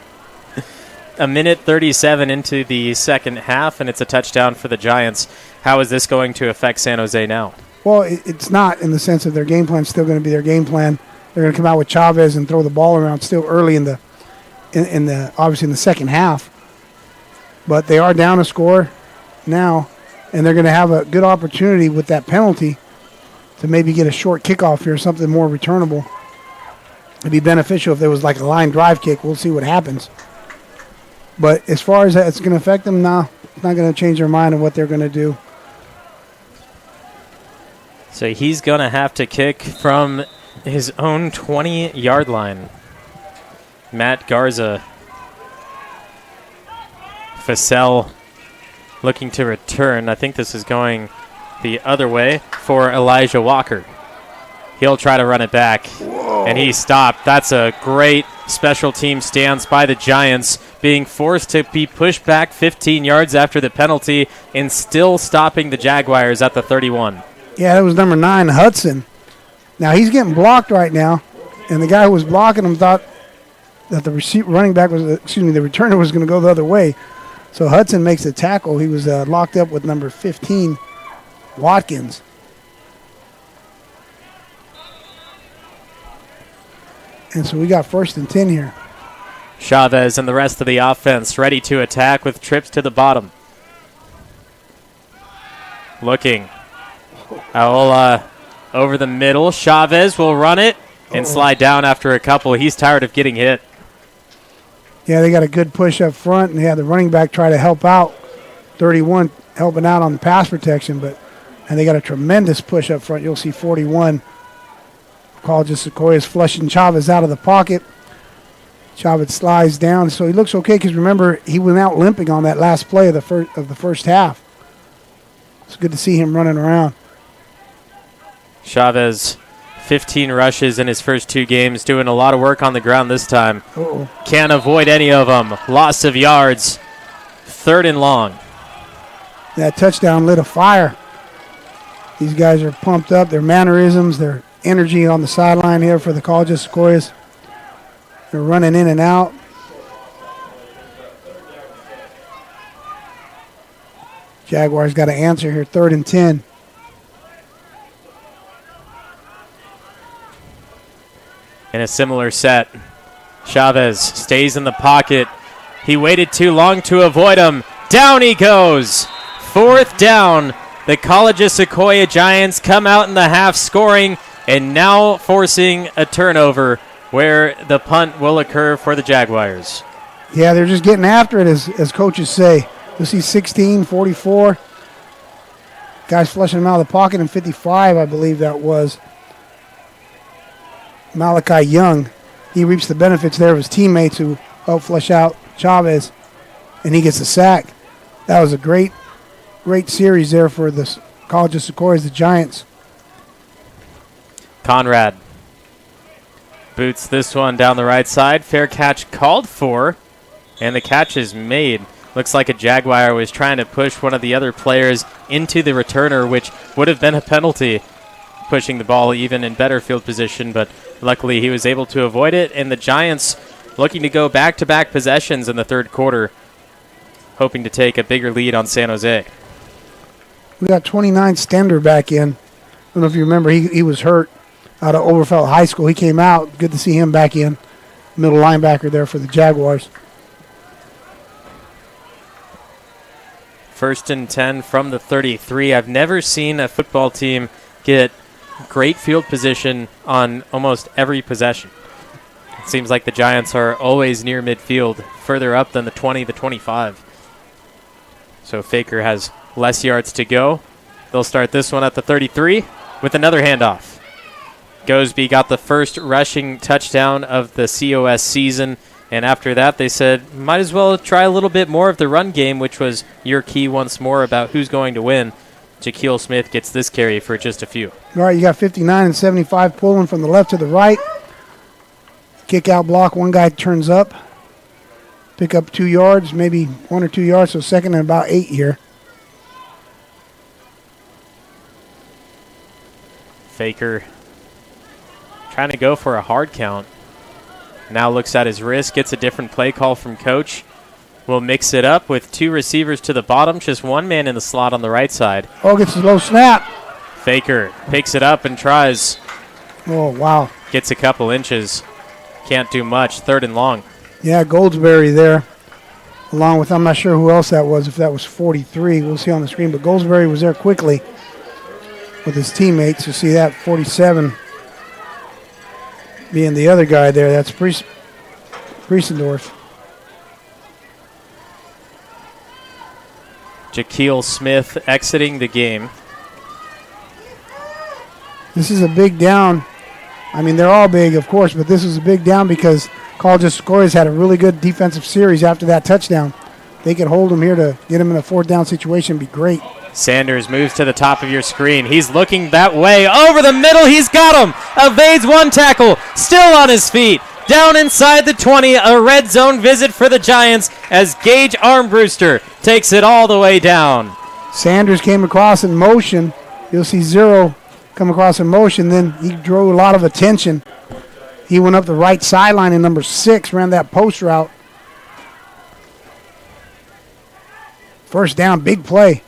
A minute 37 into the second half, and it's a touchdown for the Giants. How is this going to affect San Jose now? Well, it's not, in the sense of their game plan still going to be their game plan. They're going to come out with Chavez and throw the ball around still early in the obviously in the second half. But they are down a score now, and they're going to have a good opportunity with that penalty to maybe get a short kickoff here, something more returnable. It'd be beneficial if there was like a line drive kick. We'll see what happens. But as far as it's going to affect them, no, it's not going to change their mind of what they're going to do. So he's going to have to kick from his own 20-yard line. Matt Garza. Facel looking to return. I think this is going the other way for Elijah Walker. He'll try to run it back. Whoa. And he stopped. That's a great special team stance by the Giants, being forced to be pushed back 15 yards after the penalty and still stopping the Jaguars at the 31. Yeah, that was number 9, Hudson. Now he's getting blocked right now, and the guy who was blocking him thought that the the returner was going to go the other way. So Hudson makes the tackle. He was locked up with number 15, Watkins. And so we got 1st and 10 here. Chavez and the rest of the offense ready to attack with trips to the bottom. Looking. Aola over the middle. Chavez will run it and slide down after a couple. He's tired of getting hit. Yeah, they got a good push up front, and they had the running back try to help out. 31 helping out on the pass protection, and they got a tremendous push up front. You'll see 41. College's Sequoias flushing Chavez out of the pocket. Chavez slides down, so he looks okay because remember he went out limping on that last play of the first half. It's good to see him running around. Chavez, 15 rushes in his first 2 games, doing a lot of work on the ground this time. Can't avoid any of them. Loss of yards. 3rd and long. That touchdown lit a fire. These guys are pumped up. Their mannerisms, their energy on the sideline here for the College of Sequoias. They're running in and out. Jaguars got to answer here, 3rd and 10. In a similar set, Chavez stays in the pocket. He waited too long to avoid him. Down he goes. 4th down. The College of Sequoia Giants come out in the half scoring and now forcing a turnover where the punt will occur for the Jaguars. Yeah, they're just getting after it, as coaches say. You'll see 16, 44. Guys flushing them out of the pocket, and 55, I believe that was. Malachi Young. He reaps the benefits there of his teammates who helped flush out Chavez, and he gets a sack. That was a great series there for the College of Sequoias, the Giants. Conrad boots this one down the right side. Fair catch called for, and the catch is made. Looks like a Jaguar was trying to push one of the other players into the returner, which would have been a penalty, pushing the ball even in better field position, but luckily he was able to avoid it, and the Giants looking to go back-to-back possessions in the 3rd quarter, hoping to take a bigger lead on San Jose. We got 29 Stender back in. I don't know if you remember, he was hurt out of Overfelt High School. He came out. Good to see him back in. Middle linebacker there for the Jaguars. 1st and 10 from the 33. I've never seen a football team get great field position on almost every possession. It seems like the Giants are always near midfield, further up than the 20, the 25. So Faker has less yards to go. They'll start this one at the 33 with another handoff. Gosby got the first rushing touchdown of the COS season, and after that they said, might as well try a little bit more of the run game, which was your key once more about who's going to win. Jaquil Smith gets this carry for just a few. All right, you got 59 and 75 pulling from the left to the right. Kick out block, one guy turns up. Pick up 2 yards, maybe 1 or 2 yards, so 2nd and about 8 here. Faker trying to go for a hard count. Now looks at his wrist, gets a different play call from coach. We'll mix it up with 2 receivers to the bottom, just 1 man in the slot on the right side. Oh, gets a low snap. Faker picks it up and tries. Oh, wow. Gets a couple inches. Can't do much. 3rd and long. Yeah, Goldsberry there, along with, I'm not sure who else that was, if that was 43. We'll see on the screen, but Goldsberry was there quickly with his teammates. You see that 47 being the other guy there. That's Priestendorf. Jaquil Smith exiting the game. This is a big down. I mean, they're all big, of course, but this is a big down because College of Sequoias had a really good defensive series after that touchdown. They could hold him here to get him in a 4th down situation, be great. Sanders moves to the top of your screen. He's looking that way. Over the middle, he's got him. Evades 1 tackle. Still on his feet. Down inside the 20, a red zone visit for the Giants as Gage Armbruster takes it all the way down. Sanders came across in motion. You'll see 0 come across in motion. Then he drew a lot of attention. He went up the right sideline in number 6, ran that post route. 1st down, big play.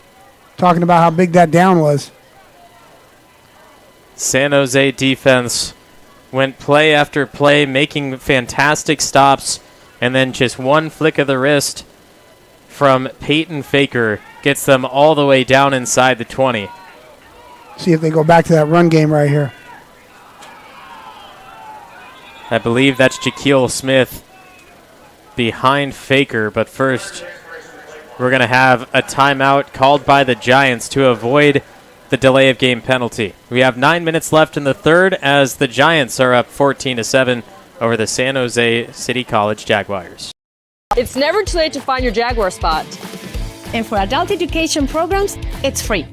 Talking about how big that down was. San Jose defense went play after play, making fantastic stops, and then just 1 flick of the wrist from Peyton Faker gets them all the way down inside the 20. see if they go back to that run game right here. I believe that's Jaquil Smith behind Faker, but first we're going to have a timeout called by the Giants to avoid the delay of game penalty. We have 9 minutes left in the third as the Giants are up 14-7 over the San Jose City College Jaguars. It's never too late to find your Jaguar spot. And for adult education programs, it's free.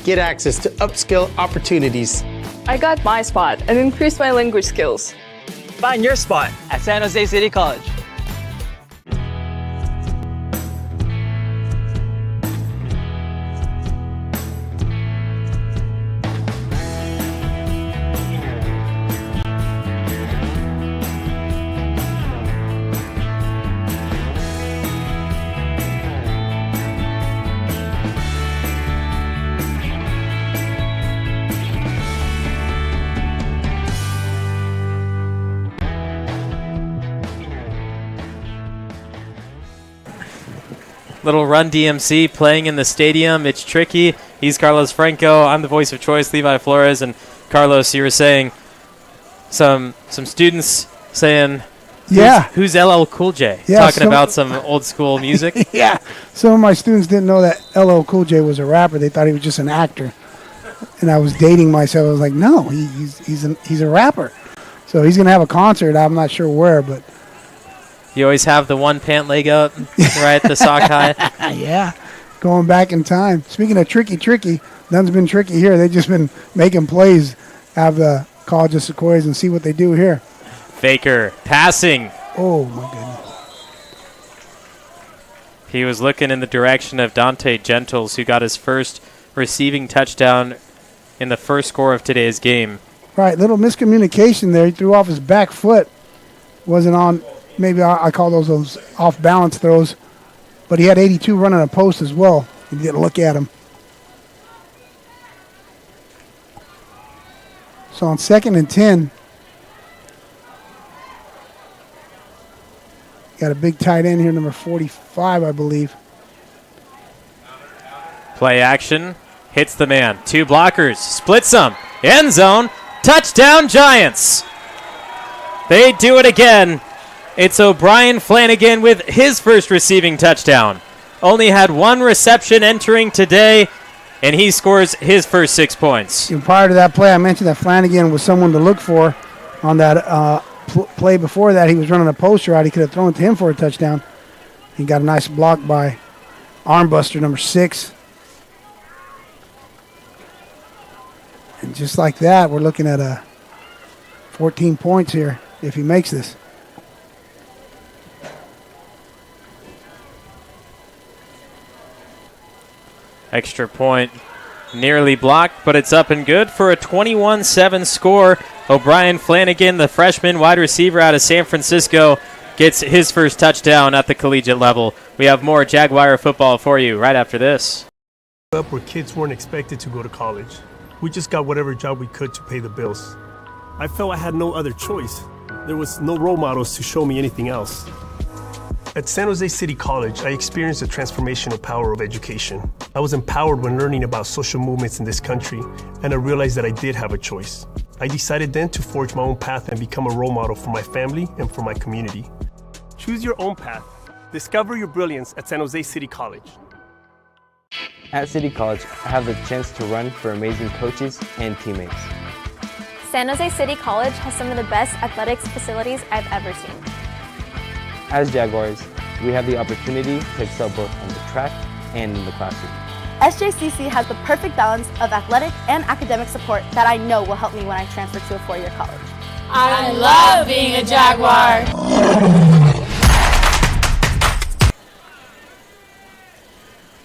Get access to upskill opportunities. I got my spot and increased my language skills. Find your spot at San Jose City College. Little Run DMC playing in the stadium. It's tricky. He's Carlos Franco. I'm the voice of choice, Levi Flores. And Carlos, you were saying some students saying, who's LL Cool J? Yeah, talking about some old school music. Yeah, some of my students didn't know that LL Cool J was a rapper. They thought he was just an actor. And I was dating myself. I was like, no, he's a rapper. So he's going to have a concert. I'm not sure where, but. You always have the one pant leg up, right, the sock high. Yeah, going back in time. Speaking of tricky, none's been tricky here. They've just been making plays out of the College of Sequoias and see what they do here. Faker passing. Oh, my goodness. He was looking in the direction of Dante Gentles, who got his first receiving touchdown in the first score of today's game. Right, little miscommunication there. He threw off his back foot. Wasn't on. Maybe I call those off-balance throws. But he had 82 running a post as well. You get a look at him. So on 2nd and 10, got a big tight end here, number 45, I believe. Play action. Hits the man. 2 blockers. Splits them. End zone. Touchdown, Giants. They do it again. It's O'Brien Flanagan with his first receiving touchdown. Only had 1 reception entering today, and he scores his first 6 points. And prior to that play, I mentioned that Flanagan was someone to look for on that play before that. He was running a poster out. He could have thrown it to him for a touchdown. He got a nice block by Armbuster, number 6. And just like that, we're looking at 14 points here if he makes this. Extra point nearly blocked, but it's up and good for a 21-7 score. O'Brien Flanagan, the freshman wide receiver out of San Francisco, gets his first touchdown at the collegiate level. We have more Jaguar football for you right after this. Up where kids weren't expected to go to college. We just got whatever job we could to pay the bills. I felt I had no other choice. There was no role models to show me anything else. At San Jose City College, I experienced the transformational power of education. I was empowered when learning about social movements in this country, and I realized that I did have a choice. I decided then to forge my own path and become a role model for my family and for my community. Choose your own path. Discover your brilliance at San Jose City College. At City College, I have the chance to run for amazing coaches and teammates. San Jose City College has some of the best athletics facilities I've ever seen. As Jaguars, we have the opportunity to excel both on the track and in the classroom. SJCC has the perfect balance of athletic and academic support that I know will help me when I transfer to a 4-year college. I love being a Jaguar.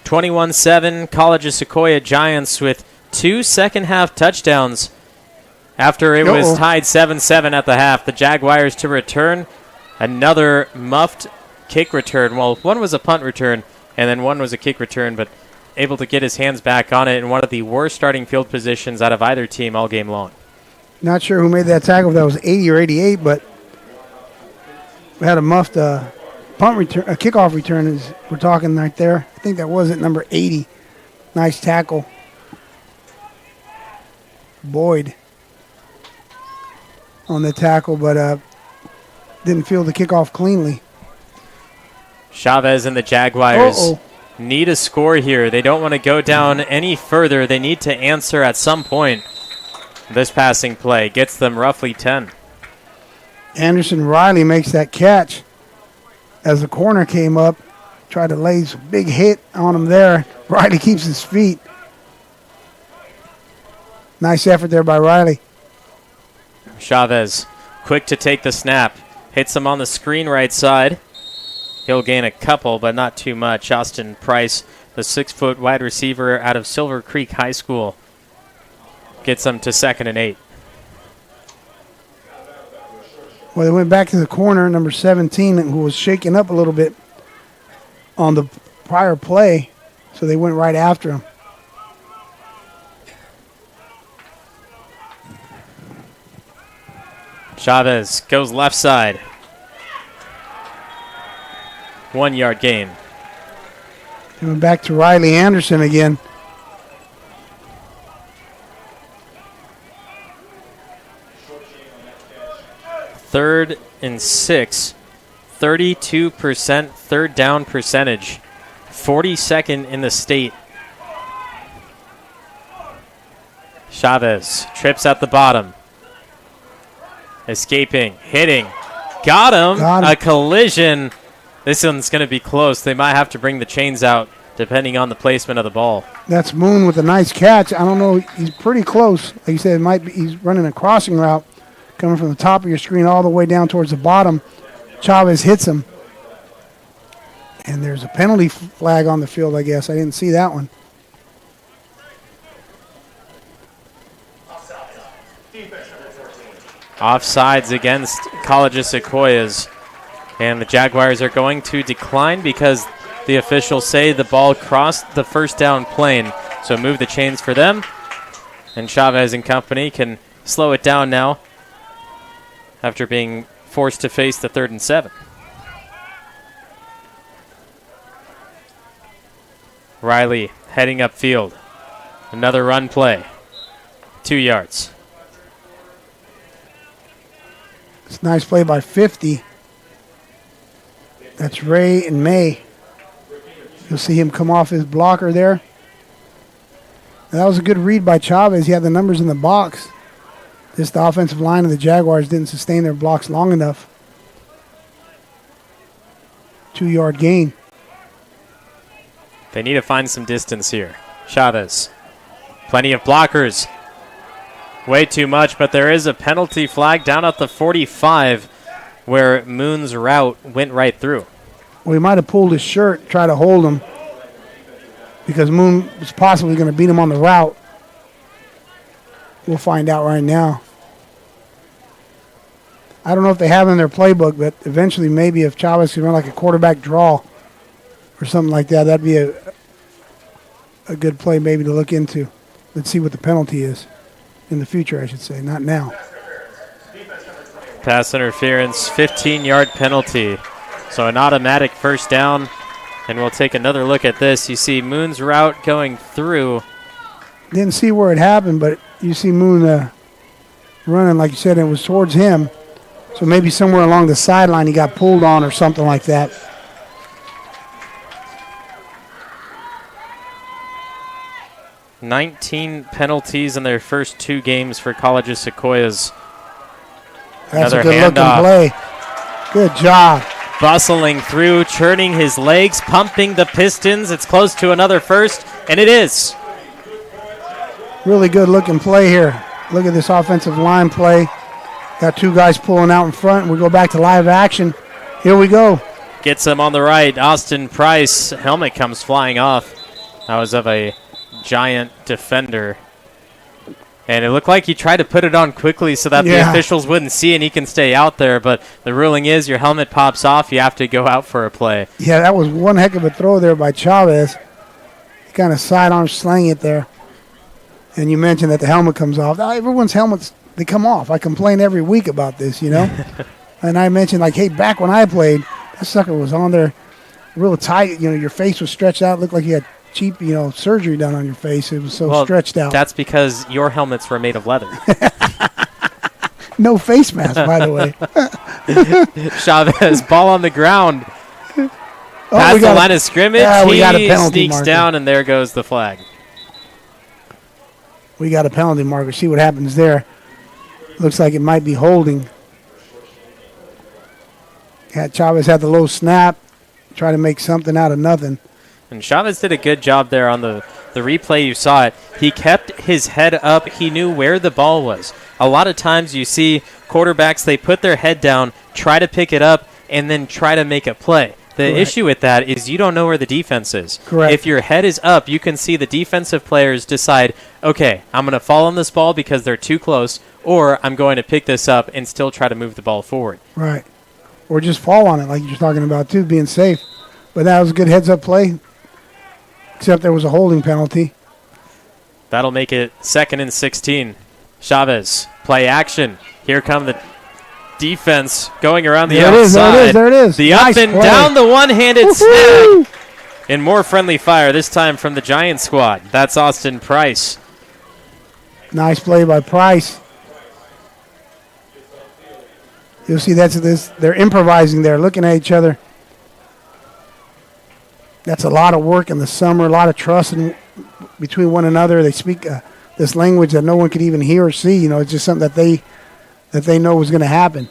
21-7, College of Sequoia Giants with 2 second-half touchdowns. After it was tied 7-7 at the half, the Jaguars to return another muffed kick return. Well, one was a punt return, and then one was a kick return, but able to get his hands back on it in one of the worst starting field positions out of either team all game long. Not sure who made that tackle, if that was 80 or 88, but we had a muffed punt return, a kickoff return, as we're talking right there. I think that was at number 80. Nice tackle. Boyd on the tackle, but didn't field the kickoff cleanly. Chavez and the Jaguars need a score here. They don't want to go down any further. They need to answer at some point. This passing play gets them roughly 10. Anderson Riley makes that catch as the corner came up. Tried to lay a big hit on him there. Riley keeps his feet. Nice effort there by Riley. Chavez, quick to take the snap. Hits him on the screen right side. He'll gain a couple, but not too much. Austin Price, the 6-foot wide receiver out of Silver Creek High School, gets them to 2nd and 8. Well, they went back to the corner, number 17, who was shaking up a little bit on the prior play, so they went right after him. Chavez goes left side. 1 yard gain. They went back to Riley Anderson again. Third and 6. 32% third down percentage. 42nd in the state. Chavez trips at the bottom. Escaping, hitting. Got him. A collision. This one's going to be close. They might have to bring the chains out depending on the placement of the ball. That's Moon with a nice catch. I don't know. He's pretty close. Like you said, it might be, he's running a crossing route coming from the top of your screen all the way down towards the bottom. Chavez hits him. And there's a penalty flag on the field, I guess. I didn't see that one. Offsides against College of Sequoias. And the Jaguars are going to decline because the officials say the ball crossed the first down plane. So move the chains for them. And Chavez and company can slow it down now after being forced to face the 3rd and 7. Riley heading upfield. Another run play. 2 yards. It's a nice play by 50. That's Ray and May. You'll see him come off his blocker there. And that was a good read by Chavez. He had the numbers in the box. Just the offensive line of the Jaguars didn't sustain their blocks long enough. 2 yard gain. They need to find some distance here. Chavez. Plenty of blockers. Way too much, but there is a penalty flag down at the 45 where Moon's route went right through. Well, he might have pulled his shirt, tried to hold him, because Moon was possibly going to beat him on the route. We'll find out right now. I don't know if they have it in their playbook, but eventually maybe if Chavez could run like a quarterback draw or something like that, that'd be a good play maybe to look into. Let's see what the penalty is in the future, I should say, not now. Pass interference, 15-yard penalty. So an automatic first down, and we'll take another look at this. You see Moon's route going through. Didn't see where it happened, but you see Moon running, like you said, it was towards him. So maybe somewhere along the sideline he got pulled on or something like that. $19 penalties in their first 2 games for College of Sequoias. That's another a good-looking play. Good job. Bustling through, churning his legs, pumping the pistons. It's close to another first, and it is. Really good-looking play here. Look at this offensive line play. Got 2 guys pulling out in front. We go back to live action. Here we go. Gets him on the right. Austin Price. Helmet comes flying off. That was of a giant defender. And it looked like he tried to put it on quickly so that the officials wouldn't see and he can stay out there. But the ruling is your helmet pops off, you have to go out for a play. Yeah, that was one heck of a throw there by Chavez. He kind of sidearm slang it there. And you mentioned that the helmet comes off. Now, everyone's helmets, they come off. I complain every week about this, you know. And I mentioned, like, hey, back when I played, that sucker was on there real tight. You know, your face was stretched out. Looked like you had cheap, surgery done on your face. It was so stretched out. That's because your helmets were made of leather. No face mask, by the way. Chavez, ball on the ground. Past the line of scrimmage. We got a penalty sneaks marker. down, and there goes the flag. We got a penalty marker. See what happens there. Looks like it might be holding. Chavez had the low snap. Try to make something out of nothing. And Chavez did a good job there on the replay. You saw it. He kept his head up. He knew where the ball was. A lot of times you see quarterbacks, they put their head down, try to pick it up, and then try to make a play. The issue with that is you don't know where the defense is. Correct. If your head is up, you can see the defensive players decide, okay, I'm going to fall on this ball because they're too close, or I'm going to pick this up and still try to move the ball forward. Right. Or just fall on it like you're talking about, too, being safe. But that was a good heads-up play, except there was a holding penalty. That'll make it 2nd and 16. Chavez, play action. Here come the defense going around the outside. There it is. The nice up and play. down, the one-handed snag. And more friendly fire, this time from the Giant squad. That's Austin Price. Nice play by Price. You'll see they're improvising there, looking at each other. That's a lot of work in the summer, a lot of trust between one another. They speak this language that no one could even hear or see. It's just something that they know was going to happen.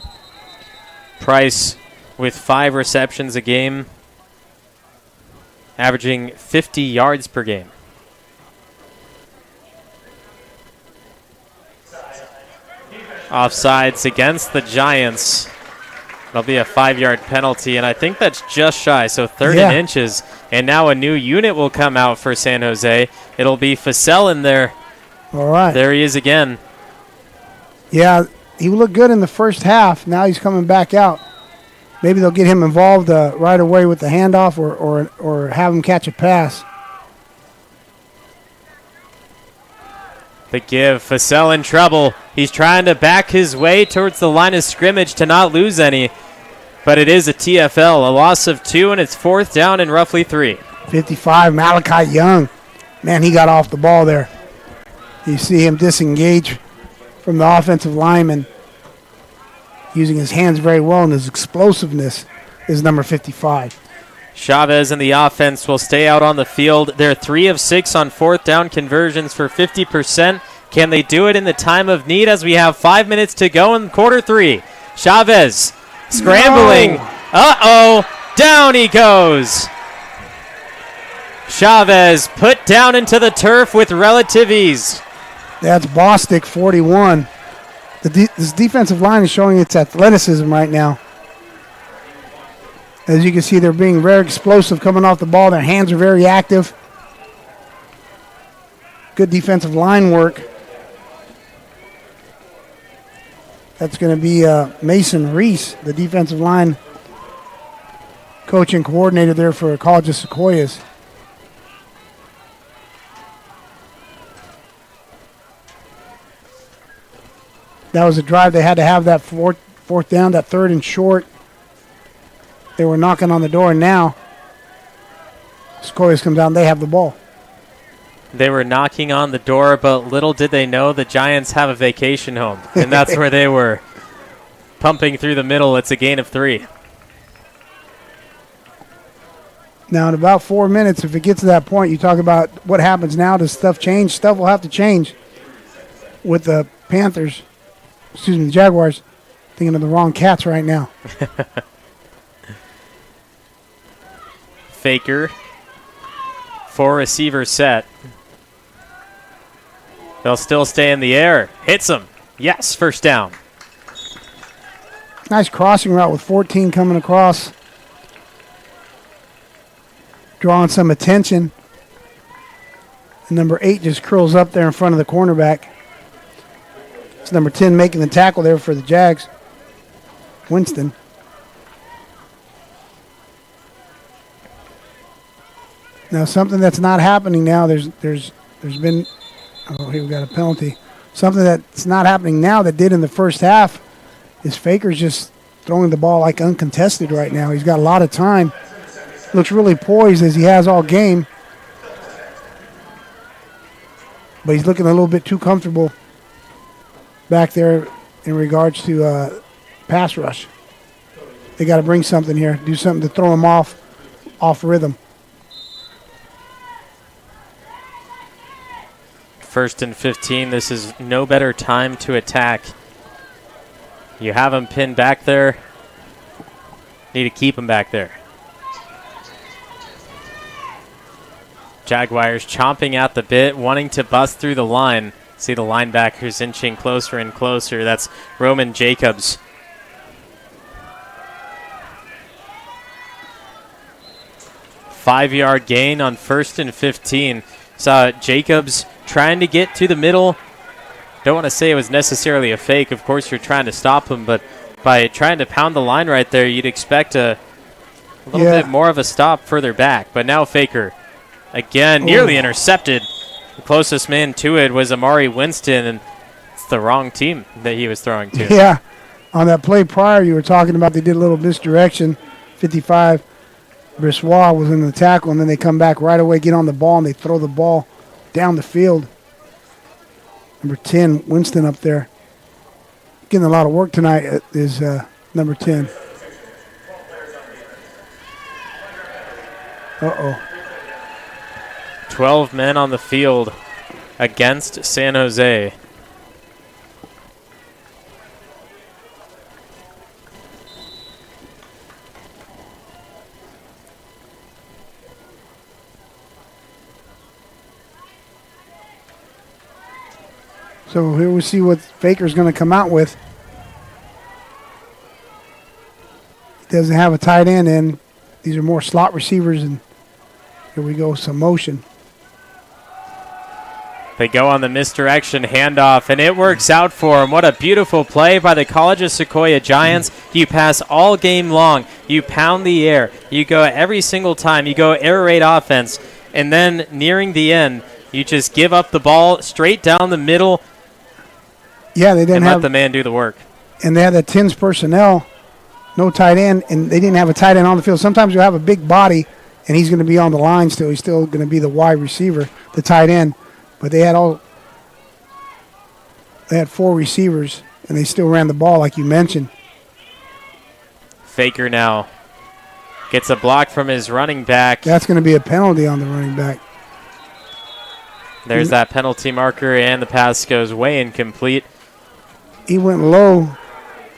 Price with 5 receptions a game, averaging 50 yards per game. Offsides against the Giants. It'll be a 5-yard penalty, and I think that's just shy, so 3rd and inches. And now a new unit will come out for San Jose. It'll be Fussell in there. All right. There he is again. Yeah, he looked good in the first half. Now he's coming back out. Maybe they'll get him involved right away with the handoff or have him catch a pass. The give, Fussell in trouble. He's trying to back his way towards the line of scrimmage to not lose any. But it is a TFL, a loss of 2, and it's 4th down and roughly 3. 55, Malachi Young. Man, he got off the ball there. You see him disengage from the offensive lineman, using his hands very well, and his explosiveness is number 55. Chavez and the offense will stay out on the field. They're 3 of 6 on 4th down conversions for 50%. Can they do it in the time of need as we have 5 minutes to go in quarter 3? Chavez scrambling. No. Uh-oh. Down he goes. Chavez put down into the turf with relative ease. That's Bostic, 41. This defensive line is showing its athleticism right now. As you can see, they're being very explosive coming off the ball. Their hands are very active. Good defensive line work. That's going to be Mason Reese, the defensive line coach and coordinator there for College of Sequoias. That was a drive. They had to have that fourth down, that 3rd and short. They were knocking on the door, and now Sequoias come down. They have the ball. They were knocking on the door, but little did they know the Giants have a vacation home, and that's where they were. Pumping through the middle. It's a gain of 3. Now, in about 4 minutes, if it gets to that point, you talk about what happens now. Does stuff change? Stuff will have to change with the Panthers. Excuse me, the Jaguars. Thinking of the wrong Cats right now. Faker. 4 receiver set. They'll still stay in the air. Hits him. Yes, 1st down. Nice crossing route with 14 coming across. Drawing some attention. And number 8 just curls up there in front of the cornerback. It's number 10 making the tackle there for the Jags. Winston. Now something that's not happening now, there's been, here we got a penalty. Something that's not happening now that did in the first half is Faker's just throwing the ball like uncontested right now. He's got a lot of time. Looks really poised as he has all game. but he's looking a little bit too comfortable back there in regards to pass rush. They got to bring something here, do something to throw him off rhythm. 1st and 15. This is no better time to attack. You have him pinned back there. Need to keep him back there. Jaguars chomping at the bit, wanting to bust through the line. See the linebackers inching closer and closer. That's Roman Jacobs. Five-yard gain on 1st and 15. Saw Jacobs trying to get to the middle. Don't want to say it was necessarily a fake. Of course, you're trying to stop him, but by trying to pound the line right there, you'd expect a little bit more of a stop further back. But now Faker, again, nearly intercepted. The closest man to it was Amari Winston, and it's the wrong team that he was throwing to. Yeah, on that play prior, you were talking about they did a little misdirection. 55, Brissois was in the tackle, and then they come back right away, get on the ball, and they throw the ball down the field. Number 10, Winston up there. Getting a lot of work tonight is number 10. Uh-oh. 12 men on the field against San Jose. So here we see what Faker's going to come out with. He doesn't have a tight end, and these are more slot receivers. And here we go, some motion. They go on the misdirection handoff, and it works out for him. What a beautiful play by the College of Sequoia Giants. You pass all game long. You pound the air. You go every single time. You go air raid offense. And then nearing the end, you just give up the ball straight down the middle. Yeah, they didn't let the man do the work. And they had the 10s personnel, no tight end, and they didn't have a tight end on the field. Sometimes you have a big body, and he's going to be on the line still. He's still going to be the wide receiver, the tight end. But they had 4 receivers, and they still ran the ball like you mentioned. Faker now gets a block from his running back. That's going to be a penalty on the running back. There's that penalty marker, and the pass goes way incomplete. He went low.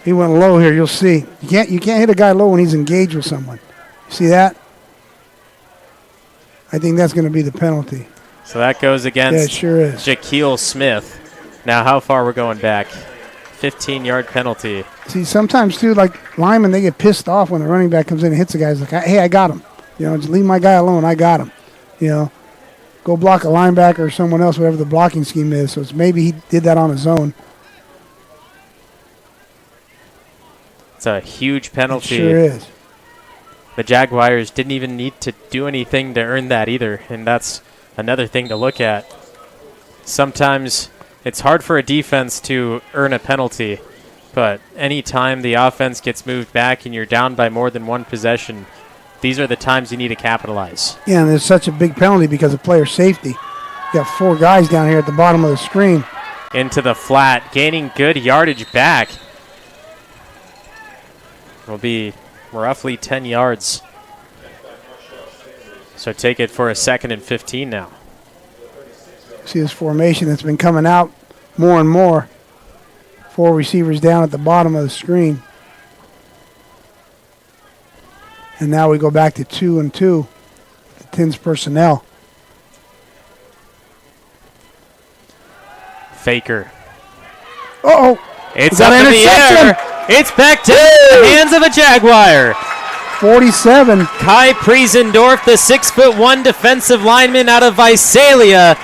He went low here. You'll see. You can't hit a guy low when he's engaged with someone. See that? I think that's going to be the penalty. So that goes against it sure is. Jaquil Smith. Now how far we're going back? 15-yard penalty. See, sometimes, too, like linemen, they get pissed off when the running back comes in and hits the guy. He's like, hey, I got him. Just leave my guy alone. I got him. Go block a linebacker or someone else, whatever the blocking scheme is. So it's maybe he did that on his own. It's a huge penalty. It sure is. The Jaguars didn't even need to do anything to earn that either, and that's another thing to look at. Sometimes it's hard for a defense to earn a penalty, but anytime the offense gets moved back and you're down by more than one possession, these are the times you need to capitalize. Yeah, and there's such a big penalty because of player safety. You got 4 guys down here at the bottom of the screen. Into the flat, gaining good yardage back. Will be roughly 10 yards. So take it for a 2nd and 15 now. See this formation that's been coming out more and more. 4 receivers down at the bottom of the screen. And now we go back to 2 and 2. The 10s personnel. Faker. Uh-oh. It's up in the air. It's back to the hands of a Jaguar. 47. Kai Priesendorf, the 6'1" defensive lineman out of Visalia.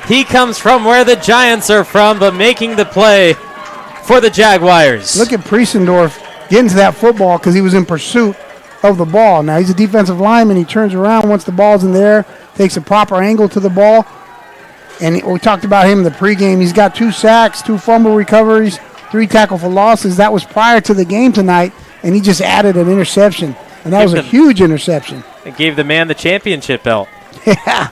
He comes from where the Giants are from, but making the play for the Jaguars. Look at Priesendorf getting to that football because he was in pursuit of the ball. Now he's a defensive lineman. He turns around once the ball's in the air, takes a proper angle to the ball. And we talked about him in the pregame. He's got 2 sacks, 2 fumble recoveries, 3 tackle for losses. That was prior to the game tonight, and he just added an interception. And that was a huge interception. It gave the man the championship belt. Yeah.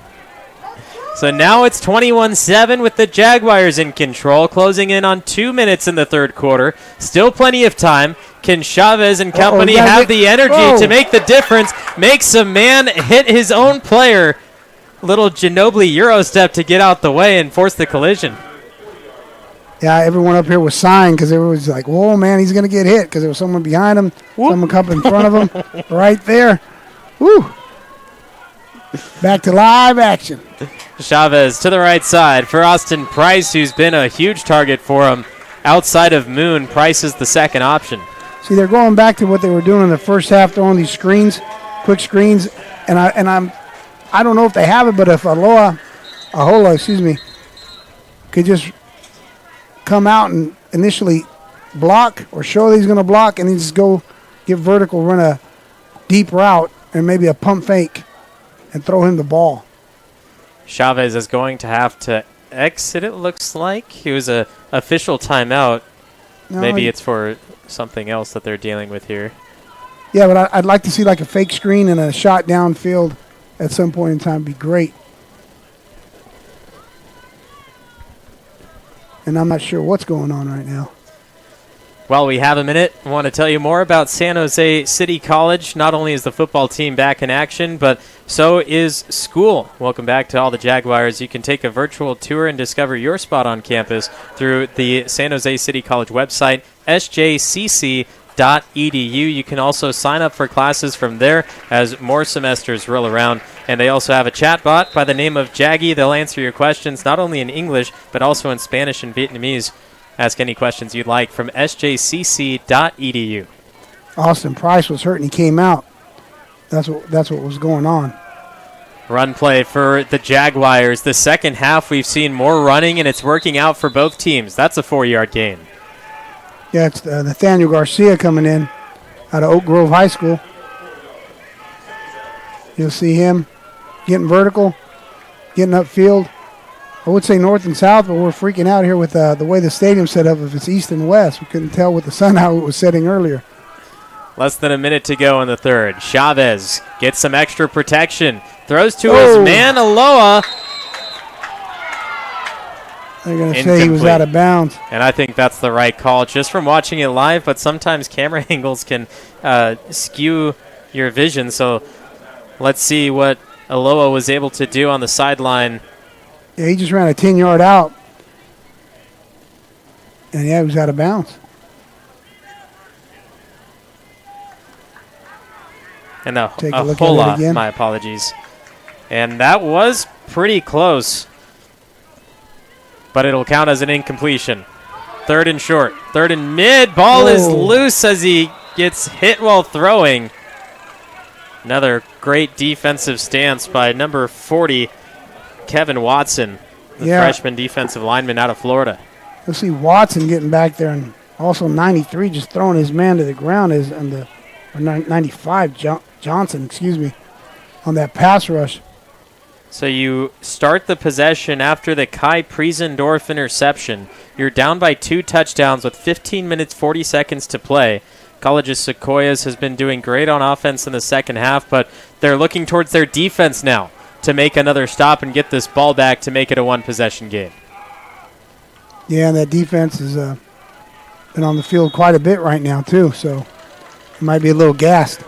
So now it's 21-7 with the Jaguars in control, closing in on 2 minutes in the third quarter. Still plenty of time. Can Chavez and company have the energy to make the difference? Makes a man hit his own player. Little Ginobili Euro step to get out the way and force the collision. Yeah, everyone up here was sighing because everyone was like, whoa, man, he's going to get hit because there was someone behind him, someone up in front of him, right there. Woo! Back to live action. Chavez to the right side for Austin Price, who's been a huge target for him. Outside of Moon, Price is the second option. See, they're going back to what they were doing in the first half, throwing these screens, quick screens, and I don't know if they have it, but if Ahola, could just come out and initially block or show that he's going to block, and then just go get vertical, run a deep route, and maybe a pump fake, and throw him the ball. Chavez is going to have to exit, it looks like. It was a official timeout. No, maybe it's for something else that they're dealing with here. Yeah, but I'd like to see like a fake screen and a shot downfield at some point in time. Be great. And I'm not sure what's going on right now. While we have a minute, I want to tell you more about San Jose City College. Not only is the football team back in action, but so is school. Welcome back to all the Jaguars. You can take a virtual tour and discover your spot on campus through the San Jose City College website, sjcc.edu. You can also sign up for classes from there as more semesters roll around. And they also have a chatbot by the name of Jaggy. They'll answer your questions not only in English, but also in Spanish and Vietnamese. Ask any questions you'd like from sjcc.edu. Austin Price was hurt and he came out. That's what was going on. Run play for the Jaguars. The second half, we've seen more running, and it's working out for both teams. That's a 4-yard gain. Yeah, it's Nathaniel Garcia coming in out of Oak Grove High School. You'll see him getting vertical, getting upfield. I would say north and south, but we're freaking out here with the way the stadium's set up. If it's east and west, we couldn't tell with the sun how it was setting earlier. Less than a minute to go in the third. Chavez gets some extra protection. Throws to his man, Aloha. They're going to say he was out of bounds. And I think that's the right call just from watching it live, but sometimes camera angles can skew your vision. So let's see what Aloha was able to do on the sideline. Yeah, he just ran a 10-yard out. And, yeah, he was out of bounds. And Ahola, my apologies. And that was pretty close. But it'll count as an incompletion. Third and short. Third and mid. Ball is loose as he gets hit while throwing. Another great defensive stance by number 40, Kevin Watson, the freshman defensive lineman out of Florida. You'll see Watson getting back there, and also 93 just throwing his man to the ground or 95, Johnson, on that pass rush. So you start the possession after the Kai Priesendorf interception. You're down by 2 touchdowns with 15 minutes, 40 seconds to play. College's Sequoias has been doing great on offense in the second half, but they're looking towards their defense now to make another stop and get this ball back to make it a one-possession game. Yeah, and that defense has been on the field quite a bit right now, too, so it might be a little gassed.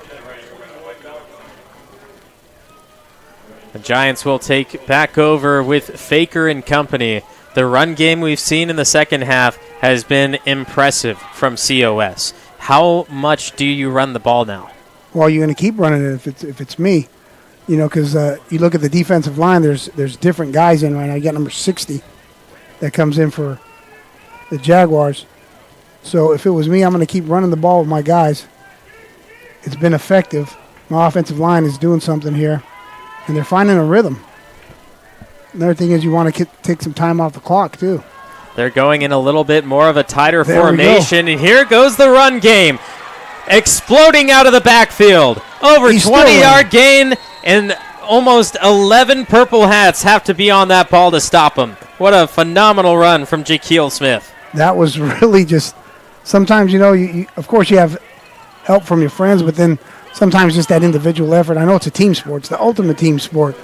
The Giants will take back over with Faker and company. The run game we've seen in the second half has been impressive from COS. How much do you run the ball now? Well, you're going to keep running it if it's me. You know, because you look at the defensive line, there's different guys in right now. You got number 60 that comes in for the Jaguars. So if it was me, I'm going to keep running the ball with my guys. It's been effective. My offensive line is doing something here, and they're finding a rhythm. Another thing is you want to take some time off the clock, too. They're going in a little bit more of a tighter formation, and here goes the run game. Exploding out of the backfield. Over 20-yard gain, and almost 11 purple hats have to be on that ball to stop him. What a phenomenal run from Jaquil Smith. That was really just, sometimes, you of course you have help from your friends, but then sometimes just that individual effort. I know it's a team sport. It's the ultimate team sport.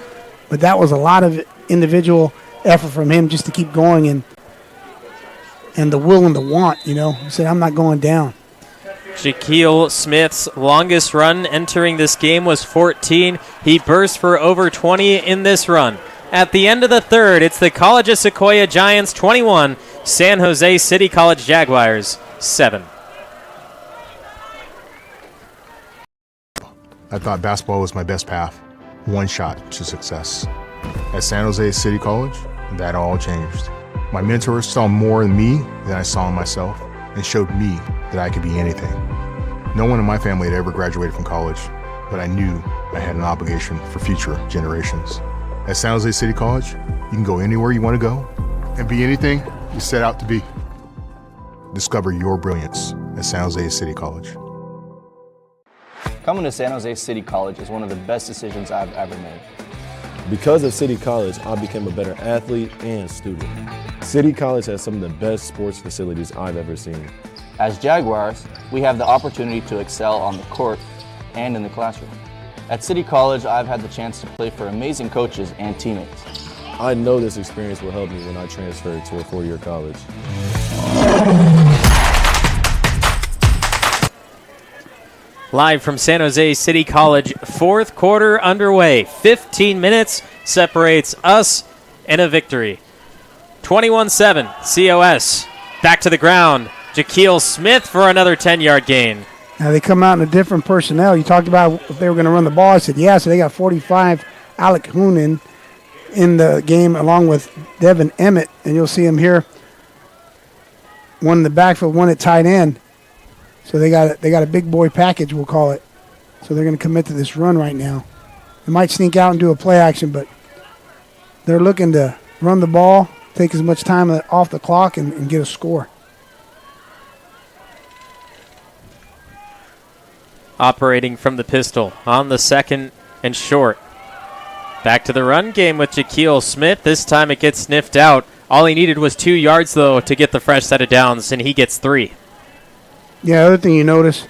But that was a lot of individual effort from him just to keep going and the will and the want, He said, I'm not going down. Shaquille Smith's longest run entering this game was 14. He burst for over 20 in this run. At the end of the third, it's the College of Sequoia Giants 21, San Jose City College Jaguars 7. I thought basketball was my best path, one shot to success. At San Jose City College, that all changed. My mentors saw more in me than I saw in myself and showed me that I could be anything. No one in my family had ever graduated from college, but I knew I had an obligation for future generations. At San Jose City College, you can go anywhere you want to go and be anything you set out to be. Discover your brilliance at San Jose City College. Coming to San Jose City College is one of the best decisions I've ever made. Because of City College, I became a better athlete and student. City College has some of the best sports facilities I've ever seen. As Jaguars, we have the opportunity to excel on the court and in the classroom. At City College, I've had the chance to play for amazing coaches and teammates. I know this experience will help me when I transfer to a four-year college. Live from San Jose City College, fourth quarter underway. 15 minutes separates us and a victory. 21-7, COS. Back to the ground. Shaquille Smith for another 10-yard gain. Now they come out in a different personnel. You talked about if they were going to run the ball. I said, yeah, so they got 45 Alec Hoonan in the game along with Devin Emmett, and you'll see him here. One in the backfield, one at tight end. So they got a big boy package, we'll call it. So they're going to commit to this run right now. They might sneak out and do a play action, but they're looking to run the ball, take as much time off the clock, and get a score. Operating from the pistol on the second and short. Back to the run game with Shaquille Smith. This time it gets sniffed out. All he needed was 2 yards, though, to get the fresh set of downs, and he gets 3. Yeah, other thing you notice,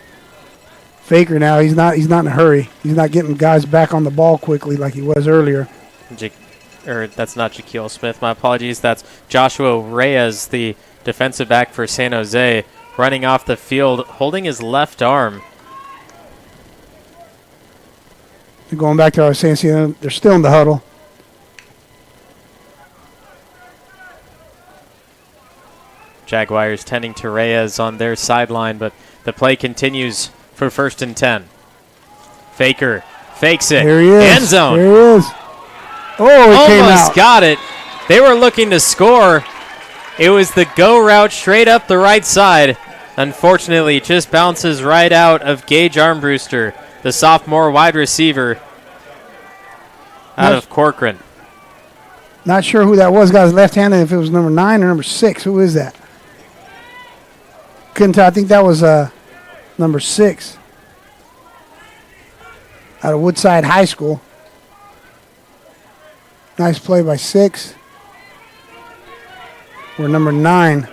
Faker now, he's not in a hurry. He's not getting guys back on the ball quickly like he was earlier. That's not Shaquille Smith. My apologies. That's Joshua Reyes, the defensive back for San Jose, running off the field, holding his left arm. Going back to what I was saying, see, they're still in the huddle. Jaguars tending to Reyes on their sideline, but the play continues for 1st and 10. Faker fakes it. There he is. End zone. There he is. Oh, it came out. Almost got it. They were looking to score. It was the go route straight up the right side. Unfortunately, it just bounces right out of Gage Armbruster, the sophomore wide receiver out of Corcoran. Not sure who that was. Got his left-handed, if it was number 9 or number 6. Who is that? Couldn't tell. I think that was number 6 out of Woodside High School. Nice play by 6. Or number 9,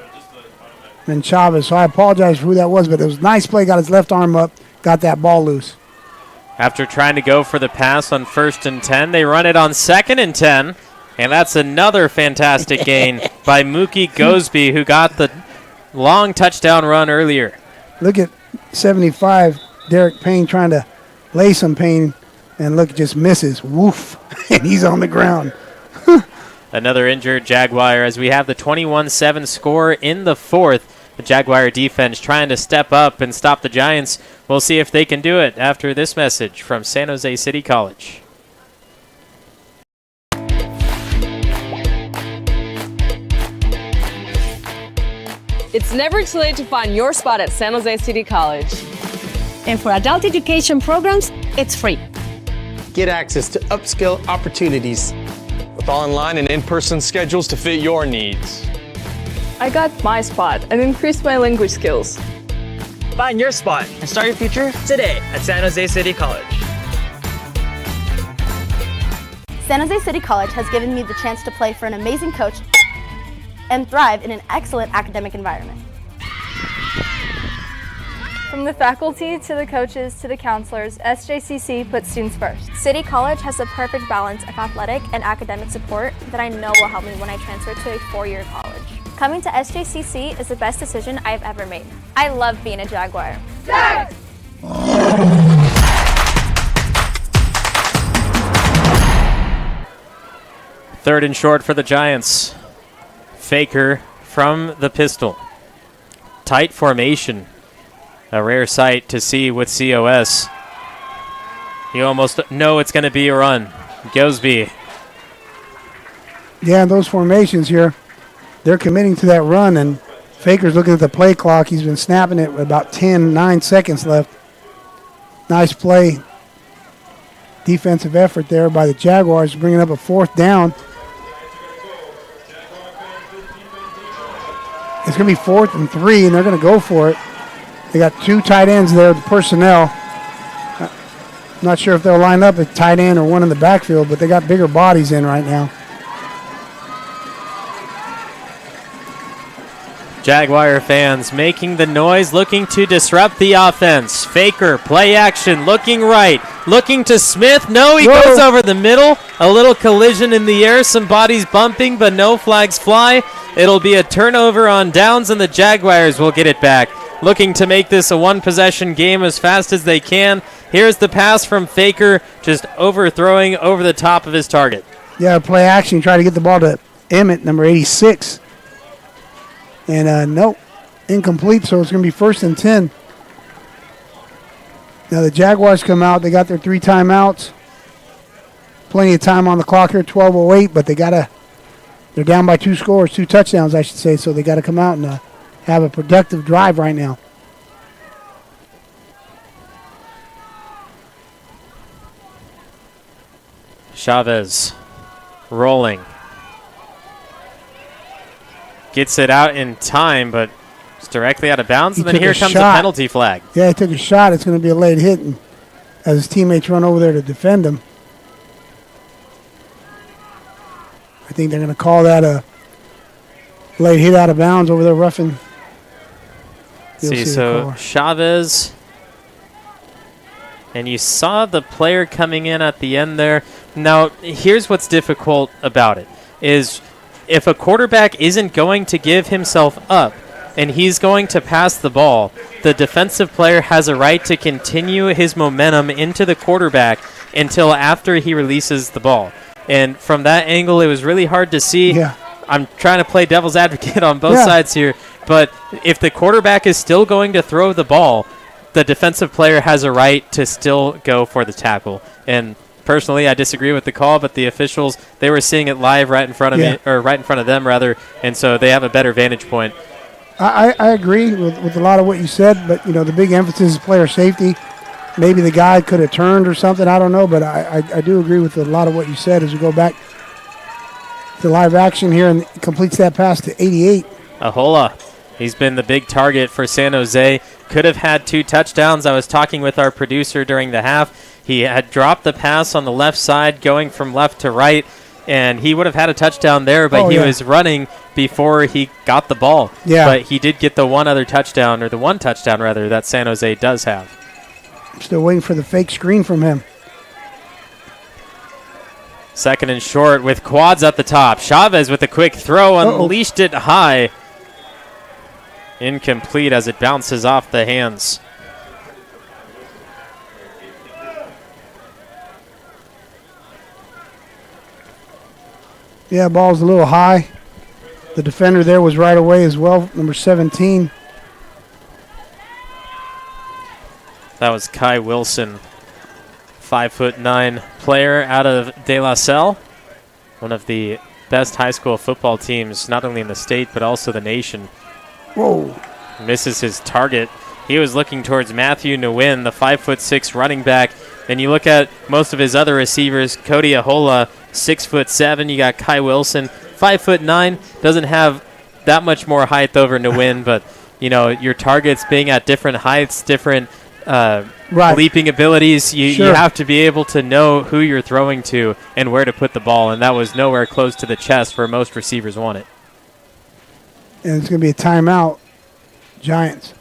and Chavez. So I apologize for who that was, but it was a nice play. Got his left arm up, got that ball loose. After trying to go for the pass on 1st and 10, they run it on 2nd and 10, and that's another fantastic gain by Mookie Gosby, who got the long touchdown run earlier. Look at 75, Derek Payne trying to lay some Payne, and look, just misses. Woof, and he's on the ground. Another injured Jaguar as we have the 21-7 score in the 4th. The Jaguar defense trying to step up and stop the Giants. We'll see if they can do it after this message from San Jose City College. It's never too late to find your spot at San Jose City College. And for adult education programs, it's free. Get access to upskill opportunities with online and in-person schedules to fit your needs. I got my spot and increased my language skills. Find your spot and start your future today at San Jose City College. San Jose City College has given me the chance to play for an amazing coach and thrive in an excellent academic environment. From the faculty to the coaches to the counselors, SJCC puts students first. City College has the perfect balance of athletic and academic support that I know will help me when I transfer to a 4-year college. Coming to SJCC is the best decision I've ever made. I love being a Jaguar. Jags! Third and short for the Giants. Faker from the pistol. Tight formation. A rare sight to see with COS. You almost know it's going to be a run. Gosby. Yeah, those formations here, they're committing to that run, and Faker's looking at the play clock. He's been snapping it with about 9 seconds left. Nice play. Defensive effort there by the Jaguars, bringing up a 4th down. It's going to be 4th and 3, and they're going to go for it. They got 2 tight ends there, the personnel. Not sure if they'll line up at tight end or one in the backfield, but they got bigger bodies in right now. Jaguar fans making the noise, looking to disrupt the offense. Faker, play action, looking right, looking to Smith. No, he goes over the middle. A little collision in the air, some bodies bumping, but no flags fly. It'll be a turnover on downs, and the Jaguars will get it back. Looking to make this a one-possession game as fast as they can. Here's the pass from Faker, just overthrowing over the top of his target. Yeah, play action, try to get the ball to Emmett, number 86. And nope, incomplete, so it's going to be 1st and 10. Now the Jaguars come out. They got their 3 timeouts. Plenty of time on the clock here, 12:08, but they're down by 2 scores, 2 touchdowns, I should say, so they got to come out and have a productive drive right now. Chavez rolling. Gets it out in time, but it's directly out of bounds, and then here comes the penalty flag. Yeah, he took a shot. It's going to be a late hit, and as his teammates run over there to defend him. I think they're going to call that a late hit out of bounds over there, roughing. See, so Chavez, and you saw the player coming in at the end there. Now, here's what's difficult about it, is if a quarterback isn't going to give himself up and he's going to pass the ball, the defensive player has a right to continue his momentum into the quarterback until after he releases the ball. And from that angle, it was really hard to see. Yeah. I'm trying to play devil's advocate on both sides here, but if the quarterback is still going to throw the ball, the defensive player has a right to still go for the tackle. And personally, I disagree with the call, but the officials, they were seeing it live right in front of me, or right in front of them rather, and so they have a better vantage point. I agree with a lot of what you said, but the big emphasis is player safety. Maybe the guy could have turned or something, I don't know, but I do agree with a lot of what you said as we go back to live action here and completes that pass to 88. Ahola, he's been the big target for San Jose. Could have had 2 touchdowns. I was talking with our producer during the half. He had dropped the pass on the left side going from left to right, and he would have had a touchdown there, but he was running before he got the ball. Yeah. But he did get the one touchdown that San Jose does have. Still waiting for the fake screen from him. 2nd and short with quads at the top. Chavez with a quick throw, unleashed it high. Incomplete as it bounces off the hands. Yeah, ball's a little high. The defender there was right away as well, number 17. That was Kai Wilson, 5'9" player out of De La Salle, one of the best high school football teams, not only in the state but also the nation. Whoa. Misses his target. He was looking towards Matthew Nguyen, the 5'6" running back. And you look at most of his other receivers, Cody Ahola, 6'7". You got Kai Wilson, 5'9". Doesn't have that much more height over Nguyen, but your targets being at different heights, different leaping abilities, you have to be able to know who you're throwing to and where to put the ball, and that was nowhere close to the chest where most receivers want it. And it's going to be a timeout, Giants.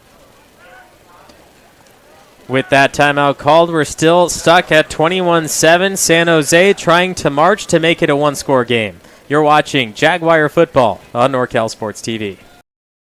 With that timeout called, we're still stuck at 21-7. San Jose trying to march to make it a one-score game. You're watching Jaguar football on NorCal Sports TV.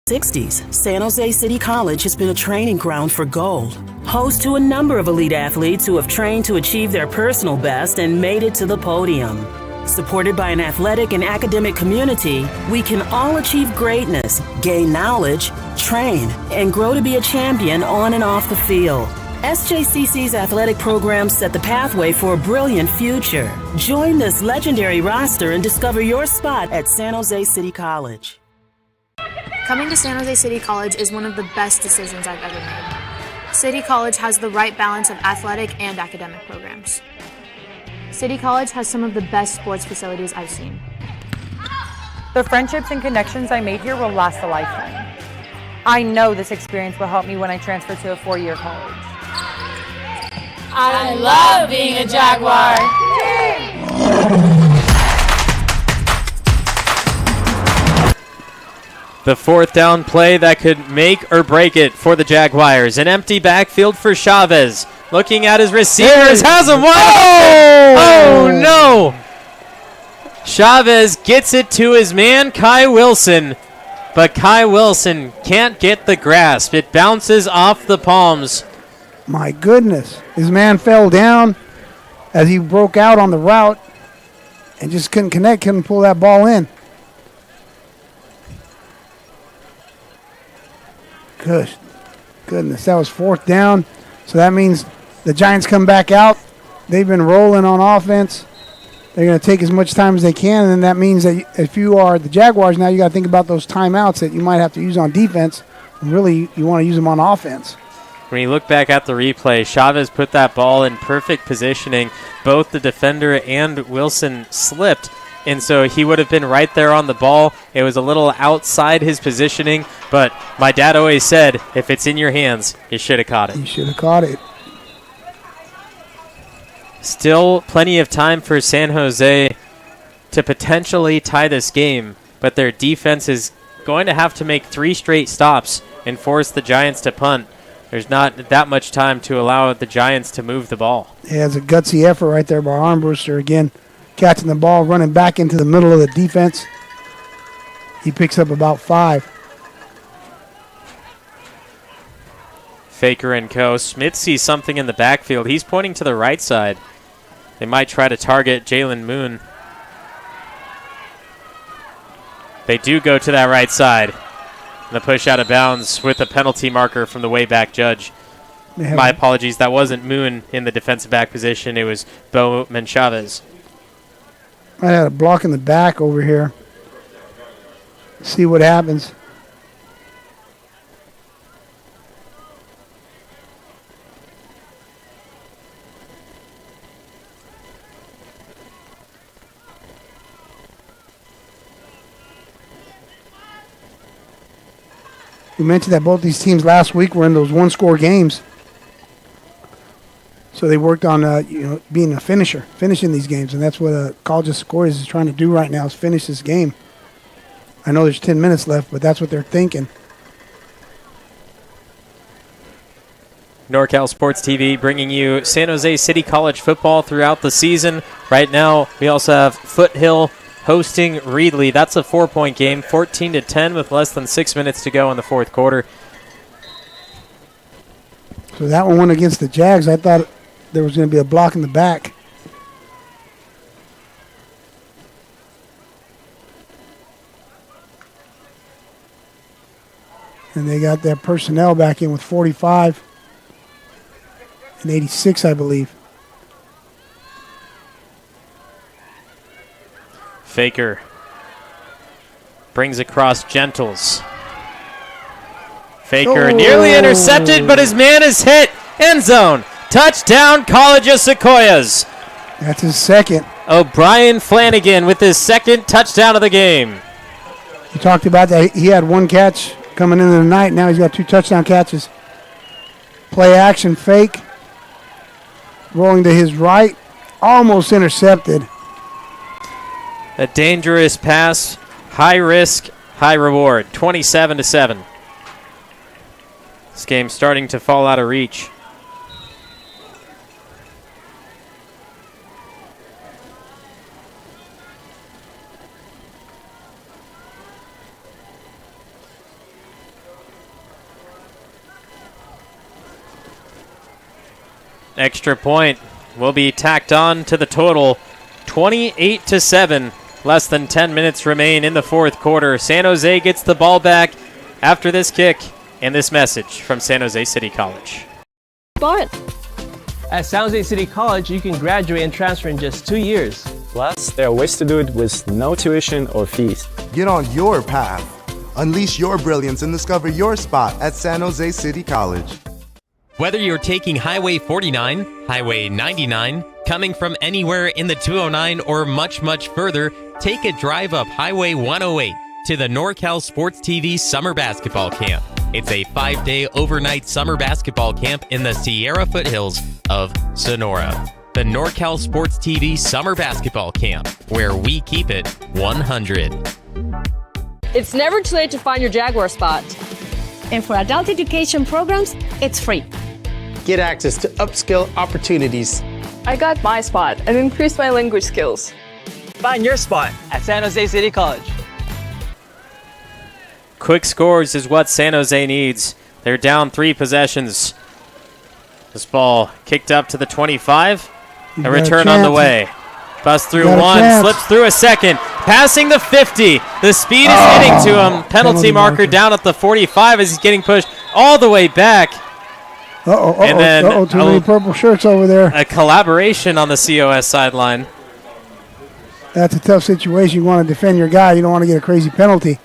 60s, San Jose City College has been a training ground for gold. Host to a number of elite athletes who have trained to achieve their personal best and made it to the podium. Supported by an athletic and academic community, we can all achieve greatness, gain knowledge, train, and grow to be a champion on and off the field. SJCC's athletic programs set the pathway for a brilliant future. Join this legendary roster and discover your spot at San Jose City College. Coming to San Jose City College is one of the best decisions I've ever made. City College has the right balance of athletic and academic programs. City College has some of the best sports facilities I've seen. The friendships and connections I made here will last a lifetime. I know this experience will help me when I transfer to a 4-year college. I love being a Jaguar. The fourth down play that could make or break it for the Jaguars. An empty backfield for Chavez. Looking at his receivers, has him wide. Oh no! Chavez gets it to his man, Kai Wilson. But Kai Wilson can't get the grasp. It bounces off the palms. My goodness. His man fell down as he broke out on the route and just couldn't connect, couldn't pull that ball in. Goodness, that was fourth down. So that means the Giants come back out. They've been rolling on offense. They're going to take as much time as they can, and then that means that if you are the Jaguars now, you got to think about those timeouts that you might have to use on defense, and really you want to use them on offense. When you look back at the replay, Chavez put that ball in perfect positioning. Both the defender and Wilson slipped, and so he would have been right there on the ball. It was a little outside his positioning, but my dad always said, if it's in your hands, you should have caught it. You should have caught it. Still plenty of time for San Jose to potentially tie this game, but their defense is going to have to make 3 straight stops and force the Giants to punt. There's not that much time to allow the Giants to move the ball. Yeah, it's a gutsy effort right there by Armbruster again. Catching the ball, running back into the middle of the defense. He picks up about 5. Faker and co. Smith sees something in the backfield. He's pointing to the right side. They might try to target Jalen Moon. They do go to that right side. The push out of bounds with a penalty marker from the way back judge. My apologies, that wasn't Moon in the defensive back position. It was Bowman Chavez. I had a block in the back over here. See what happens. We mentioned that both these teams last week were in those one-score games. So they worked on being a finisher, finishing these games, and that's what College of Sequoias is trying to do right now, is finish this game. I know there's 10 minutes left, but that's what they're thinking. NorCal Sports TV bringing you San Jose City College football throughout the season. Right now, we also have Foothill hosting Reedley. That's a 4-point game, 14-10 with less than 6 minutes to go in the fourth quarter. So that one went against the Jags. I thought there was going to be a block in the back. And they got their personnel back in with 45 and 86, I believe. Faker brings across Gentles. Faker nearly intercepted, but his man is hit. End zone. Touchdown, College of Sequoias. That's his second. O'Brien Flanagan with his second touchdown of the game. You talked about that. He had one catch coming into the night. Now he's got 2 touchdown catches. Play action fake. Rolling to his right. Almost intercepted. A dangerous pass. High risk, high reward. 27-7. This game's starting to fall out of reach. extra point will be tacked on to the total. 28-7. Less than 10 minutes remain in the fourth quarter. San Jose gets the ball back after this kick and this message from San Jose City College. At San Jose City College, you can graduate and transfer in just 2 years. Plus, there are ways to do it with no tuition or fees. Get on your path. Unleash your brilliance and discover your spot at San Jose City College. Whether you're taking Highway 49, Highway 99, coming from anywhere in the 209 or much, much further, take a drive up Highway 108 to the NorCal Sports TV Summer Basketball Camp. It's a 5-day overnight summer basketball camp in the Sierra foothills of Sonora. The NorCal Sports TV Summer Basketball Camp, where we keep it 100. It's never too late to find your Jaguar spot. And for adult education programs, it's free. Get access to upskill opportunities. I got my spot and increased my language skills. Find your spot at San Jose City College. Quick scores is what San Jose needs. They're down 3 possessions. This ball kicked up to the 25. A return on the way. Bust through one, slips through a second. Passing the 50. The speed is getting to him. Penalty marker down at the 45 as he's getting pushed all the way back. And then too many purple shirts over there. A collaboration on the COS sideline. That's a tough situation. You want to defend your guy. You don't want to get a crazy penalty.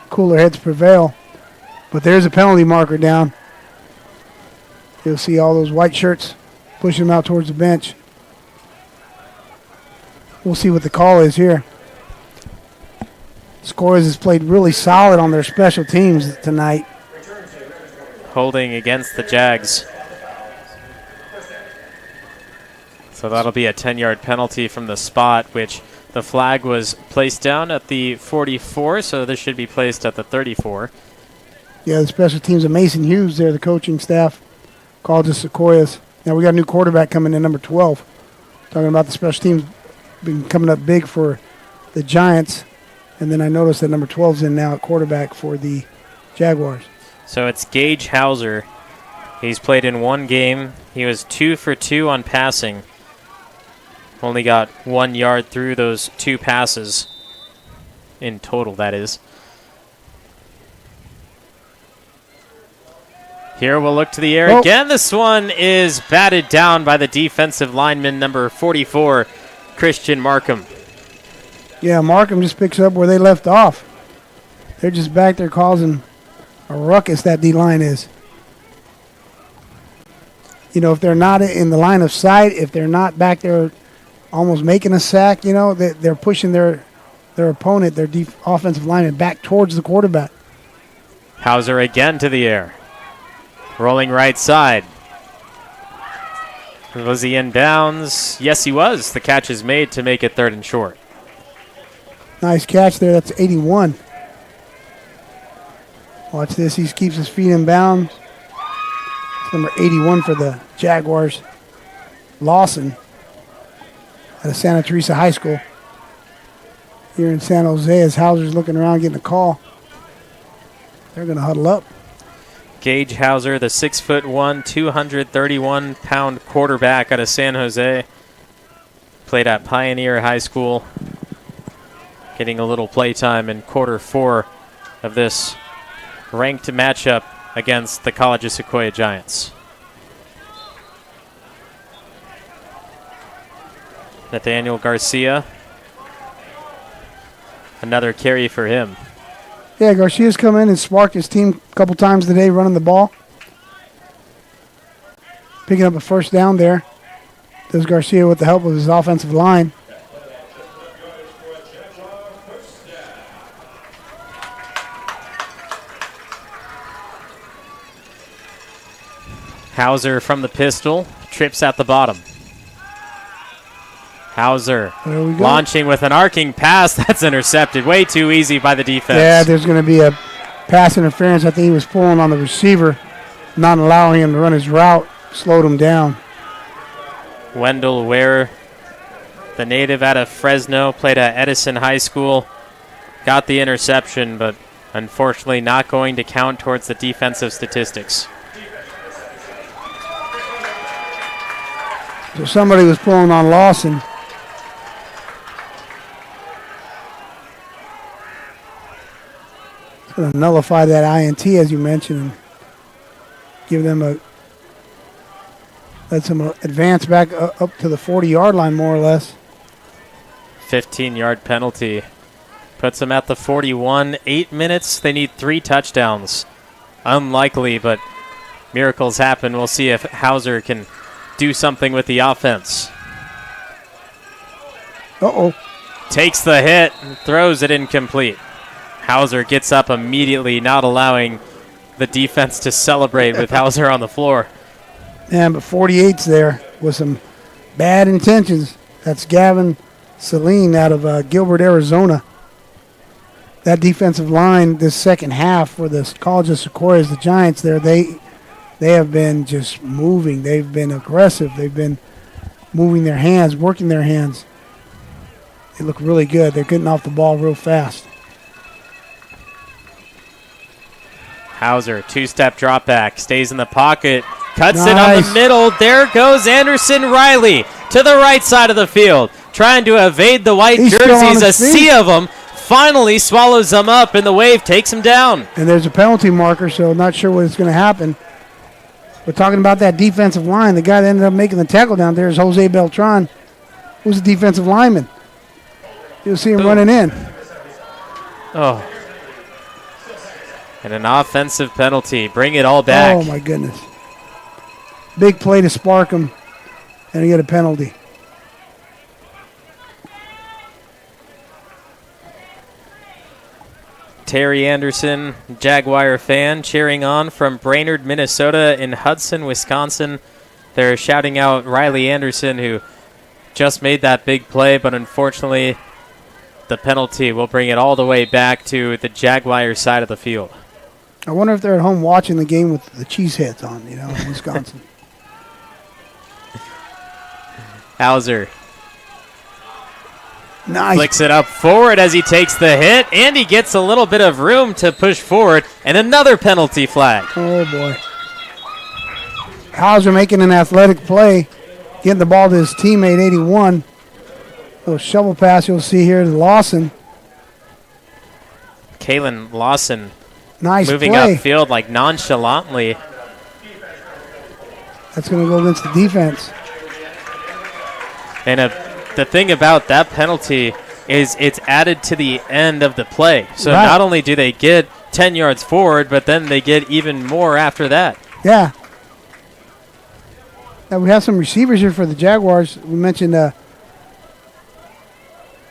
Cooler heads prevail. But there's a penalty marker down. You'll see all those white shirts pushing them out towards the bench. We'll see what the call is here. Sequoias has played really solid on their special teams tonight. Holding against the Jags. So that'll be a 10-yard penalty from the spot, which the flag was placed down at the 44, so this should be placed at the 34. Yeah, the special teams of Mason Hughes there, the coaching staff, called to Sequoias. Now we got a new quarterback coming in, number 12. Talking about the special teams been coming up big for the Giants. And then I noticed that number 12's in now at quarterback for the Jaguars. So it's Gage Hauser. He's played in 1 game. He was 2 for 2 on passing. Only got 1 yard through those 2 passes. In total, that is. Here we'll look to the air again. This one is batted down by the defensive lineman, number 44, Christian Markham. Yeah, Markham just picks up where they left off. They're just back there causing a ruckus, that D-line is. You know, if they're not in the line of sight, if they're not back there almost making a sack, you know, they're pushing their opponent, their offensive lineman, back towards the quarterback. Hauser again to the air. Rolling right side. Was he in bounds? Yes, he was. The catch is made to make it 3rd and short. Nice catch there. That's 81. Watch this. He keeps his feet in bounds. It's number 81 for the Jaguars. Lawson out of Santa Teresa High School. Here in San Jose as Hauser's looking around getting a call. They're going to huddle up. Gage Hauser, the 6'1", 231-pound quarterback out of San Jose. Played at Pioneer High School. Getting a little playtime in quarter 4 of this ranked matchup against the College of Sequoia Giants. Nathaniel Garcia. Another carry for him. Yeah, Garcia's come in and sparked his team a couple times today running the ball. Picking up a first down there. Does Garcia with the help of his offensive line. Hauser from the pistol, trips at the bottom. Hauser launching with an arcing pass. That's intercepted. Way too easy by the defense. Yeah, there's going to be a pass interference. I think he was pulling on the receiver, not allowing him to run his route, slowed him down. Wendell Ware, the native out of Fresno, played at Edison High School. Got the interception, but unfortunately not going to count towards the defensive statistics. So somebody was pulling on Lawson. It's going to nullify that INT, as you mentioned, and give them let them advance back up to the 40-yard line, more or less. 15-yard penalty. Puts them at the 41. 8 minutes. They need 3 touchdowns. Unlikely, but miracles happen. We'll see if Hauser can do something with the offense. Uh-oh. Takes the hit and throws it incomplete. Hauser gets up immediately, not allowing the defense to celebrate with Hauser on the floor. Yeah, but 48's there with some bad intentions. That's Gavin Saline out of Gilbert, Arizona. That defensive line this second half for the College of Sequoias, the Giants there, they have been just moving. They've been aggressive. They've been moving their hands, working their hands. They look really good. They're getting off the ball real fast. Hauser, 2-step drop back, stays in the pocket, cuts it on the middle. There goes Anderson Riley to the right side of the field, trying to evade the white jerseys. A sea of them finally swallows them up, and the wave takes him down. And there's a penalty marker, so not sure what's going to happen. We're talking about that defensive line. The guy that ended up making the tackle down there is Jose Beltran, who's a defensive lineman. You'll see him running in. Oh. And an offensive penalty. Bring it all back. Oh, my goodness. Big play to spark him, and he got a penalty. Terry Anderson, Jaguar fan, cheering on from Brainerd, Minnesota, in Hudson, Wisconsin. They're shouting out Riley Anderson, who just made that big play, but unfortunately the penalty will bring it all the way back to the Jaguar side of the field. I wonder if they're at home watching the game with the cheeseheads on, in Wisconsin. Hauser. Nice. Flicks it up forward as he takes the hit, and he gets a little bit of room to push forward, and another penalty flag. Oh, boy. Hauser making an athletic play, getting the ball to his teammate, 81. Little shovel pass you'll see here to Lawson. Kalen Lawson nice moving play. upfield like nonchalantly. That's going to go against the defense. And the thing about that penalty is it's added to the end of the play. So not only do they get 10 yards forward, but then they get even more after that. Yeah. Now we have some receivers here for the Jaguars. We mentioned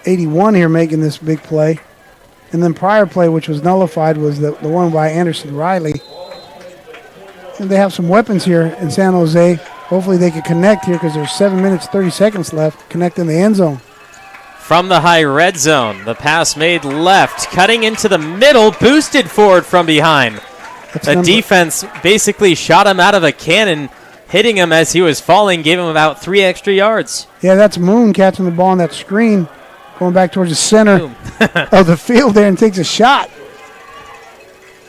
81 here making this big play. And then prior play, which was nullified, was the one by Anderson Riley. And they have some weapons here in San Jose. Hopefully they can connect here because there's 7 minutes, 30 seconds left. Connect in the end zone. From the high red zone, the pass made left, cutting into the middle, boosted forward from behind. The defense basically shot him out of a cannon, hitting him as he was falling, gave him about 3 extra yards. Yeah, that's Moon catching the ball on that screen, going back towards the center of the field there and takes a shot.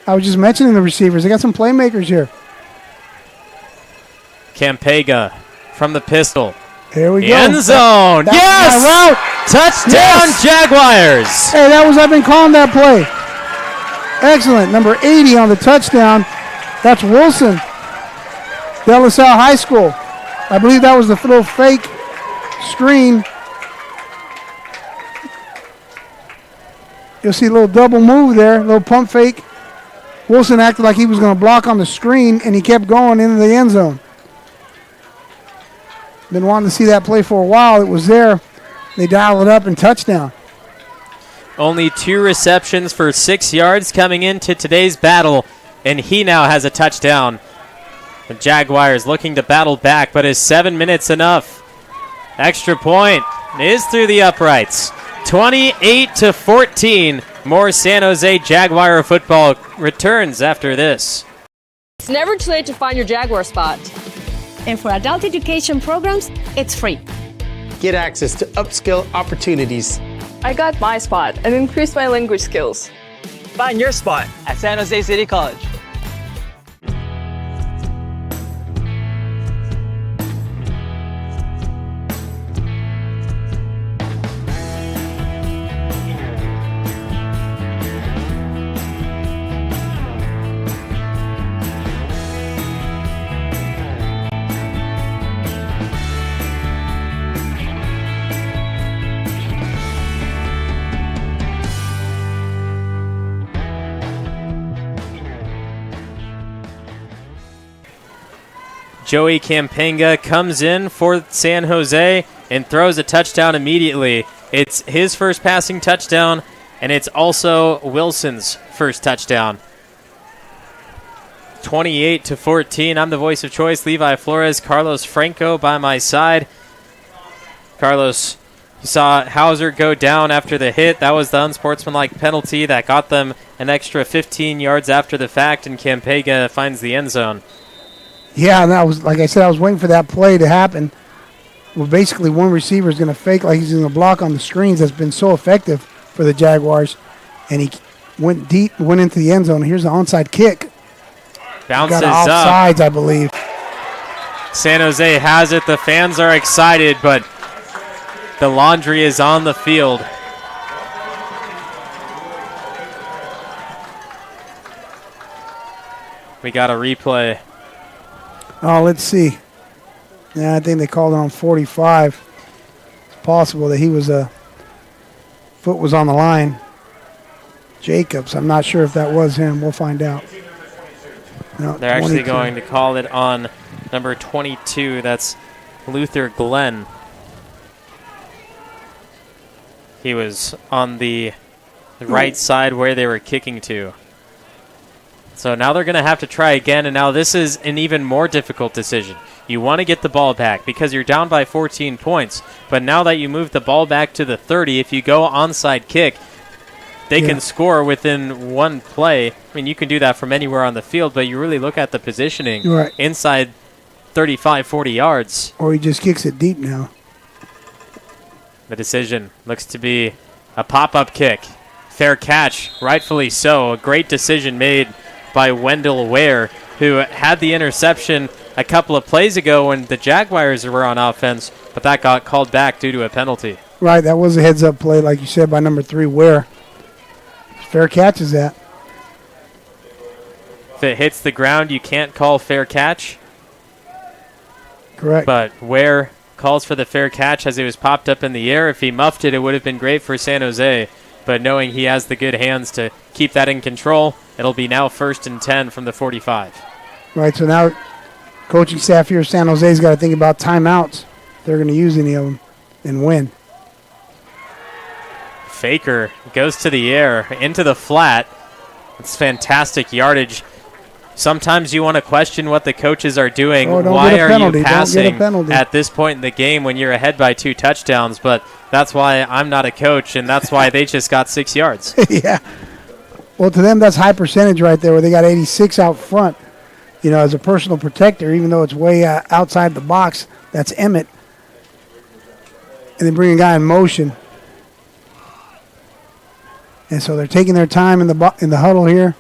I was just mentioning the receivers. They got some playmakers here. Campega from the pistol. Here we go. End zone. Yes! My route. Touchdown, yes! Jaguars. Hey, I've been calling that play. Excellent. Number 80 on the touchdown. That's Wilson. De La Salle High School. I believe that was the little fake screen. You'll see a little double move there, a little pump fake. Wilson acted like he was going to block on the screen, and he kept going into the end zone. Been wanting to see that play for a while. It was there. They dialed it up and touchdown. Only 2 receptions for 6 yards coming into today's battle, and he now has a touchdown. The Jaguars looking to battle back, but is 7 minutes enough? Extra point is through the uprights. 28-14. More San Jose Jaguar football returns after this. It's never too late to find your Jaguar spot. And for adult education programs, it's free. Get access to upskill opportunities. I got my spot and increased my language skills. Find your spot at San Jose City College. Joey Campanga comes in for San Jose and throws a touchdown immediately. It's his first passing touchdown, and it's also Wilson's first touchdown. 28-14. I'm the voice of choice, Levi Flores. Carlos Franco by my side. Carlos, you saw Hauser go down after the hit. That was the unsportsmanlike penalty that got them an extra 15 yards after the fact, and Campega finds the end zone. Yeah, and that was, like I said, I was waiting for that play to happen. Well, basically one receiver is going to fake like he's going to block on the screens. That's been so effective for the Jaguars. And he went deep, went into the end zone. Here's the onside kick. Bounces got up. Offsides, I believe. San Jose has it. The fans are excited, but the laundry is on the field. We got a replay. Oh, let's see. Yeah, I think they called it on 45. It's possible that he was foot was on the line. Jacobs, I'm not sure if that was him. We'll find out. No, they're actually going to call it on number 22. That's Luther Glenn. He was on the right side where they were kicking to. So now they're going to have to try again, and now this is an even more difficult decision. You want to get the ball back because you're down by 14 points, but now that you move the ball back to the 30, if you go onside kick, they can score within one play. I mean, you can do that from anywhere on the field, but you really look at the positioning inside 35, 40 yards. Or he just kicks it deep now. The decision looks to be a pop-up kick. Fair catch, rightfully so. A great decision made by Wendell Ware, who had the interception a couple of plays ago when the Jaguars were on offense, but that got called back due to a penalty. Right, that was a heads-up play, like you said, by number 3, Ware. Fair catch is that. If it hits the ground, you can't call fair catch. Correct. But Ware calls for the fair catch as it was popped up in the air. If he muffed it, it would have been great for San Jose. But knowing he has the good hands to keep that in control, it'll be now 1st and 10 from the 45. Right, so now coaching staff here at San Jose's got to think about timeouts. They're going to use any of them and win. Faker goes to the air, into the flat. It's fantastic yardage. Sometimes you want to question what the coaches are doing. Why are you passing at this point in the game when you're ahead by 2 touchdowns? But that's why I'm not a coach, and that's why they just got 6 yards. Yeah. Well, to them, that's high percentage right there where they got 86 out front. You know, as a personal protector, even though it's way outside the box, that's Emmett. And they bring a guy in motion. And so they're taking their time in the huddle here.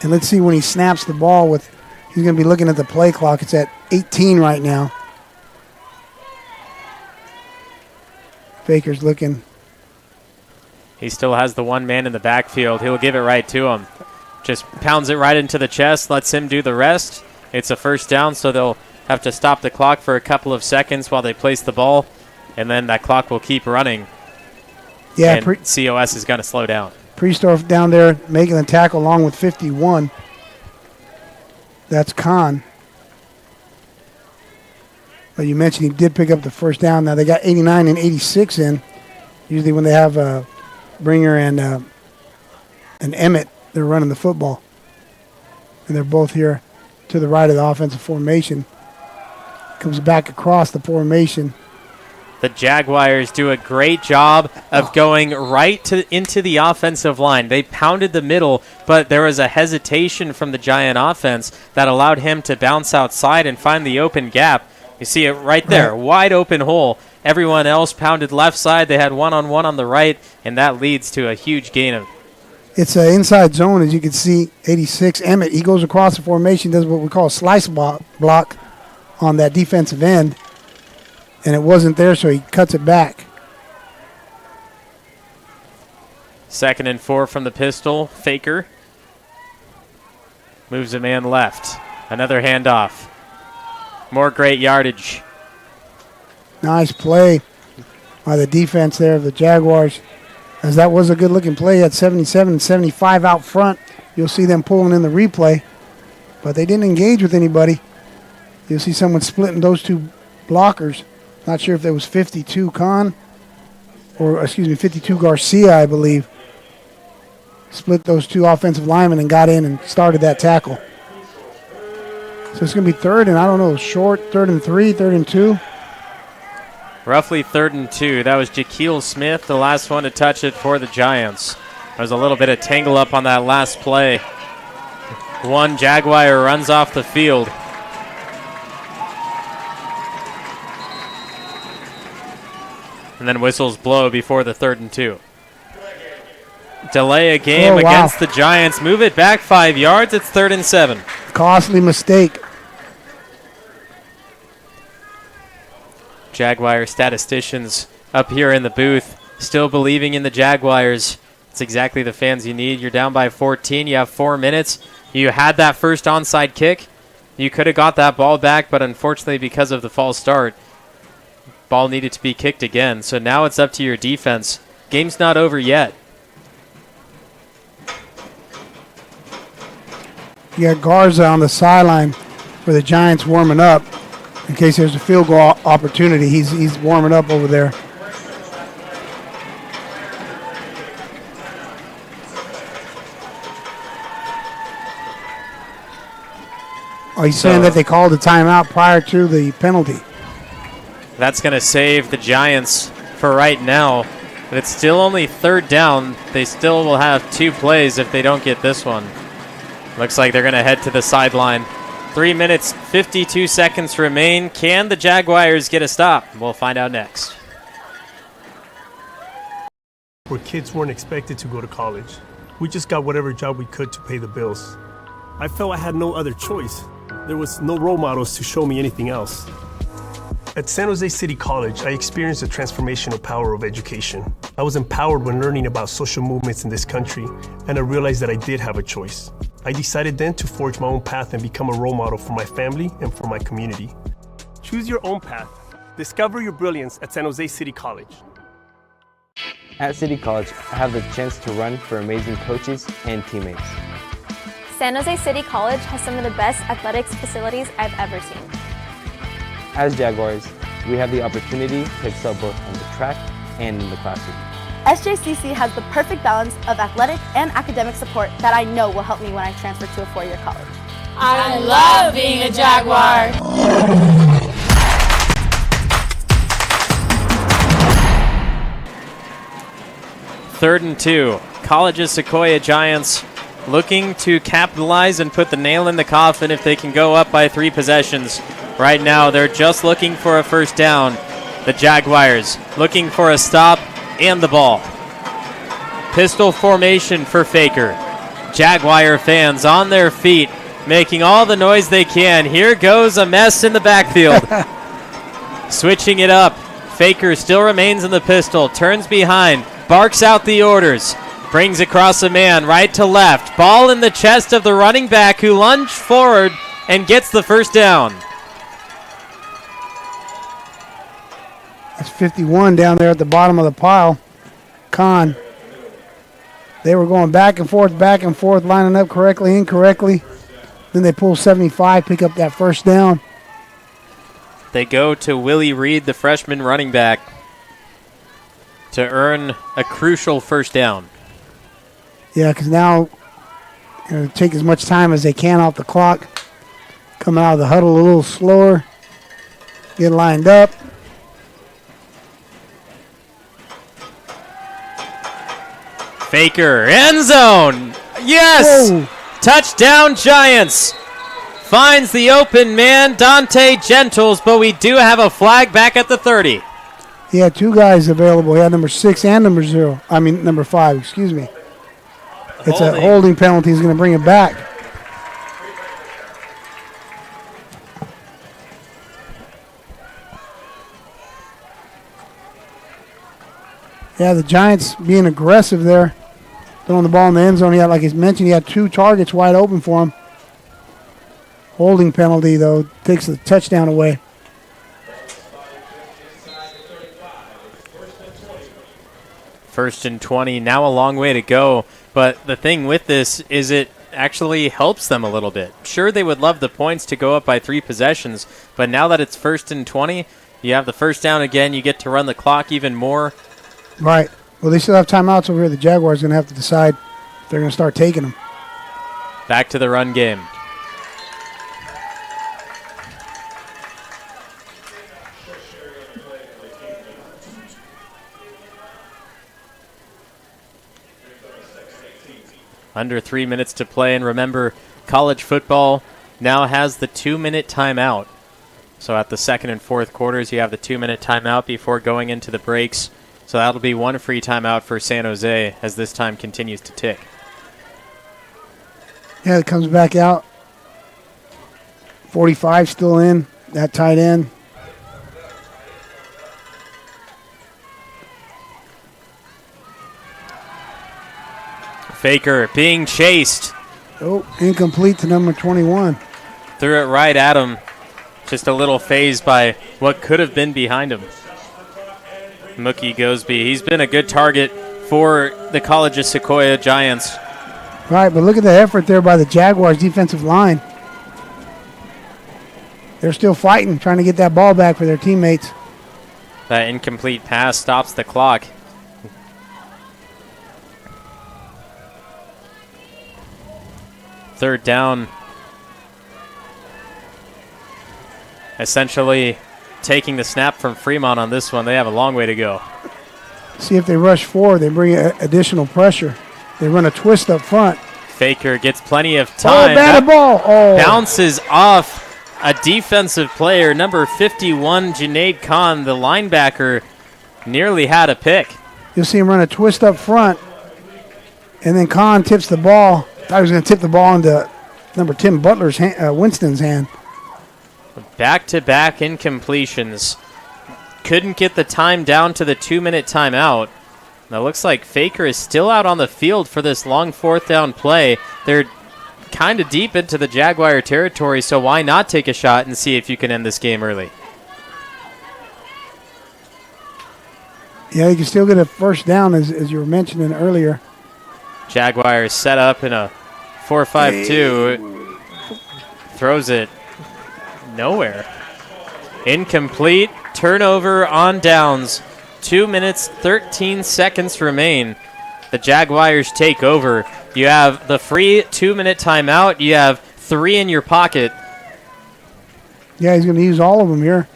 And let's see when he snaps the ball with, he's going to be looking at the play clock. It's at 18 right now. Faker's looking. He still has the one man in the backfield. He'll give it right to him. Just pounds it right into the chest, lets him do the rest. It's a first down, so they'll have to stop the clock for a couple of seconds while they place the ball, and then that clock will keep running. Yeah, and COS is going to slow down. Priestorf down there making the tackle along with 51. That's Khan. But you mentioned he did pick up the first down. Now they got 89 and 86 in. Usually when they have Bringer and Emmett, they're running the football. And they're both here to the right of the offensive formation. Comes back across the formation. The Jaguars do a great job of going right into the offensive line. They pounded the middle, but there was a hesitation from the Giant offense that allowed him to bounce outside and find the open gap. You see it right there, wide open hole. Everyone else pounded left side. They had one-on-one on the right, and that leads to a huge gain of. It's an inside zone, as you can see. 86, Emmett, he goes across the formation, does what we call a slice block on that defensive end. And it wasn't there, so he cuts it back. 2nd and 4 from the pistol. Faker moves a man left. Another handoff. More great yardage. Nice play by the defense there of the Jaguars. As that was a good-looking play at 77 and 75 out front. You'll see them pulling in the replay. but they didn't engage with anybody. You'll see someone splitting those two blockers. Not sure if that was 52 Khan or, 52 Garcia, I believe. Split those two offensive linemen and got in and started that tackle. So it's going to be third and, I don't know, short, 3rd and 3, 3rd and 2. Roughly 3rd and 2. That was Jaquil Smith, the last one to touch it for the Giants. There was a little bit of tangle up on that last play. One Jaguar runs off the field. And then whistles blow before the 3rd and 2. Delay a game against the Giants. Move it back 5 yards. It's 3rd and 7. Costly mistake. Jaguar statisticians up here in the booth still believing in the Jaguars. It's exactly the fans you need. You're down by 14. You have 4 minutes. You had that first onside kick. You could have got that ball back, but unfortunately because of the false start, ball needed to be kicked again. So now it's up to your defense. Game's not over yet. You got Garza on the sideline for the Giants warming up in case there's a field goal opportunity. He's warming up over there. Oh, he's saying that they called a timeout prior to the penalty. That's going to save the Giants for right now. But it's still only 3rd down. They still will have 2 plays if they don't get this one. Looks like they're going to head to the sideline. 3 minutes, 52 seconds remain. Can the Jaguars get a stop? We'll find out next. Where kids weren't expected to go to college. We just got whatever job we could to pay the bills. I felt I had no other choice. There was no role models to show me anything else. At San Jose City College, I experienced the transformational power of education. I was empowered when learning about social movements in this country, and I realized that I did have a choice. I decided then to forge my own path and become a role model for my family and for my community. Choose your own path. Discover your brilliance at San Jose City College. At City College, I have the chance to run for amazing coaches and teammates. San Jose City College has some of the best athletics facilities I've ever seen. As Jaguars, we have the opportunity to excel both on the track and in the classroom. SJCC has the perfect balance of athletic and academic support that I know will help me when I transfer to a 4-year college. I love being a Jaguar. Third and 2. College's Sequoia Giants looking to capitalize and put the nail in the coffin if they can go up by 3 possessions. Right now, they're just looking for a first down. The Jaguars looking for a stop and the ball. Pistol formation for Faker. Jaguar fans on their feet, making all the noise they can. Here goes a mess in the backfield. Switching it up. Faker still remains in the pistol, turns behind, barks out the orders, brings across a man right to left. Ball in the chest of the running back who lunged forward and gets the first down. That's 51 down there at the bottom of the pile. Khan. They were going back and forth, lining up correctly, incorrectly. Then they pull 75, pick up that first down. They go to Willie Reed, the freshman running back, to earn a crucial first down. Yeah, because now take as much time as they can off the clock. Come out of the huddle a little slower. Get lined up. Faker, end zone. Yes! Whoa. Touchdown Giants. Finds the open man, Dante Gentles, but we do have a flag back at the 30. He had 2 guys available. He had number 6 and number 5, excuse me. It's a holding penalty. He's going to bring it back. Yeah, the Giants being aggressive there. Throwing the ball in the end zone. He had, like he's mentioned, he had 2 targets wide open for him. Holding penalty, though, takes the touchdown away. First and 20, now a long way to go. But the thing with this is it actually helps them a little bit. Sure, they would love the points to go up by 3 possessions, but now that it's 1st and 20, you have the first down again, you get to run the clock even more. Right. Well, they still have timeouts over here. The Jaguars are going to have to decide if they're going to start taking them. Back to the run game. Under 3 minutes to play, and remember, college football now has the 2-minute timeout. So at the second and fourth quarters, you have the 2-minute timeout before going into the breaks. So that'll be one free timeout for San Jose as this time continues to tick. Yeah, it comes back out. 45 still in, that tight end. Faker being chased. Oh, incomplete to number 21. Threw it right at him. Just a little phased by what could have been behind him. Mookie Gosby, he's been a good target for the College of Sequoia Giants. Right, but look at the effort there by the Jaguars defensive line. They're still fighting, trying to get that ball back for their teammates. That incomplete pass stops the clock. Third down. Essentially taking the snap from Fremont on this one. They have a long way to go. See if they rush forward. They bring additional pressure. They run a twist up front. Faker gets plenty of time. Oh, batted ball. Oh. Bounces off a defensive player. Number 51, Junaid Khan, the linebacker, nearly had a pick. You'll see him run a twist up front, and then Khan tips the ball. Thought he was going to tip the ball into number 10 Butler's Winston's hand. Back-to-back incompletions. Couldn't get the time down to the 2-minute timeout. Now looks like Faker is still out on the field for this long fourth down play. They're kind of deep into the Jaguar territory, so why not take a shot and see if you can end this game early? Yeah, you can still get a first down, as you were mentioning earlier. Jaguars set up in a 4-5-2. Throws it nowhere. Incomplete. Turnover on downs. 2 minutes, 13 seconds remain. The Jaguars take over. You have the free 2-minute timeout. You have 3 in your pocket. Yeah, he's going to use all of them here.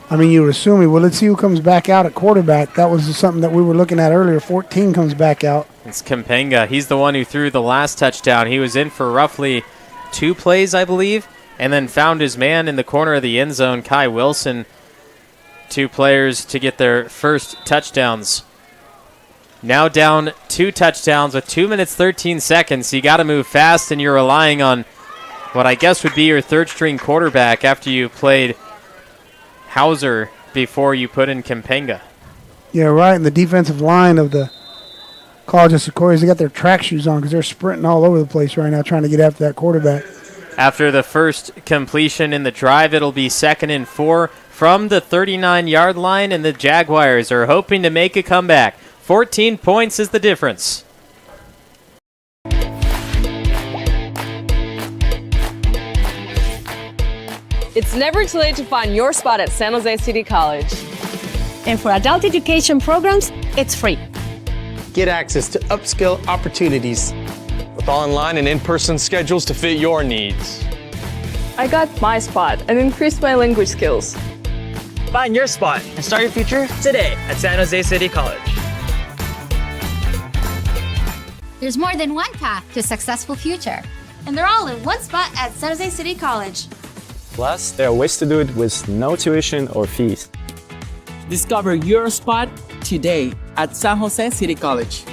I mean, you would assume he would. Let's see who comes back out at quarterback. That was something that we were looking at earlier. 14 comes back out. It's Kempenga. He's the one who threw the last touchdown. He was in for roughly 2 plays, I believe, and then found his man in the corner of the end zone, Kai Wilson. 2 players to get their first touchdowns. Now down 2 touchdowns with 2 minutes, 13 seconds. You got to move fast, and you're relying on what I guess would be your third-string quarterback after you played Hauser before you put in Kempenga. Yeah, right. And the defensive line of the College of Sequoias, they got their track shoes on because they're sprinting all over the place right now trying to get after that quarterback. After the first completion in the drive, it'll be 2nd and 4 from the 39-yard line, and the Jaguars are hoping to make a comeback. 14 points is the difference. It's never too late to find your spot at San Jose City College. And for adult education programs, it's free. Get access to upskill opportunities with online and in-person schedules to fit your needs. I got my spot and increased my language skills. Find your spot and start your future today at San Jose City College. There's more than one path to a successful future, and they're all in one spot at San Jose City College. Plus, there are ways to do it with no tuition or fees. Discover your spot today at San Jose City College.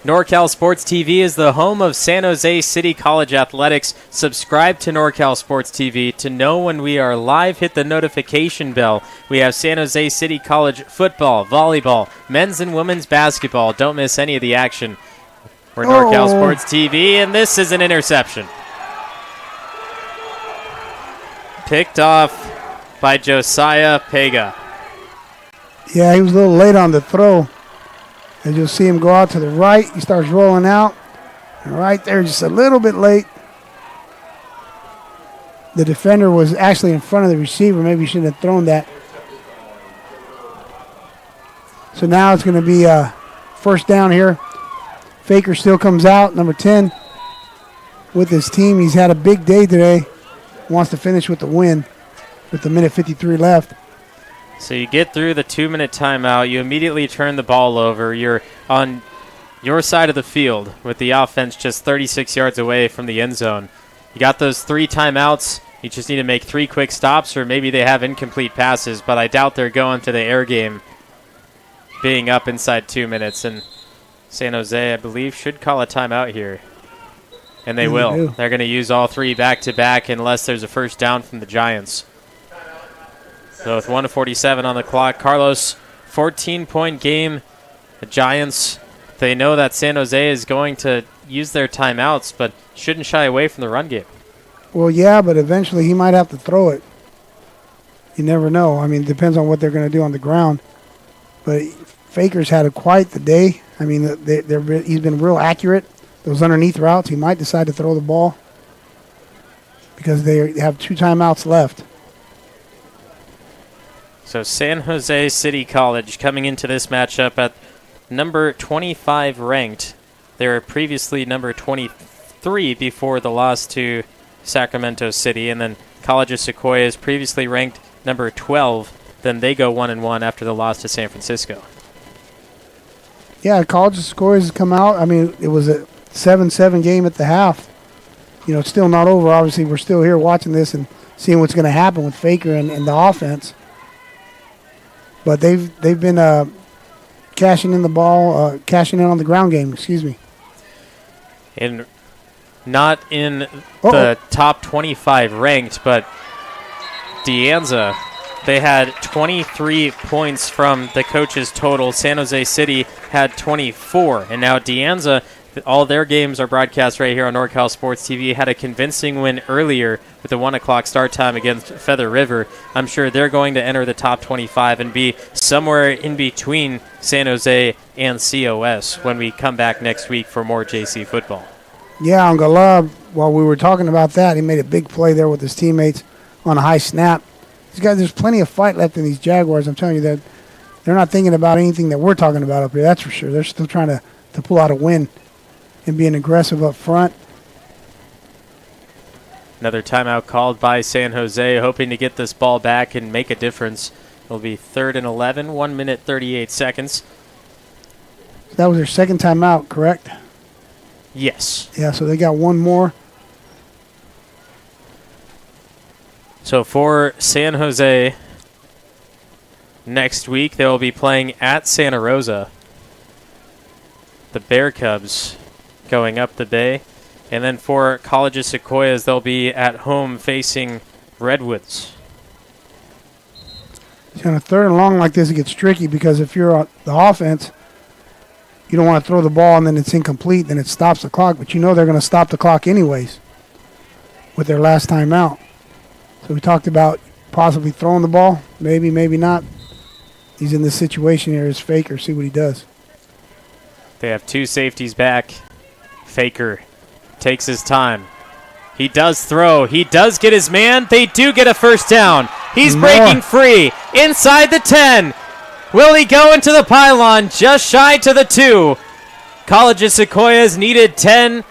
NorCal Sports TV is the home of San Jose City College athletics. Subscribe to NorCal Sports TV to know when we are live. Hit the notification bell. We have San Jose City College football, volleyball, men's and women's basketball. Don't miss any of the action. We're NorCal Sports TV, and this is an interception. Picked off by Josiah Pega. Yeah, he was a little late on the throw. As you'll see him go out to the right, he starts rolling out. And right there, just a little bit late. The defender was actually in front of the receiver. Maybe he shouldn't have thrown that. So now it's going to be a first down here. Faker still comes out, number 10, with his team. He's had a big day today. Wants to finish with the win with the minute 53 left. So you get through the 2-minute timeout. You immediately turn the ball over. You're on your side of the field with the offense just 36 yards away from the end zone. You got those 3 timeouts. You just need to make 3 quick stops, or maybe they have incomplete passes, but I doubt they're going to the air game being up inside 2 minutes. And San Jose, I believe, should call a timeout here. And they will. They're going to use all 3 back-to-back unless there's a first down from the Giants. So with 1:47 on the clock, Carlos, 14-point game. The Giants, they know that San Jose is going to use their timeouts, but shouldn't shy away from the run game. Well, yeah, but eventually he might have to throw it. You never know. I mean, it depends on what they're going to do on the ground. But Faker's had quite the day. I mean, he's been real accurate. Those underneath routes, he might decide to throw the ball because they have 2 timeouts left. So San Jose City College coming into this matchup at number 25 ranked. They were previously number 23 before the loss to Sacramento City, and then College of Sequoias previously ranked number 12. Then they go 1-1 after the loss to San Francisco. Yeah, College of Sequoias has come out. I mean, it was a 7-7 game at the half. You know, it's still not over. Obviously, we're still here watching this and seeing what's going to happen with Faker and the offense. But they've been cashing in the ball, cashing in on the ground game. Excuse me. And not in the top 25 ranked, but De Anza, they had 23 points from the coaches total. San Jose City had 24, and now De Anza, all their games are broadcast right here on NorCal Sports TV, had a convincing win earlier with the 1 o'clock start time against Feather River. I'm sure they're going to enter the top 25 and be somewhere in between San Jose and COS when we come back next week for more JC football. Yeah, on Galab, while we were talking about that, he made a big play there with his teammates on a high snap. These guys, there's plenty of fight left in these Jaguars. I'm telling you that they're not thinking about anything that we're talking about up here, that's for sure. They're still trying to pull out a win and being aggressive up front. Another timeout called by San Jose, hoping to get this ball back and make a difference. It'll be 3rd and 11, 1 minute 38 seconds. That was their second timeout, correct? Yes. Yeah, so they got one more. So for San Jose, next week they will be playing at Santa Rosa. The Bear Cubs going up the bay. And then for College of Sequoias, they'll be at home facing Redwoods. On a 3rd and long like this, it gets tricky because if you're the offense, you don't want to throw the ball and then it's incomplete, then it stops the clock. But you know they're going to stop the clock anyways with their last time out. So we talked about possibly throwing the ball. Maybe, maybe not. He's in this situation here as Faker. See what he does. They have 2 safeties back. Faker takes his time. He does throw. He does get his man. They do get a first down. He's breaking free inside the 10. Will he go into the pylon just shy to the 2? College of Sequoias needed 10.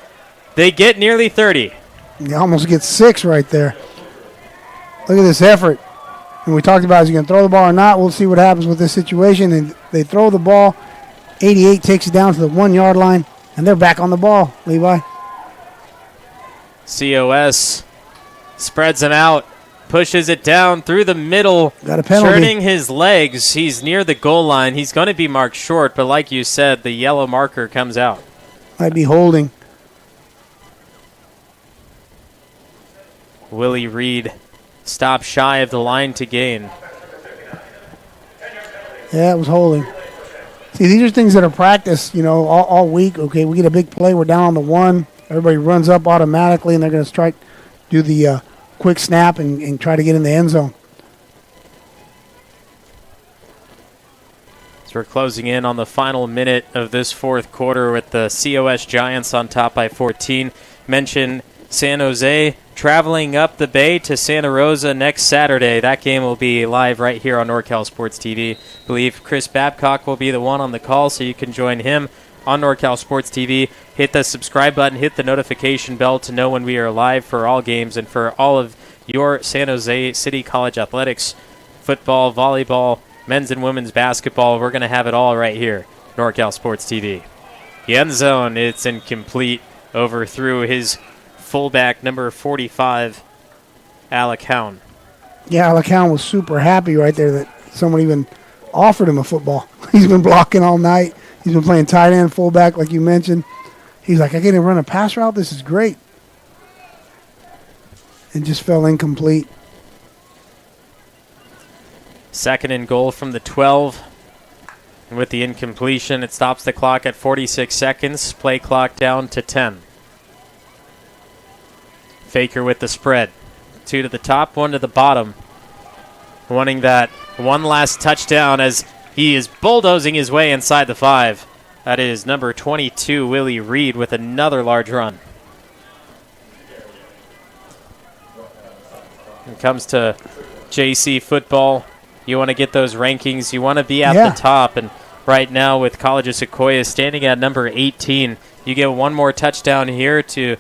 They get nearly 30. He almost gets 6 right there. Look at this effort. And we talked about is he going to throw the ball or not. We'll see what happens with this situation. And they throw the ball. 88 takes it down to the 1-yard line. And they're back on the ball, Levi. COS spreads him out, pushes it down through the middle, got a penalty. Turning his legs. He's near the goal line. He's going to be marked short, but like you said, the yellow marker comes out. Might be holding. Willie Reed stopped shy of the line to gain. Yeah, it was holding. See, these are things that are practiced, you know, all week. Okay, we get a big play. We're down on the 1. Everybody runs up automatically, and they're going to do the quick snap and try to get in the end zone. So we're closing in on the final minute of this fourth quarter with the COS Giants on top by 14. Mention San Jose traveling up the bay to Santa Rosa next Saturday. That game will be live right here on NorCal Sports TV. I believe Chris Babcock will be the one on the call, so you can join him on NorCal Sports TV. Hit the subscribe button, hit the notification bell to know when we are live for all games and for all of your San Jose City College athletics, football, volleyball, men's and women's basketball. We're going to have it all right here, NorCal Sports TV. The end zone, it's incomplete. Overthrew his fullback, number 45, Alec Hown. Yeah, Alec Hown was super happy right there that someone even offered him a football. He's been blocking all night. He's been playing tight end, fullback, like you mentioned. He's like, I get to run a pass route? This is great. And just fell incomplete. Second and goal from the 12. And with the incompletion, it stops the clock at 46 seconds. Play clock down to 10. Faker with the spread. 2 to the top, 1 to the bottom. Wanting that one last touchdown as he is bulldozing his way inside the 5. That is number 22, Willie Reed, with another large run. When it comes to JC football, you want to get those rankings. You want to be at the top. And right now with College of Sequoia standing at number 18, you get one more touchdown here to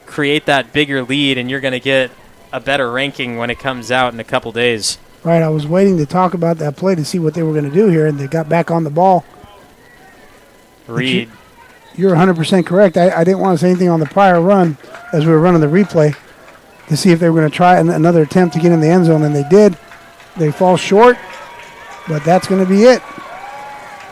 create that bigger lead, and you're going to get a better ranking when it comes out in a couple days. Right, I was waiting to talk about that play to see what they were going to do here, and they got back on the ball. Reed. You're 100% correct. I didn't want to say anything on the prior run as we were running the replay to see if they were going to try another attempt to get in the end zone, and they did. They fall short, but that's going to be it.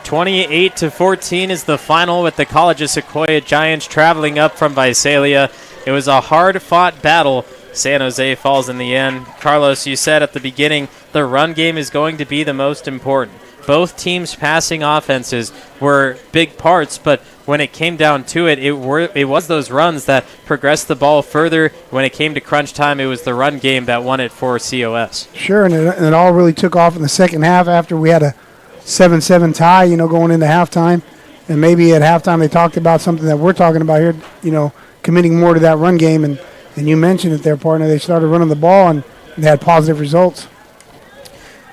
28-14 is the final with the College of Sequoia Giants traveling up from Visalia. It was a hard-fought battle. San Jose falls in the end. Carlos, you said at the beginning the run game is going to be the most important. Both teams' passing offenses were big parts, but when it came down to it, it was those runs that progressed the ball further. When it came to crunch time, it was the run game that won it for COS. Sure, and it all really took off in the second half after we had a 7-7 tie, going into halftime. And maybe at halftime they talked about something that we're talking about here, committing more to that run game. And you mentioned it there, partner. They started running the ball, and they had positive results.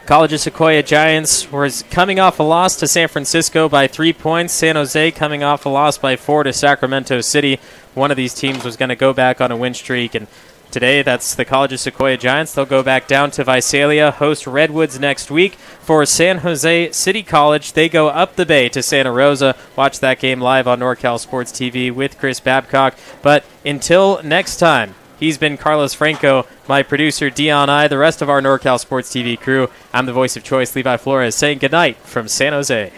College of Sequoia Giants was coming off a loss to San Francisco by 3 points. San Jose coming off a loss by 4 to Sacramento City. One of these teams was going to go back on a win streak, and today that's the College of Sequoia Giants. They'll go back down to Visalia, host Redwoods next week. For San Jose City College, they go up the bay to Santa Rosa. Watch that game live on NorCal Sports TV with Chris Babcock. But until next time, he's been Carlos Franco, my producer Dion I, the rest of our NorCal Sports TV crew. I'm the voice of choice, Levi Flores, saying goodnight from San Jose.